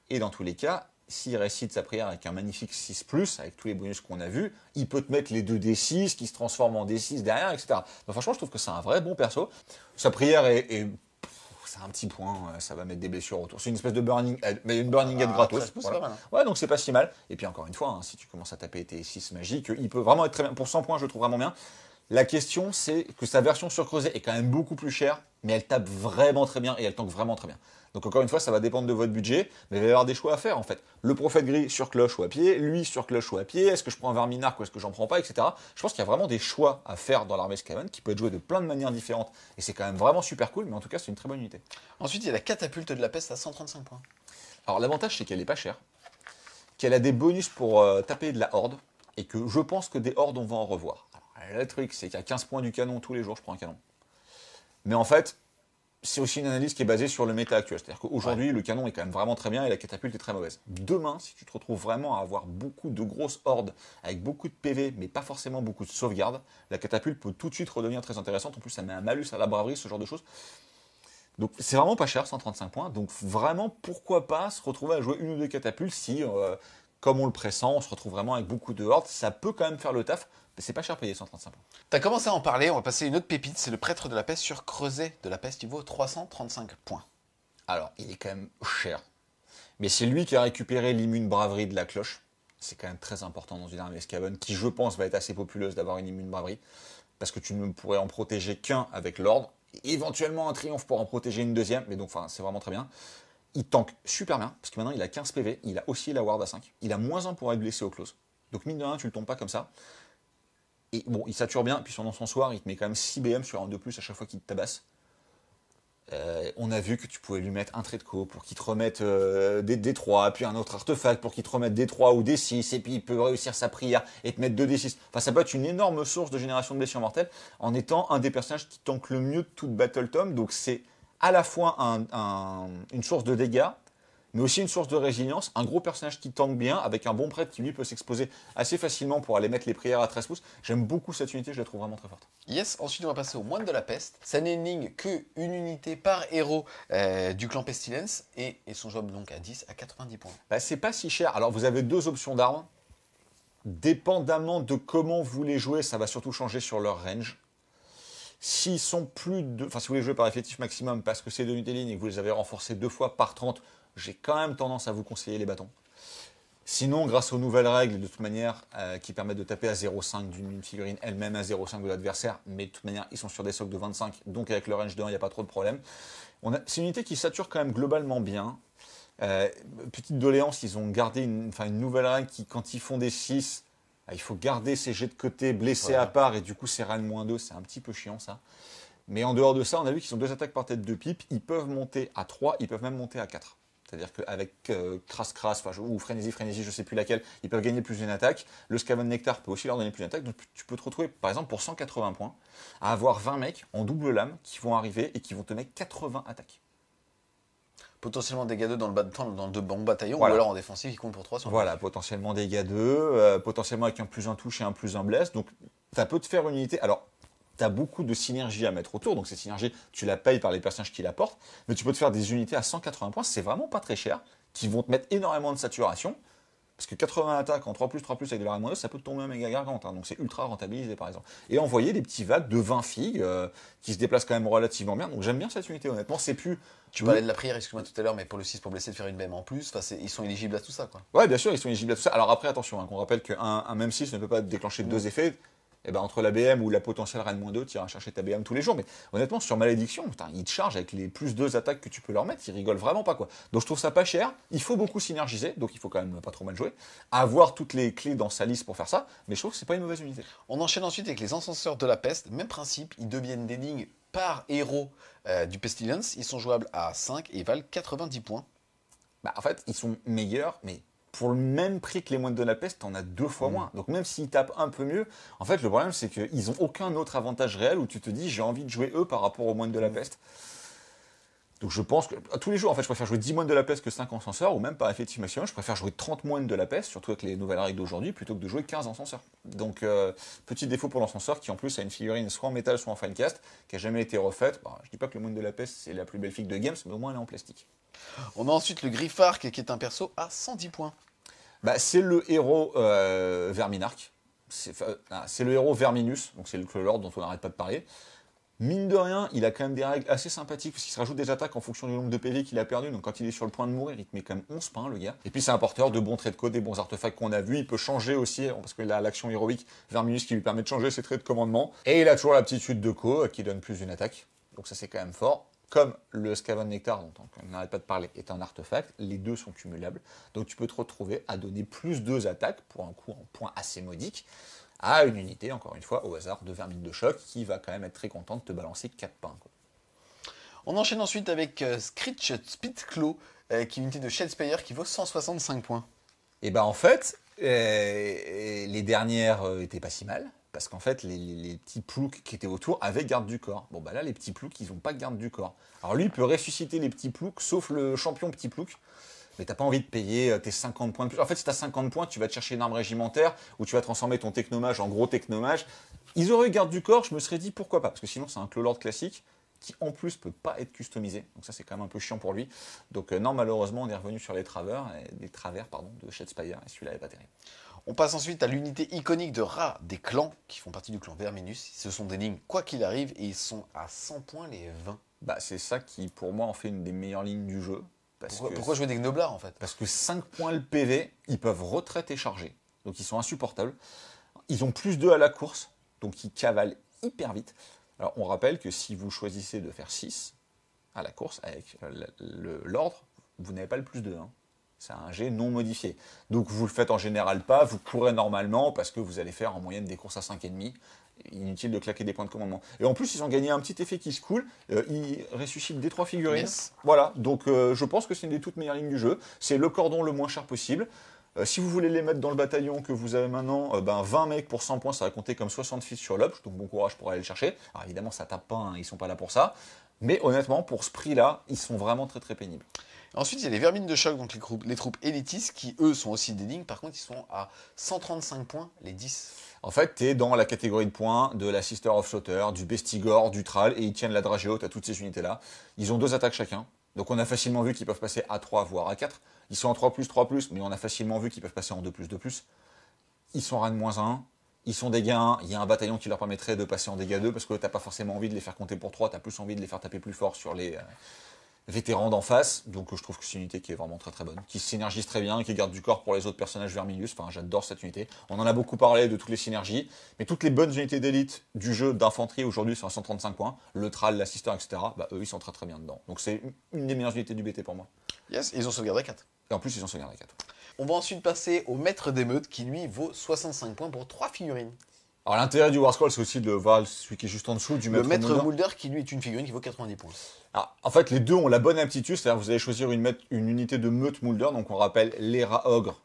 Et dans tous les cas, s'il récite sa prière avec un magnifique 6+, avec tous les bonus qu'on a vus, il peut te mettre les 2d6 qui se transforment en d6 derrière, etc. Donc franchement, je trouve que c'est un vrai bon perso. Sa prière c'est un petit point, ça va mettre des blessures autour. C'est une espèce de burning head, mais une burning head gratos. 13 pouces, voilà. Pas mal, hein. Ouais, donc c'est pas si mal. Et puis encore une fois, hein, si tu commences à taper tes 6 magiques, il peut vraiment être très bien. Pour 100 points, je le trouve vraiment bien. La question, c'est que sa version surcreusée est quand même beaucoup plus chère, mais elle tape vraiment très bien et elle tank vraiment très bien. Donc encore une fois, ça va dépendre de votre budget, mais il va y avoir des choix à faire en fait. Le prophète gris sur cloche ou à pied, lui sur cloche ou à pied, est-ce que je prends un verminarque ou est-ce que j'en prends pas, etc. Je pense qu'il y a vraiment des choix à faire dans l'armée Skaven qui peut être joué de plein de manières différentes et c'est quand même vraiment super cool, mais en tout cas, c'est une très bonne unité. Ensuite, il y a la catapulte de la peste à 135 points. Alors l'avantage, c'est qu'elle est pas chère, qu'elle a des bonus pour taper de la horde et que je pense que des hordes, on va en revoir. Alors, le truc, c'est qu'à 15 points du canon tous les jours, je prends un canon. Mais en fait, c'est aussi une analyse qui est basée sur le méta actuel. C'est-à-dire qu'aujourd'hui, le canon est quand même vraiment très bien et la catapulte est très mauvaise. Demain, si tu te retrouves vraiment à avoir beaucoup de grosses hordes avec beaucoup de PV, mais pas forcément beaucoup de sauvegarde, la catapulte peut tout de suite redevenir très intéressante. En plus, ça met un malus à la braverie, ce genre de choses. Donc, c'est vraiment pas cher, 135 points. Donc, vraiment, pourquoi pas se retrouver à jouer une ou deux catapultes si, comme on le pressent, on se retrouve vraiment avec beaucoup de hordes. Ça peut quand même faire le taf. Mais c'est pas cher payé, 135 points. T'as commencé à en parler, on va passer à une autre pépite, c'est le prêtre de la peste sur creuset de la peste, il vaut 335 points. Alors, il est quand même cher. Mais c'est lui qui a récupéré l'immune braverie de la cloche. C'est quand même très important dans une armée Skaven, qui je pense va être assez populeuse d'avoir une immune braverie. Parce que tu ne pourrais en protéger qu'un avec l'ordre. Éventuellement un triomphe pour en protéger une deuxième. Mais donc, enfin, c'est vraiment très bien. Il tank super bien, parce que maintenant il a 15 PV. Il a aussi la ward à 5. Il a -1 pour être blessé au close. Donc mine de rien, tu le tombes pas comme ça. Et bon, il sature bien, puis son encensoir, il te met quand même 6 BM sur un 2+, à chaque fois qu'il te tabasse. On a vu que tu pouvais lui mettre un trait de co pour qu'il te remette des D3, puis un autre artefact pour qu'il te remette D3 ou D6, et puis il peut réussir sa prière et te mettre 2D6. Enfin, ça peut être une énorme source de génération de blessures mortelles en étant un des personnages qui tank le mieux de toute Battle Tom. Donc c'est à la fois une source de dégâts, mais aussi une source de résilience, un gros personnage qui tank bien, avec un bon prêtre qui lui peut s'exposer assez facilement pour aller mettre les prières à 13 pouces. J'aime beaucoup cette unité, je la trouve vraiment très forte. Yes, ensuite on va passer au moine de la peste. Ça n'éligne qu'une unité par héros du clan Pestilence et son job donc à 10 à 90 points. Bah, c'est pas si cher. Alors vous avez deux options d'armes. Dépendamment de comment vous les jouez, ça va surtout changer sur leur range. S'ils sont plus de... Enfin, si vous les jouez par effectif maximum parce que c'est de unité ligne et que vous les avez renforcés 2 fois par 30, j'ai quand même tendance à vous conseiller les bâtons. Sinon, grâce aux nouvelles règles, de toute manière, qui permettent de taper à 0,5 d'une figurine elle-même à 0,5 de l'adversaire, mais de toute manière, ils sont sur des socles de 25, donc avec le range de 1, il n'y a pas trop de problème. C'est une unité qui sature quand même globalement bien. Petite doléance, ils ont gardé une nouvelle règle qui, quand ils font des 6, il faut garder ses jets de côté, blessés à part, et du coup, c'est range -2, c'est un petit peu chiant ça. Mais en dehors de ça, on a vu qu'ils ont 2 attaques par tête de pipe, ils peuvent monter à 3, ils peuvent même monter à 4. C'est-à-dire qu'avec Crass, ou Frénésie, je ne sais plus laquelle, ils peuvent gagner plus d'une attaque. Le Skaven Nectar peut aussi leur donner plus d'une attaque. Donc tu peux te retrouver, par exemple, pour 180 points, à avoir 20 mecs en double lame qui vont arriver et qui vont te mettre 80 attaques. Potentiellement dégâts 2 dans de bons bataillons, voilà. Ou alors en défensif, ils comptent pour 3. Voilà, potentiellement dégâts 2, potentiellement avec un +1 touche et un +1 blesse. Donc ça peut te faire une unité. Alors, tu as beaucoup de synergie à mettre autour, donc cette synergie, tu la payes par les personnages qui l'apportent, mais tu peux te faire des unités à 180 points, c'est vraiment pas très cher, qui vont te mettre énormément de saturation, parce que 80 attaques en 3+, avec de la range 2, ça peut te tomber un méga gargante, hein, donc c'est ultra rentabilisé par exemple. Et envoyer des petits vagues de 20 figues qui se déplacent quand même relativement bien, donc j'aime bien cette unité honnêtement, c'est plus... Tu parlais de la prière, excuse-moi tout à l'heure, mais pour le 6, pour blesser, de faire une BM en plus, ils sont éligibles à tout ça, quoi. Ouais, bien sûr, ils sont éligibles à tout ça. Alors après, attention, hein, qu'on rappelle qu'un même 6 ne peut pas déclencher 2 effets. Et ben entre la BM ou la potentielle reine -2, tu iras chercher ta BM tous les jours. Mais honnêtement, sur Malédiction, putain, ils te chargent avec les +2 attaques que tu peux leur mettre, ils rigolent vraiment pas, quoi. Donc je trouve ça pas cher. Il faut beaucoup synergiser, donc il faut quand même pas trop mal jouer. Avoir toutes les clés dans sa liste pour faire ça, mais je trouve que c'est pas une mauvaise unité. On enchaîne ensuite avec les encenseurs de la peste. Même principe, ils deviennent des lignes par héros du Pestilence. Ils sont jouables à 5 et valent 90 points. Bah, en fait, ils sont meilleurs, mais pour le même prix que les moines de la peste, t'en as 2 fois moins. Donc même s'ils tapent un peu mieux, en fait, le problème, c'est qu'ils n'ont aucun autre avantage réel où tu te dis, j'ai envie de jouer eux par rapport aux moines de la peste. Donc je pense que tous les jours, en fait, je préfère jouer 10 moines de la peste que 5 encenseurs, ou même par effectif maximum, je préfère jouer 30 moines de la peste, surtout avec les nouvelles règles d'aujourd'hui, plutôt que de jouer 15 encenseurs. Donc petit défaut pour l'encenseur, qui en plus a une figurine soit en métal, soit en finecast, qui n'a jamais été refaite. Bon, je dis pas que le moine de la peste, c'est la plus belle figue de Games, mais au moins elle est en plastique. On a ensuite le Griffark, qui est un perso à 110 points. Bah, c'est le héros Verminarch. C'est le héros Verminus, donc c'est le Clolord dont on n'arrête pas de parler. Mine de rien, il a quand même des règles assez sympathiques, parce qu'il se rajoute des attaques en fonction du nombre de PV qu'il a perdu, donc quand il est sur le point de mourir, il te met quand même 11 pains, le gars. Et puis c'est un porteur de bons traits de code, des bons artefacts qu'on a vus, il peut changer aussi, parce qu'il a l'action héroïque Verminus qui lui permet de changer ses traits de commandement. Et il a toujours l'aptitude de co, qui donne plus d'une attaque, donc ça c'est quand même fort. Comme le Skaven Nectar, dont on n'arrête pas de parler, est un artefact, les deux sont cumulables, donc tu peux te retrouver à donner plus 2 attaques, pour un coût en points assez modique, à une unité, encore une fois, au hasard de Vermine de choc, qui va quand même être très content de te balancer 4 pains. Quoi. On enchaîne ensuite avec Screech Spitclaw, qui est une unité de Shadespire qui vaut 165 points. Et ben en fait, les dernières étaient pas si mal, parce qu'en fait, les petits ploucs qui étaient autour avaient garde du corps. Bon bah là, les petits ploucs, ils ont pas garde du corps. Alors lui, il peut ressusciter les petits ploucs, sauf le champion petit plouc. Mais t'as pas envie de payer tes 50 points de plus. En fait, si t'as 50 points, tu vas te chercher une arme régimentaire ou tu vas transformer ton technomage en gros technomage. Ils auraient eu garde du corps, je me serais dit pourquoi pas. Parce que sinon, c'est un Clolord classique qui en plus peut pas être customisé. Donc ça, c'est quand même un peu chiant pour lui. Donc non, malheureusement, on est revenu sur les travers de Shadespire et celui-là n'est pas terrible. On passe ensuite à l'unité iconique de rats des clans, qui font partie du clan Verminus. Ce sont des lignes quoi qu'il arrive et ils sont à 100 points les 20. Bah, c'est ça qui, pour moi, en fait une des meilleures lignes du jeu. Pourquoi jouer des gnoblards en fait? Parce que 5 points le PV, ils peuvent retraite et charger. Donc ils sont insupportables. Ils ont plus 2 à la course, donc ils cavalent hyper vite. Alors on rappelle que si vous choisissez de faire 6 à la course avec l'ordre, vous n'avez pas le plus 2. Hein. C'est un jet non modifié. Donc vous le faites en général pas, vous courez normalement parce que vous allez faire en moyenne des courses à 5,5. Inutile de claquer des points de commandement. Et en plus, ils ont gagné un petit effet qui se coule. Ils ressuscitent des 3 figurines. Yes. Voilà, donc je pense que c'est une des toutes meilleures lignes du jeu. C'est le cordon le moins cher possible. Si vous voulez les mettre dans le bataillon que vous avez maintenant, 20 mecs pour 100 points, ça va compter comme 60 fils sur l'obj. Donc bon courage pour aller le chercher. Alors évidemment, ça tape pas, hein, ils sont pas là pour ça. Mais honnêtement, pour ce prix-là, ils sont vraiment très très pénibles. Ensuite, il y a les vermines de choc, donc les troupes élitistes, qui eux sont aussi des lignes. Par contre, ils sont à 135 points, les 10. En fait, tu es dans la catégorie de points de la Sister of Slaughter, du Bestigor, du Thrall, et ils tiennent la dragée haute à toutes ces unités-là. Ils ont 2 attaques chacun. Donc on a facilement vu qu'ils peuvent passer à 3, voire à 4. Ils sont en 3+, mais on a facilement vu qu'ils peuvent passer en 2+. Ils sont RAN -1. Ils sont dégâts 1. Il y a un bataillon qui leur permettrait de passer en dégâts 2, parce que t'as pas forcément envie de les faire compter pour 3, t'as plus envie de les faire taper plus fort sur les vétérans d'en face. Donc je trouve que c'est une unité qui est vraiment très très bonne, qui synergise très bien, qui garde du corps pour les autres personnages Vermilius. Enfin, j'adore cette unité. On en a beaucoup parlé de toutes les synergies, mais toutes les bonnes unités d'élite du jeu d'infanterie aujourd'hui sont à 135 points. Le Thrall, l'assisteur, etc. Bah, eux, ils sont très très bien dedans. Donc c'est une des meilleures unités du BT pour moi. Yes, et ils ont sauvegardé 4. Et en plus, ils ont sauvegardé 4. On va ensuite passer au maître d'émeute, qui lui vaut 65 points pour 3 figurines. Alors l'intérêt du War Scroll, c'est aussi de voir celui qui est juste en dessous du Le maître Moulder. Moulder, qui lui est une figurine qui vaut 90 points. Alors, en fait, les deux ont la bonne aptitude, c'est-à-dire que vous allez choisir une unité de meute Moulder, donc on rappelle les rats ogres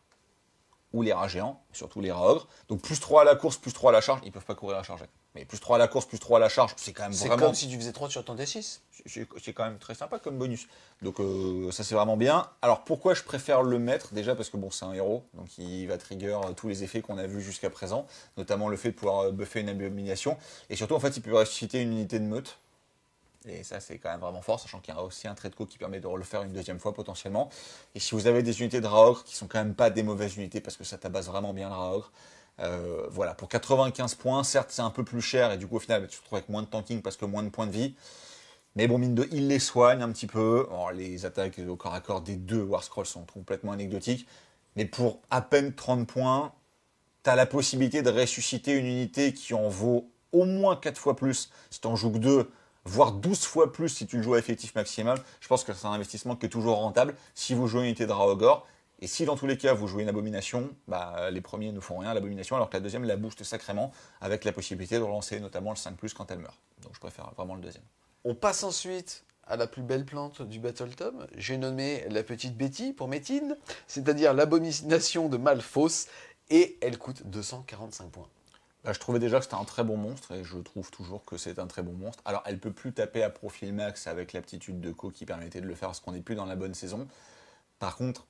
ou les rats géants, surtout les rats ogres. Donc plus 3 à la course, plus 3 à la charge, ils peuvent pas courir à charger. Mais plus 3 à la course, plus 3 à la charge, c'est quand même C'est vraiment... comme si tu faisais 3 sur ton D6. C'est quand même très sympa comme bonus. Donc ça c'est vraiment bien. Alors pourquoi je préfère le mettre? Déjà parce que bon c'est un héros, donc il va trigger tous les effets qu'on a vus jusqu'à présent, notamment le fait de pouvoir buffer une abomination. Et surtout en fait il peut ressusciter une unité de meute. Et ça c'est quand même vraiment fort, sachant qu'il y a aussi un trait de co qui permet de le faire une deuxième fois potentiellement. Et si vous avez des unités de Raogre qui sont quand même pas des mauvaises unités, parce que ça tabasse vraiment bien le Raogre. Voilà, pour 95 points, certes c'est un peu plus cher, et du coup au final tu te retrouves avec moins de tanking parce que moins de points de vie. Mais bon, mine de, il les soigne un petit peu. Alors, les attaques au corps à corps des deux War Scrolls sont complètement anecdotiques. Mais pour à peine 30 points, tu as la possibilité de ressusciter une unité qui en vaut au moins 4 fois plus si tu en joues que 2, voire 12 fois plus si tu le joues à effectif maximal. Je pense que c'est un investissement qui est toujours rentable si vous jouez une unité de Raogor. Et si dans tous les cas vous jouez une abomination, bah, les premiers ne font rien à l'abomination, alors que la deuxième la booste sacrément avec la possibilité de relancer notamment le 5+, quand elle meurt. Donc je préfère vraiment le deuxième. On passe ensuite à la plus belle plante du Battle Tome. J'ai nommé la petite Betty pour Métine, c'est-à-dire l'abomination de Malphos, et elle coûte 245 points. Bah, je trouvais déjà que c'était un très bon monstre, et je trouve toujours que c'est un très bon monstre. Alors, elle peut plus taper à profil max avec l'aptitude de Co qui permettait de le faire parce qu'on n'est plus dans la bonne saison. Par contre,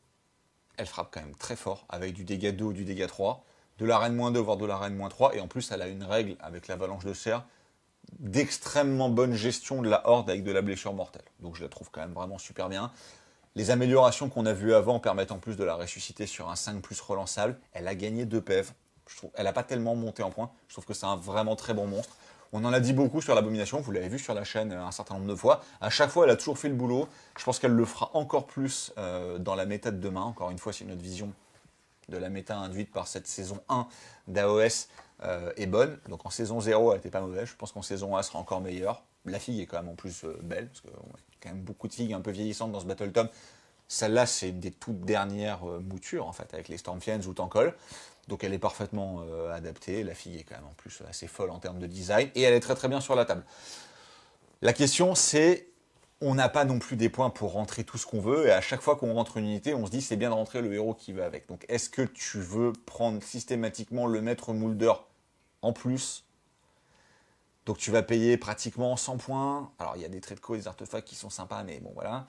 elle frappe quand même très fort, avec du dégât 2 ou du dégât 3, de la reine -2, voire de la reine -3, et en plus, elle a une règle avec l'avalanche de cerf d'extrêmement bonne gestion de la horde avec de la blessure mortelle. Donc je la trouve quand même vraiment super bien. Les améliorations qu'on a vues avant permettent en plus de la ressusciter sur un 5+ relançable. Elle a gagné 2 PV. Elle n'a pas tellement monté en points. Je trouve que c'est un vraiment très bon monstre. On en a dit beaucoup sur l'abomination, vous l'avez vu sur la chaîne un certain nombre de fois. À chaque fois, elle a toujours fait le boulot. Je pense qu'elle le fera encore plus dans la méta de demain. Encore une fois, c'est notre vision de la méta induite par cette saison 1 d'AOS est bonne. Donc en saison 0, elle n'était pas mauvaise. Je pense qu'en saison 1, elle sera encore meilleure. La figue est quand même en plus belle, parce qu'il y a quand même beaucoup de figues un peu vieillissantes dans ce Battle Tome. Celle-là, c'est une des toutes dernières moutures, en fait, avec les Stormfiends ou Tankol. Donc elle est parfaitement adaptée. La figue est quand même en plus assez folle en termes de design. Et elle est très très bien sur la table. La question, c'est... On n'a pas non plus des points pour rentrer tout ce qu'on veut, et à chaque fois qu'on rentre une unité, on se dit c'est bien de rentrer le héros qui va avec. Donc est-ce que tu veux prendre systématiquement le maître Moulder en plus? Donc tu vas payer pratiquement 100 points. Alors il y a des traits de co et des artefacts qui sont sympas, mais bon voilà.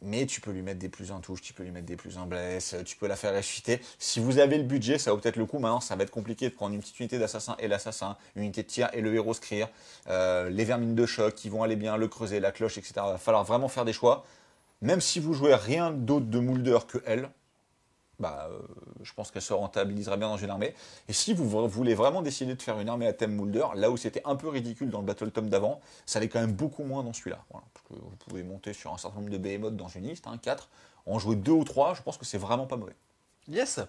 Mais tu peux lui mettre des plus en touche, tu peux lui mettre des plus en blesse, tu peux la faire ressusciter. Si vous avez le budget, ça vaut peut-être le coup. Maintenant, ça va être compliqué de prendre une petite unité d'assassin et l'assassin, une unité de tir et le héros Scrir, les vermines de choc qui vont aller bien, le creuset, la cloche, etc. Il va falloir vraiment faire des choix. Même si vous jouez rien d'autre de Moulder que elle, je pense qu'elle se rentabilisera bien dans une armée. Et si vous voulez vraiment décider de faire une armée à thème Moulder, là où c'était un peu ridicule dans le Battle Tome d'avant, ça l'est quand même beaucoup moins dans celui-là. Voilà. Parce que vous pouvez monter sur un certain nombre de behemoths dans une liste, 4, en jouer 2 ou 3, je pense que c'est vraiment pas mauvais. Yes.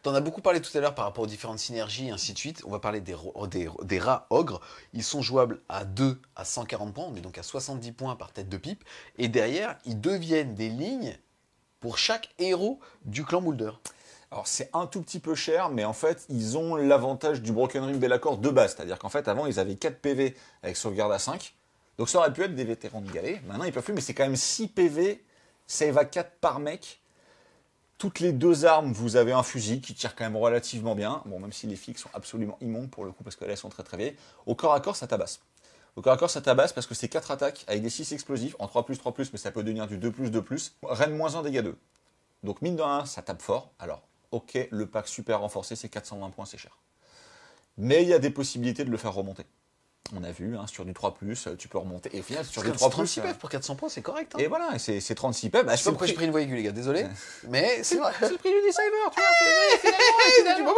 T'en as beaucoup parlé tout à l'heure par rapport aux différentes synergies et ainsi de suite. On va parler des rats ogres. Ils sont jouables à 2 à 140 points, on est donc à 70 points par tête de pipe. Et derrière, ils deviennent des lignes pour chaque héros du clan Moulder. Alors c'est un tout petit peu cher, mais en fait ils ont l'avantage du Broken Ring Be'lakor de base. C'est-à-dire qu'en fait avant ils avaient 4 PV avec sauvegarde à 5. Donc ça aurait pu être des vétérans de galet. Maintenant ils peuvent plus, mais c'est quand même 6 PV, save à 4 par mec. Toutes les 2 armes, vous avez un fusil qui tire quand même relativement bien. Bon, même si les flics sont absolument immondes pour le coup, parce que là elles sont très très vieilles. Au corps à corps ça tabasse. Au corps à corps ça tabasse parce que c'est 4 attaques avec des 6 explosifs en 3+3+, mais ça peut devenir du 2+2+. Reine -1 dégâts 2. Donc mine de rien ça tape fort. Alors ok, le pack super renforcé, c'est 420 points, c'est cher. Mais il y a des possibilités de le faire remonter. On a vu, sur du 3+, tu peux remonter. Et au final, sur du 3+... 36 PEV pour 400 points, c'est correct. Et voilà, c'est 36 PEV. Je sais pas pourquoi j'ai pris une voix aiguë, les gars, désolé. Mais c'est vrai. C'est le prix du Deceiver, tu vois.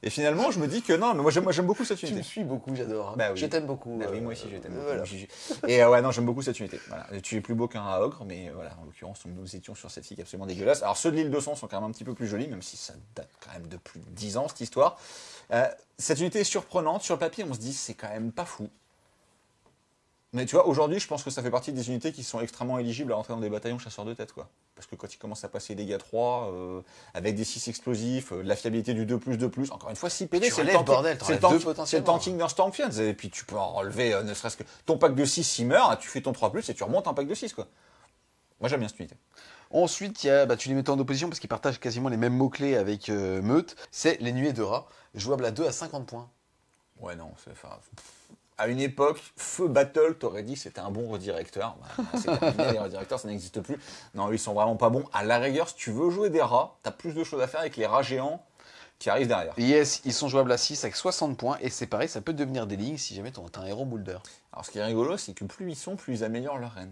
Et finalement, je me dis que non, mais moi j'aime beaucoup cette Tu unité. me suis beaucoup, j'adore. Bah oui. Je t'aime beaucoup. Bah oui, moi aussi je t'aime voilà. beaucoup. Et ouais, non, j'aime beaucoup cette unité. Voilà. Tu es plus beau qu'un rat ogre, mais voilà, en l'occurrence, nous étions sur cette fille absolument dégueulasse. Alors ceux de l'île 200 sont quand même un petit peu plus jolis, même si ça date quand même de plus de 10 ans, cette histoire. Cette unité est surprenante. Sur le papier, on se dit, c'est quand même pas fou. Mais tu vois, aujourd'hui, je pense que ça fait partie des unités qui sont extrêmement éligibles à rentrer dans des bataillons chasseurs de tête, quoi. Parce que quand ils commencent à passer des dégâts 3, avec des 6 explosifs, la fiabilité du 2+2+, encore une fois, 6 PD, c'est le tanking d'un Stormfiends. Et puis tu peux en relever, ne serait-ce que ton pack de 6, s'il meurt, tu fais ton 3+, et tu remontes un pack de 6, quoi. Moi, j'aime bien cette unité. Ensuite, il y a, tu les mets en opposition parce qu'ils partagent quasiment les mêmes mots-clés avec Meute. C'est les nuées de rats, jouables à 2 à 50 points. Ouais, non, c'est... À une époque, Feu Battle, t'aurais dit c'était un bon redirecteur. C'est terminé, les redirecteurs, ça n'existe plus. Non, ils sont vraiment pas bons. À la rigueur, si tu veux jouer des rats, t'as plus de choses à faire avec les rats géants qui arrivent derrière. Yes, ils sont jouables à 6 avec 60 points. Et c'est pareil, ça peut devenir des lignes si jamais t'as un héros Moulder. Alors ce qui est rigolo, c'est que plus ils sont, plus ils améliorent leur end.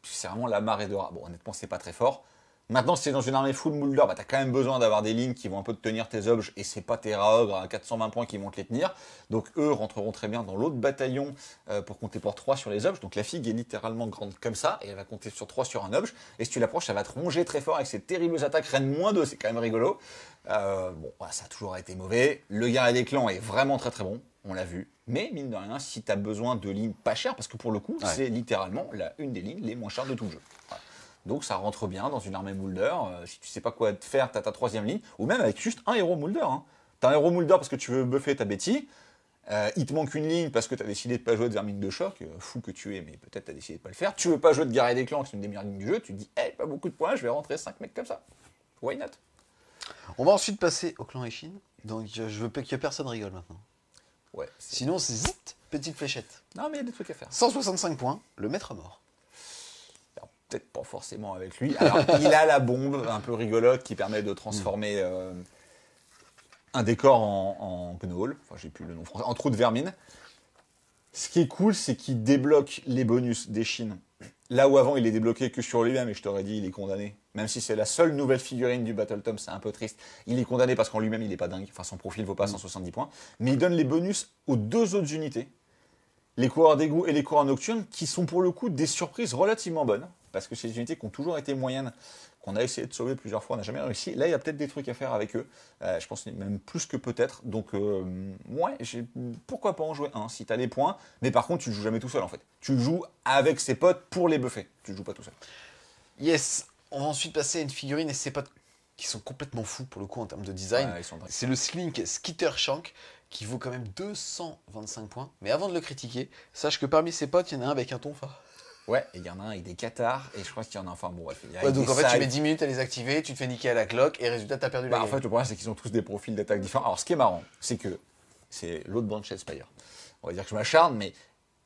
C'est vraiment la marée de rats. Bon, honnêtement, c'est pas très fort. Maintenant, si c'est dans une armée full Moulder, t'as quand même besoin d'avoir des lignes qui vont un peu te tenir tes objets, et c'est pas tes rats ogres à 420 points qui vont te les tenir. Donc eux rentreront très bien dans l'autre bataillon pour compter pour 3 sur les objets. Donc la figue est littéralement grande comme ça, et elle va compter sur 3 sur un objet. Et si tu l'approches, ça va te ronger très fort avec ces terribles attaques reine -2, c'est quand même rigolo. Bon, ça a toujours été mauvais. Le guerrier des clans est vraiment très très bon, on l'a vu. Mais mine de rien, si t'as besoin de lignes pas chères, parce que pour le coup, c'est littéralement une des lignes les moins chères de tout le jeu. Voilà. Donc ça rentre bien dans une armée Moulder. Si tu sais pas quoi te faire, t'as ta 3e ligne. Ou même avec juste un héros Moulder. T'as un héros Moulder parce que tu veux buffer ta Betty. Il te manque une ligne parce que tu as décidé de pas jouer de Vermine de choc, fou que tu es, mais peut-être tu as décidé de pas le faire. Tu veux pas jouer de Guerrier des Clans, qui est une des meilleures lignes du jeu, tu te dis, hey, pas beaucoup de points, je vais rentrer 5 mecs comme ça. Why not? On va ensuite passer au clan Eshin. Donc je veux que personne rigole maintenant. Ouais. Sinon, c'est zit, petite fléchette. Non, mais il y a des trucs à faire. 165 points, le maître mort. Alors, peut-être pas forcément avec lui. Alors, il a la bombe un peu rigolote qui permet de transformer un décor en gnoll. Enfin, j'ai plus le nom français. En trou de vermine. Ce qui est cool, c'est qu'il débloque les bonus des Chines. Là où avant, il les débloquait que sur lui-même, et je t'aurais dit, il est condamné. Même si c'est la seule nouvelle figurine du Battle Tom, c'est un peu triste. Il est condamné parce qu'en lui-même, il est pas dingue. Enfin, son profil vaut pas 170 points. Mais il donne les bonus aux 2 autres unités. Les coureurs d'égout et les coureurs nocturnes, qui sont pour le coup des surprises relativement bonnes. Parce que c'est des unités qui ont toujours été moyennes, qu'on a essayé de sauver plusieurs fois, on n'a jamais réussi. Là, il y a peut-être des trucs à faire avec eux. Je pense même plus que peut-être. Donc, ouais, pourquoi pas en jouer un si tu as les points. Mais par contre, tu ne joues jamais tout seul en fait. Tu joues avec ses potes pour les buffer. Tu ne joues pas tout seul. Yes, on va ensuite passer à une figurine et ses potes qui sont complètement fous pour le coup en termes de design. Ouais, c'est le Slink Skitter Shank qui vaut quand même 225 points. Mais avant de le critiquer, sache que parmi ses potes, il y en a un avec un tonfa. Ouais, et il y en a un avec des cathares, et je crois qu'il y en a enfin bon bref. Ouais, donc en fait, tu mets 10 minutes à les activer, tu te fais niquer à la cloque, et résultat, t'as perdu la game. En fait, le problème, c'est qu'ils ont tous des profils d'attaque différents. Alors, ce qui est marrant, c'est que c'est l'autre Banshee Spire. On va dire que je m'acharne, mais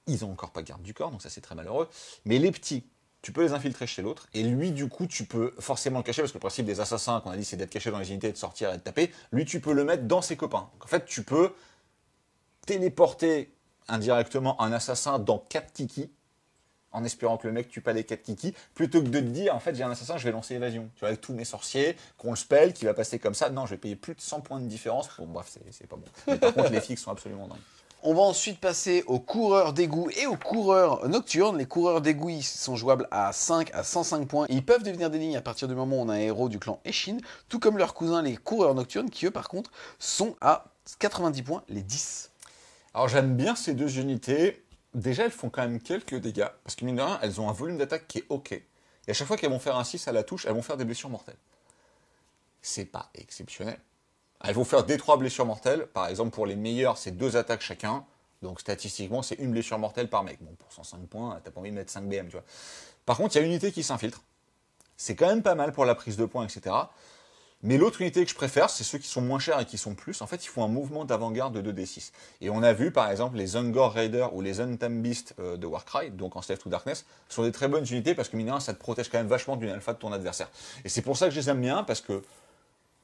ils ont encore pas garde du corps, donc ça, c'est très malheureux. Mais les petits, tu peux les infiltrer chez l'autre, et lui, du coup, tu peux forcément le cacher, parce que le principe des assassins, qu'on a dit, c'est d'être caché dans les unités, de sortir et de taper. Lui, tu peux le mettre dans ses copains. Donc, en fait, tu peux téléporter indirectement un assassin dans 4 kikis, en espérant que le mec tue pas les 4 kikis, plutôt que de te dire, en fait, j'ai un assassin, je vais lancer évasion. Tu vois, avec tous mes sorciers, qu'on le spell, qui va passer comme ça. Non, je vais payer plus de 100 points de différence. Bon, bref, c'est pas bon. Mais par contre, les fixes sont absolument dingues. On va ensuite passer aux coureurs d'égout et aux coureurs nocturnes. Les coureurs d'égout, ils sont jouables à 5 à 105 points. Ils peuvent devenir des lignes à partir du moment où on a un héros du clan Eshin, tout comme leurs cousins, les coureurs nocturnes, qui eux, par contre, sont à 90 points, les 10. Alors, j'aime bien ces 2 unités. Déjà, elles font quand même quelques dégâts, parce que mine de rien, elles ont un volume d'attaque qui est ok. Et à chaque fois qu'elles vont faire un 6 à la touche, elles vont faire des blessures mortelles. C'est pas exceptionnel. Elles vont faire des 3 blessures mortelles. Par exemple, pour les meilleurs, c'est 2 attaques chacun. Donc statistiquement, c'est une blessure mortelle par mec. Bon, pour 105 points, t'as pas envie de mettre 5 BM, tu vois. Par contre, il y a une unité qui s'infiltre. C'est quand même pas mal pour la prise de points, etc. Mais l'autre unité que je préfère, c'est ceux qui sont moins chers et qui sont plus. En fait, ils font un mouvement d'avant-garde de 2d6. Et on a vu, par exemple, les Ungor Raiders ou les Untamed Beasts de Warcry, donc en Slave to Darkness, sont des très bonnes unités parce que, mine de rien, ça te protège quand même vachement d'une alpha de ton adversaire. Et c'est pour ça que je les aime bien, parce que,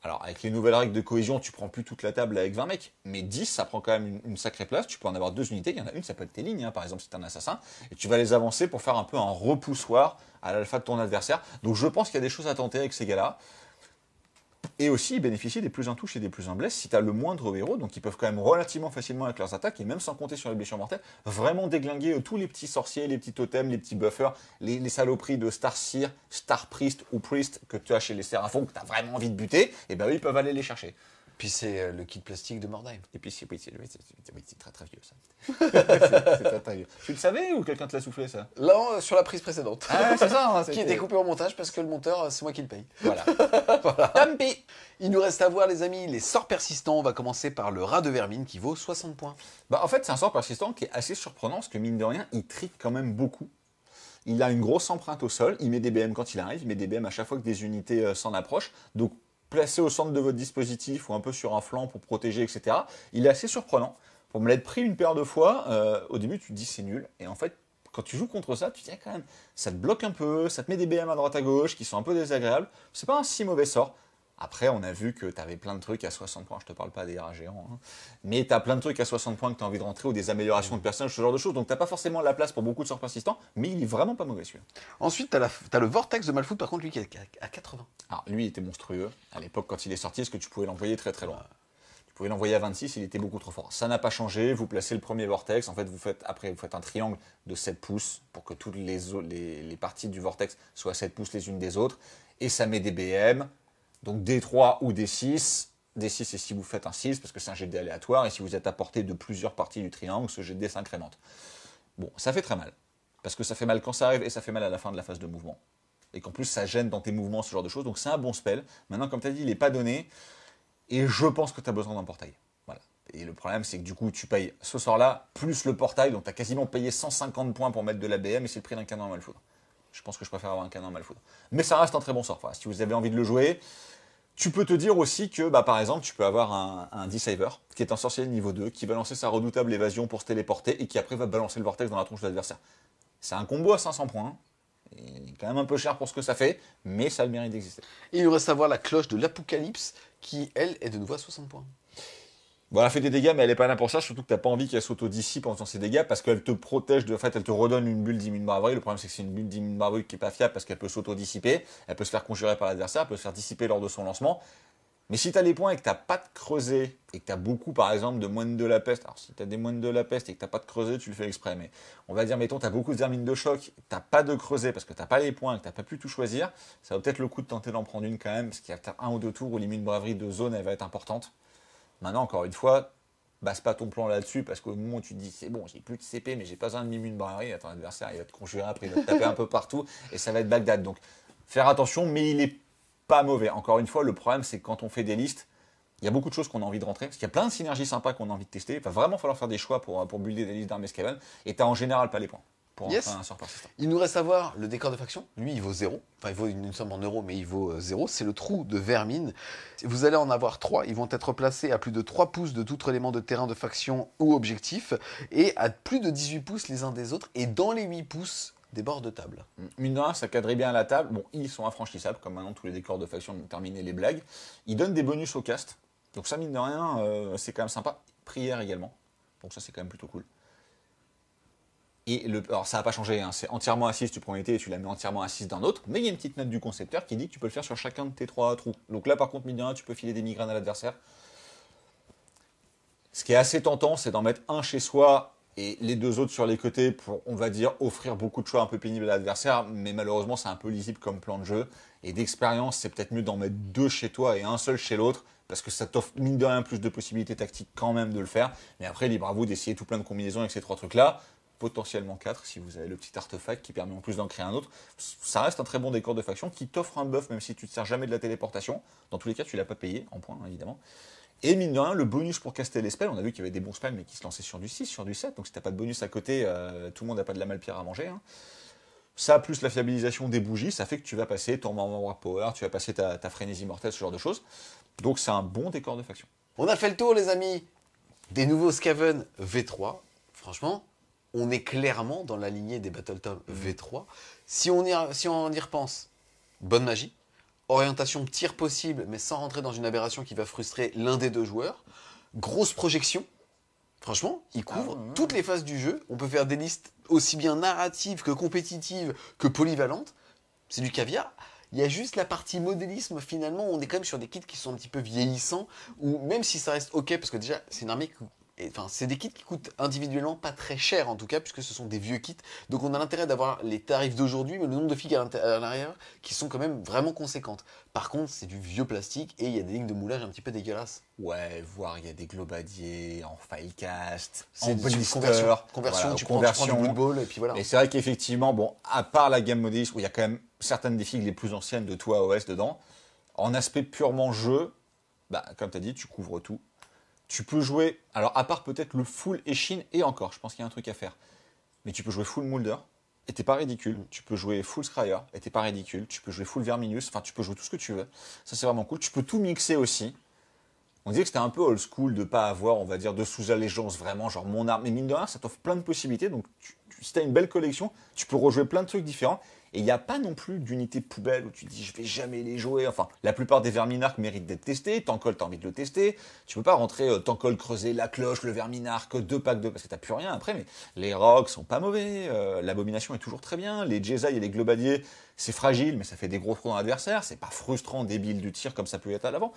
alors, avec les nouvelles règles de cohésion, tu prends plus toute la table avec 20 mecs, mais 10, ça prend quand même une sacrée place. Tu peux en avoir 2 unités. Il y en a une, ça peut être tes lignes, hein, par exemple, si t'es un assassin. Et tu vas les avancer pour faire un peu un repoussoir à l'alpha de ton adversaire. Donc, je pense qu'il y a des choses à tenter avec ces gars-là. Et aussi, ils bénéficient des plus un touche et des plus un blesse si tu as le moindre héros, donc ils peuvent quand même relativement facilement avec leurs attaques, et même sans compter sur les blessures mortelles, vraiment déglinguer tous les petits sorciers, les petits totems, les petits buffers, les saloperies de Star Seer, Star Priest ou Priest que tu as chez les Séraphons, que tu as vraiment envie de buter, et ben eux, ils peuvent aller les chercher. Puis c'est le kit plastique de Mordheim. Et puis c'est très très vieux ça. C'est très très vieux. Tu le savais ou quelqu'un te l'a soufflé ça? Là, sur la prise précédente. Ah, c'est ça. Hein, qui est découpé en montage parce que le monteur, c'est moi qui le paye. Voilà. Voilà. Tant pis. Il nous reste à voir, les amis, les sorts persistants. On va commencer par le rat de vermine qui vaut 60 points. Bah, en fait, c'est un sort persistant qui est assez surprenant parce que mine de rien, il trique quand même beaucoup. Il a une grosse empreinte au sol. Il met des BM quand il arrive. Il met des BM à chaque fois que des unités s'en approchent. Donc, placé au centre de votre dispositif ou un peu sur un flanc pour protéger, etc. Il est assez surprenant. Pour me l'être pris une paire de fois, au début, tu te dis c'est nul. Et en fait, quand tu joues contre ça, tu te dis quand même, ça te bloque un peu, ça te met des BM à droite à gauche qui sont un peu désagréables. C'est pas un si mauvais sort. Après, on a vu que tu avais plein de trucs à 60 points. Je te parle pas des rats géants. Hein. Mais tu as plein de trucs à 60 points que tu as envie de rentrer ou des améliorations de personnages, ce genre de choses. Donc, tu n'as pas forcément la place pour beaucoup de sorts persistants. Mais il est vraiment pas mauvais celui-là. Ensuite, tu as le Vortex de Malfoot, par contre, lui qui est à 80. Alors, lui, il était monstrueux. À l'époque, quand il est sorti, est-ce que tu pouvais l'envoyer très très loin? Tu pouvais l'envoyer à 26, il était beaucoup trop fort. Ça n'a pas changé. Vous placez le premier Vortex. En fait, vous faites un triangle de 7 pouces pour que toutes les parties du Vortex soient à 7 pouces les unes des autres. Et ça met des BM. Donc D3 ou D6. D6 c'est si vous faites un 6 parce que c'est un jet de dés aléatoire et si vous êtes à portée de plusieurs parties du triangle, ce jet de dés s'incrémente. Bon, ça fait très mal. Parce que ça fait mal quand ça arrive et ça fait mal à la fin de la phase de mouvement. Et qu'en plus ça gêne dans tes mouvements, ce genre de choses. Donc c'est un bon spell. Maintenant, comme tu as dit, il n'est pas donné. Et je pense que tu as besoin d'un portail. Voilà. Et le problème, c'est que du coup, tu payes ce sort-là, plus le portail, donc tu as quasiment payé 150 points pour mettre de l'ABM, et c'est le prix d'un canon à Malfoudre. Je pense que je préfère avoir un canon à Malfoudre. Mais ça reste un très bon sort. Enfin, si vous avez envie de le jouer, tu peux te dire aussi que, par exemple, tu peux avoir un Deceiver, qui est un sorcier de niveau 2, qui va lancer sa redoutable évasion pour se téléporter, et qui après va balancer le vortex dans la tronche de l'adversaire. C'est un combo à 500 points. Il est quand même un peu cher pour ce que ça fait, mais ça a le mérite d'exister. Il nous reste à voir la cloche de l'Apocalypse, qui, elle, est de nouveau à 60 points. Bon, elle a fait des dégâts, mais elle est pas là pour ça, surtout que t'as pas envie qu'elle s'auto-dissipe en faisant ses dégâts, parce qu'elle te protège, en fait, elle te redonne une bulle d'immune braverie. Le problème, c'est que c'est une bulle d'immune braverie qui est pas fiable, parce qu'elle peut s'auto-dissiper, elle peut se faire conjurer par l'adversaire, elle peut se faire dissiper lors de son lancement. Mais si t'as les points et que t'as pas de creuset, et que t'as beaucoup, par exemple, de moines de la peste, alors si t'as des moines de la peste et que t'as pas de creuset, tu le fais exprès, mais on va dire, mettons, t'as beaucoup de vermines de choc, t'as pas de creuset parce que t'as pas les points et que t'as pas pu tout choisir, ça vaut peut-être le coup de tenter d'en prendre une quand même, parce qu'il y a peut-être 1 ou 2 tours où l'immune braverie de zone, elle va être importante. Maintenant, encore une fois, base pas ton plan là-dessus, parce qu'au moment où tu te dis, c'est bon, j'ai plus de CP, mais j'ai pas un demi-immune braverie, ton adversaire, il va te conjurer après, il va te taper un peu partout, et ça va être Bagdad. Donc, faire attention, mais il est pas mauvais. Encore une fois, le problème, c'est que quand on fait des listes, il y a beaucoup de choses qu'on a envie de rentrer, parce qu'il y a plein de synergies sympas qu'on a envie de tester. Il va vraiment falloir faire des choix pour builder des listes d'armées Skaven, et t'as en général pas les points pour rentrer un sort persistant. Il nous reste à voir le décor de faction. Lui, il vaut 0. Enfin, il vaut une somme en euros, mais il vaut 0. C'est le trou de vermine. Vous allez en avoir 3. Ils vont être placés à plus de 3 pouces de tout élément de terrain de faction ou objectif, et à plus de 18 pouces les uns des autres, et dans les 8 pouces des bords de table. Mine de rien, ça cadrait bien à la table. Bon, ils sont infranchissables, comme maintenant tous les décors de faction ont terminé les blagues. Ils donnent des bonus au cast. Donc ça, mine de rien, c'est quand même sympa. Prière également. Donc ça, c'est quand même plutôt cool. Et alors ça n'a pas changé, hein. C'est entièrement assise, tu prends une unité et tu la mets entièrement assise d'un autre. Mais il y a une petite note du concepteur qui dit que tu peux le faire sur chacun de tes 3 trous. Donc là, par contre, mine de rien, tu peux filer des migraines à l'adversaire. Ce qui est assez tentant, c'est d'en mettre un chez soi et les 2 autres sur les côtés pour, on va dire, offrir beaucoup de choix un peu pénibles à l'adversaire. Mais malheureusement, c'est un peu lisible comme plan de jeu. Et d'expérience, c'est peut-être mieux d'en mettre 2 chez toi et un seul chez l'autre, parce que ça t'offre mine de rien plus de possibilités tactiques quand même de le faire. Mais après, libre à vous d'essayer tout plein de combinaisons avec ces 3 trucs-là. Potentiellement 4 si vous avez le petit artefact qui permet en plus d'en créer un autre. Ça reste un très bon décor de faction qui t'offre un buff même si tu ne te sers jamais de la téléportation. Dans tous les cas, tu l'as pas payé en points, évidemment. Et mine de rien, le bonus pour caster les spells, on a vu qu'il y avait des bons spells mais qui se lançaient sur du 6, sur du 7. Donc si t'as pas de bonus à côté, tout le monde n'a pas de la malpierre à manger. Hein. Ça, plus la fiabilisation des bougies, ça fait que tu vas passer ton Membre Power, tu vas passer ta frénésie mortelle, ce genre de choses. Donc c'est un bon décor de faction. On a fait le tour, les amis, des nouveaux Skaven V3. Franchement, on est clairement dans la lignée des Battletome V3. Si on y repense, bonne magie, orientation tir possible, mais sans rentrer dans une aberration qui va frustrer l'un des 2 joueurs, grosse projection. Franchement, il couvre toutes les phases du jeu. On peut faire des listes aussi bien narratives que compétitives que polyvalentes. C'est du caviar. Il y a juste la partie modélisme, finalement, on est quand même sur des kits qui sont un petit peu vieillissants, ou même si ça reste ok, parce que déjà, c'est une armée qui... Enfin, c'est des kits qui coûtent individuellement pas très cher en tout cas, puisque ce sont des vieux kits. Donc on a l'intérêt d'avoir les tarifs d'aujourd'hui, mais le nombre de figues à l'arrière qui sont quand même vraiment conséquentes. Par contre, c'est du vieux plastique et il y a des lignes de moulage un petit peu dégueulasses. Ouais, voire il y a des globadiers en filecast, C'est en blister, conversion, voilà, tu prends du Blood Bowl et puis voilà. Et c'est vrai qu'effectivement, bon, à part la gamme modéliste où il y a quand même certaines des figues les plus anciennes de toi OS dedans, en aspect purement jeu, comme tu as dit, tu couvres tout. Tu peux jouer, alors à part peut-être le full Eshin, et encore, je pense qu'il y a un truc à faire. Mais tu peux jouer full Moulder, et t'es pas ridicule. Tu peux jouer full Scryer, et t'es pas ridicule. Tu peux jouer full Verminius, enfin tu peux jouer tout ce que tu veux. Ça c'est vraiment cool. Tu peux tout mixer aussi. On disait que c'était un peu old school de pas avoir, on va dire, de sous-allégeance vraiment, genre mon arme. Mais mine de rien, ça t'offre plein de possibilités. Donc si t'as une belle collection, tu peux rejouer plein de trucs différents. Et il n'y a pas non plus d'unité poubelle où tu te dis je vais jamais les jouer. Enfin, la plupart des Verminarques méritent d'être testés. Tankol, t'as envie de le tester. Tu peux pas rentrer Tankol, creuser la cloche, le Verminarque, 2 packs de... Parce que t'as plus rien après. Mais les Rocs sont pas mauvais. L'abomination est toujours très bien. Les Jesai et les Globadiers, c'est fragile, mais ça fait des gros trous dans l'adversaire. C'est pas frustrant, débile du tir comme ça peut être à l'avant.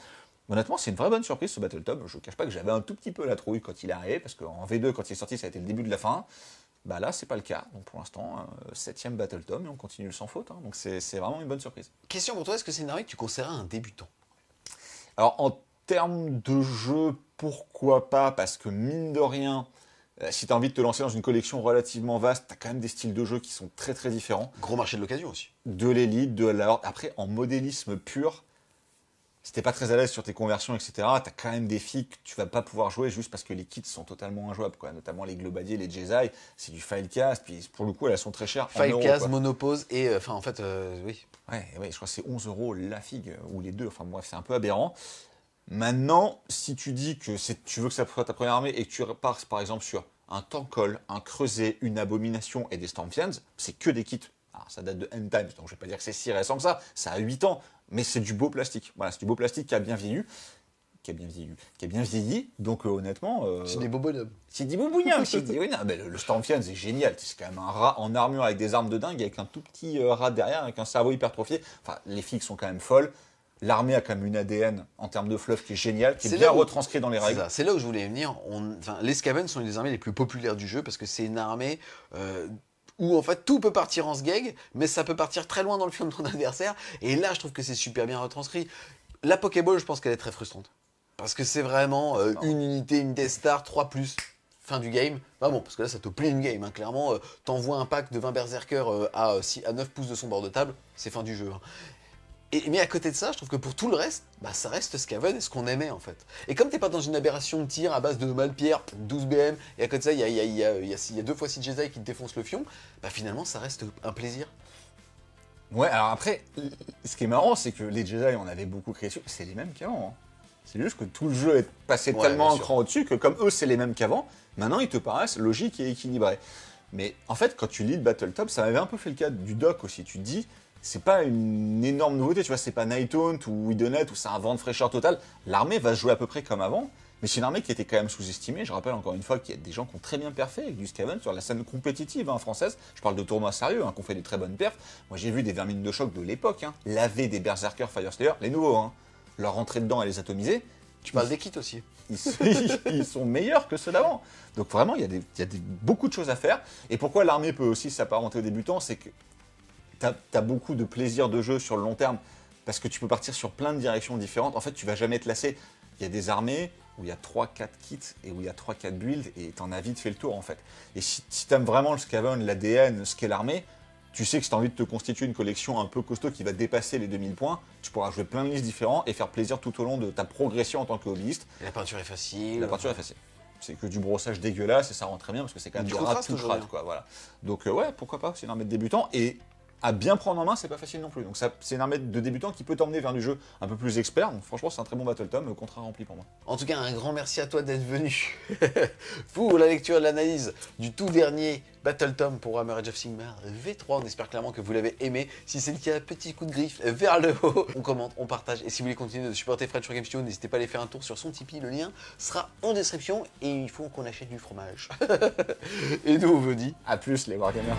Honnêtement, c'est une vraie bonne surprise ce Battletome. Je ne cache pas que j'avais un tout petit peu la trouille quand il est arrivé, parce qu'en V2, quand il est sorti, ça a été le début de la fin. Là, c'est pas le cas. Donc pour l'instant, 7ème Battletome et on continue sans faute. Hein. Donc c'est vraiment une bonne surprise. Question pour toi, est-ce que c'est une armée que tu considérerais un débutant? Alors en termes de jeu, pourquoi pas? Parce que mine de rien, si tu as envie de te lancer dans une collection relativement vaste, tu as quand même des styles de jeu qui sont très très différents. Gros marché de l'occasion aussi. De l'élite, de la horde. Après, en modélisme pur, si t'es pas très à l'aise sur tes conversions, etc., t'as quand même des filles que tu vas pas pouvoir jouer juste parce que les kits sont totalement injouables, quoi. Notamment les Globadier, les Jesai, c'est du Filecast, puis pour le coup, elles sont très chères. Filecast, Monopose et, enfin, en fait, oui. Ouais, je crois que c'est 11 € la figue, ou les deux, enfin bref, c'est un peu aberrant. Maintenant, si tu dis que tu veux que ça soit ta première armée et que tu pars par exemple sur un Tankol, un Creuset, une Abomination et des Stormfiends, c'est que des kits. Alors ça date de End Times, donc je vais pas dire que c'est si récent que ça a 8 ans, mais c'est du beau plastique. Voilà, c'est du beau plastique qui a bien vieilli. Donc honnêtement... c'est des beaux bonhommes. C'est des beaux bougnons, oui, non, mais le Stormfiends c'est génial, c'est quand même un rat en armure avec des armes de dingue, avec un tout petit rat derrière, avec un cerveau hypertrophié. Enfin, les filles sont quand même folles. L'armée a quand même une ADN en termes de fluff qui est génial, qui est bien retranscrit dans les règles. C'est là où je voulais venir. Les Skaven sont une des armées les plus populaires du jeu parce que c'est une armée où en fait tout peut partir en sgeg, mais ça peut partir très loin dans le fion de ton adversaire. Et là, je trouve que c'est super bien retranscrit. La Pokéball, je pense qu'elle est très frustrante. Parce que c'est vraiment une unité, une Death Star, 3+, fin du game. Bah bon, parce que là, ça te plie une game. Hein. Clairement, t'envoies un pack de 20 berserkers à 9 pouces de son bord de table, c'est fin du jeu. Hein. Mais à côté de ça, je trouve que pour tout le reste, bah, ça reste Skaven et ce qu'on aimait en fait. Et comme t'es pas dans une aberration de tir à base de Malpierre, 12 BM, et à côté de ça, il y a 2 fois 6 Jesai qui te défoncent le fion, bah finalement, ça reste un plaisir. Ouais, alors après, ce qui est marrant, c'est que les Jesai, on avait beaucoup créé dessus, c'est les mêmes qu'avant. Hein. C'est juste que tout le jeu est passé tellement un cran au-dessus que comme eux, c'est les mêmes qu'avant, maintenant ils te paraissent logiques et équilibrés. Mais en fait, quand tu lis le Battletop, ça m'avait un peu fait le cas du doc aussi. Tu te dis, c'est pas une énorme nouveauté, tu vois, c'est pas Nighthaunt ou Widonet où c'est un vent de fraîcheur total. L'armée va se jouer à peu près comme avant, mais c'est une armée qui était quand même sous-estimée. Je rappelle encore une fois qu'il y a des gens qui ont très bien perfé avec du Skaven sur la scène compétitive française. Je parle de tournois sérieux, qui ont fait des très bonnes perfs. Moi j'ai vu des vermines de choc de l'époque, laver des Berserkers Fireslayer, les nouveaux, leur rentrer dedans et les atomiser. Tu parles des kits aussi. Ils sont meilleurs que ceux d'avant. Donc vraiment, il y a beaucoup de choses à faire. Et pourquoi l'armée peut aussi s'apparenter aux débutants, c'est que tu as beaucoup de plaisir de jeu sur le long terme, parce que tu peux partir sur plein de directions différentes. En fait, tu vas jamais te lasser. Il y a des armées où il y a 3-4 kits et où il y a 3-4 builds, et tu en as vite fait le tour en fait. Et si tu aimes vraiment le Skaven, l'ADN, ce qu'est l'armée, tu sais que si tu as envie de te constituer une collection un peu costaud qui va dépasser les 2000 points, tu pourras jouer plein de listes différents et faire plaisir tout au long de ta progression en tant que hobbyiste. Et la peinture est facile. La peinture est facile. C'est que du brossage dégueulasse et ça rend très bien parce que c'est quand même du rat tout crade, quoi. Voilà. Donc ouais, pourquoi pas, c'est une armée de débutant. Et à bien prendre en main, c'est pas facile non plus. Donc c'est une armée de débutant qui peut t'emmener vers du jeu un peu plus expert. Donc franchement, c'est un très bon Battletome, contrat rempli pour moi. En tout cas, un grand merci à toi d'être venu pour la lecture et l'analyse du tout dernier Battletome pour Warhammer Age of Sigmar V3. On espère clairement que vous l'avez aimé. Si c'est le cas, petit coup de griffe vers le haut. On commente, on partage. Et si vous voulez continuer de supporter Fred sur Game Studio, n'hésitez pas à aller faire un tour sur son Tipeee. Le lien sera en description. Et il faut qu'on achète du fromage. Et nous, on vous dit à plus les Wargamers.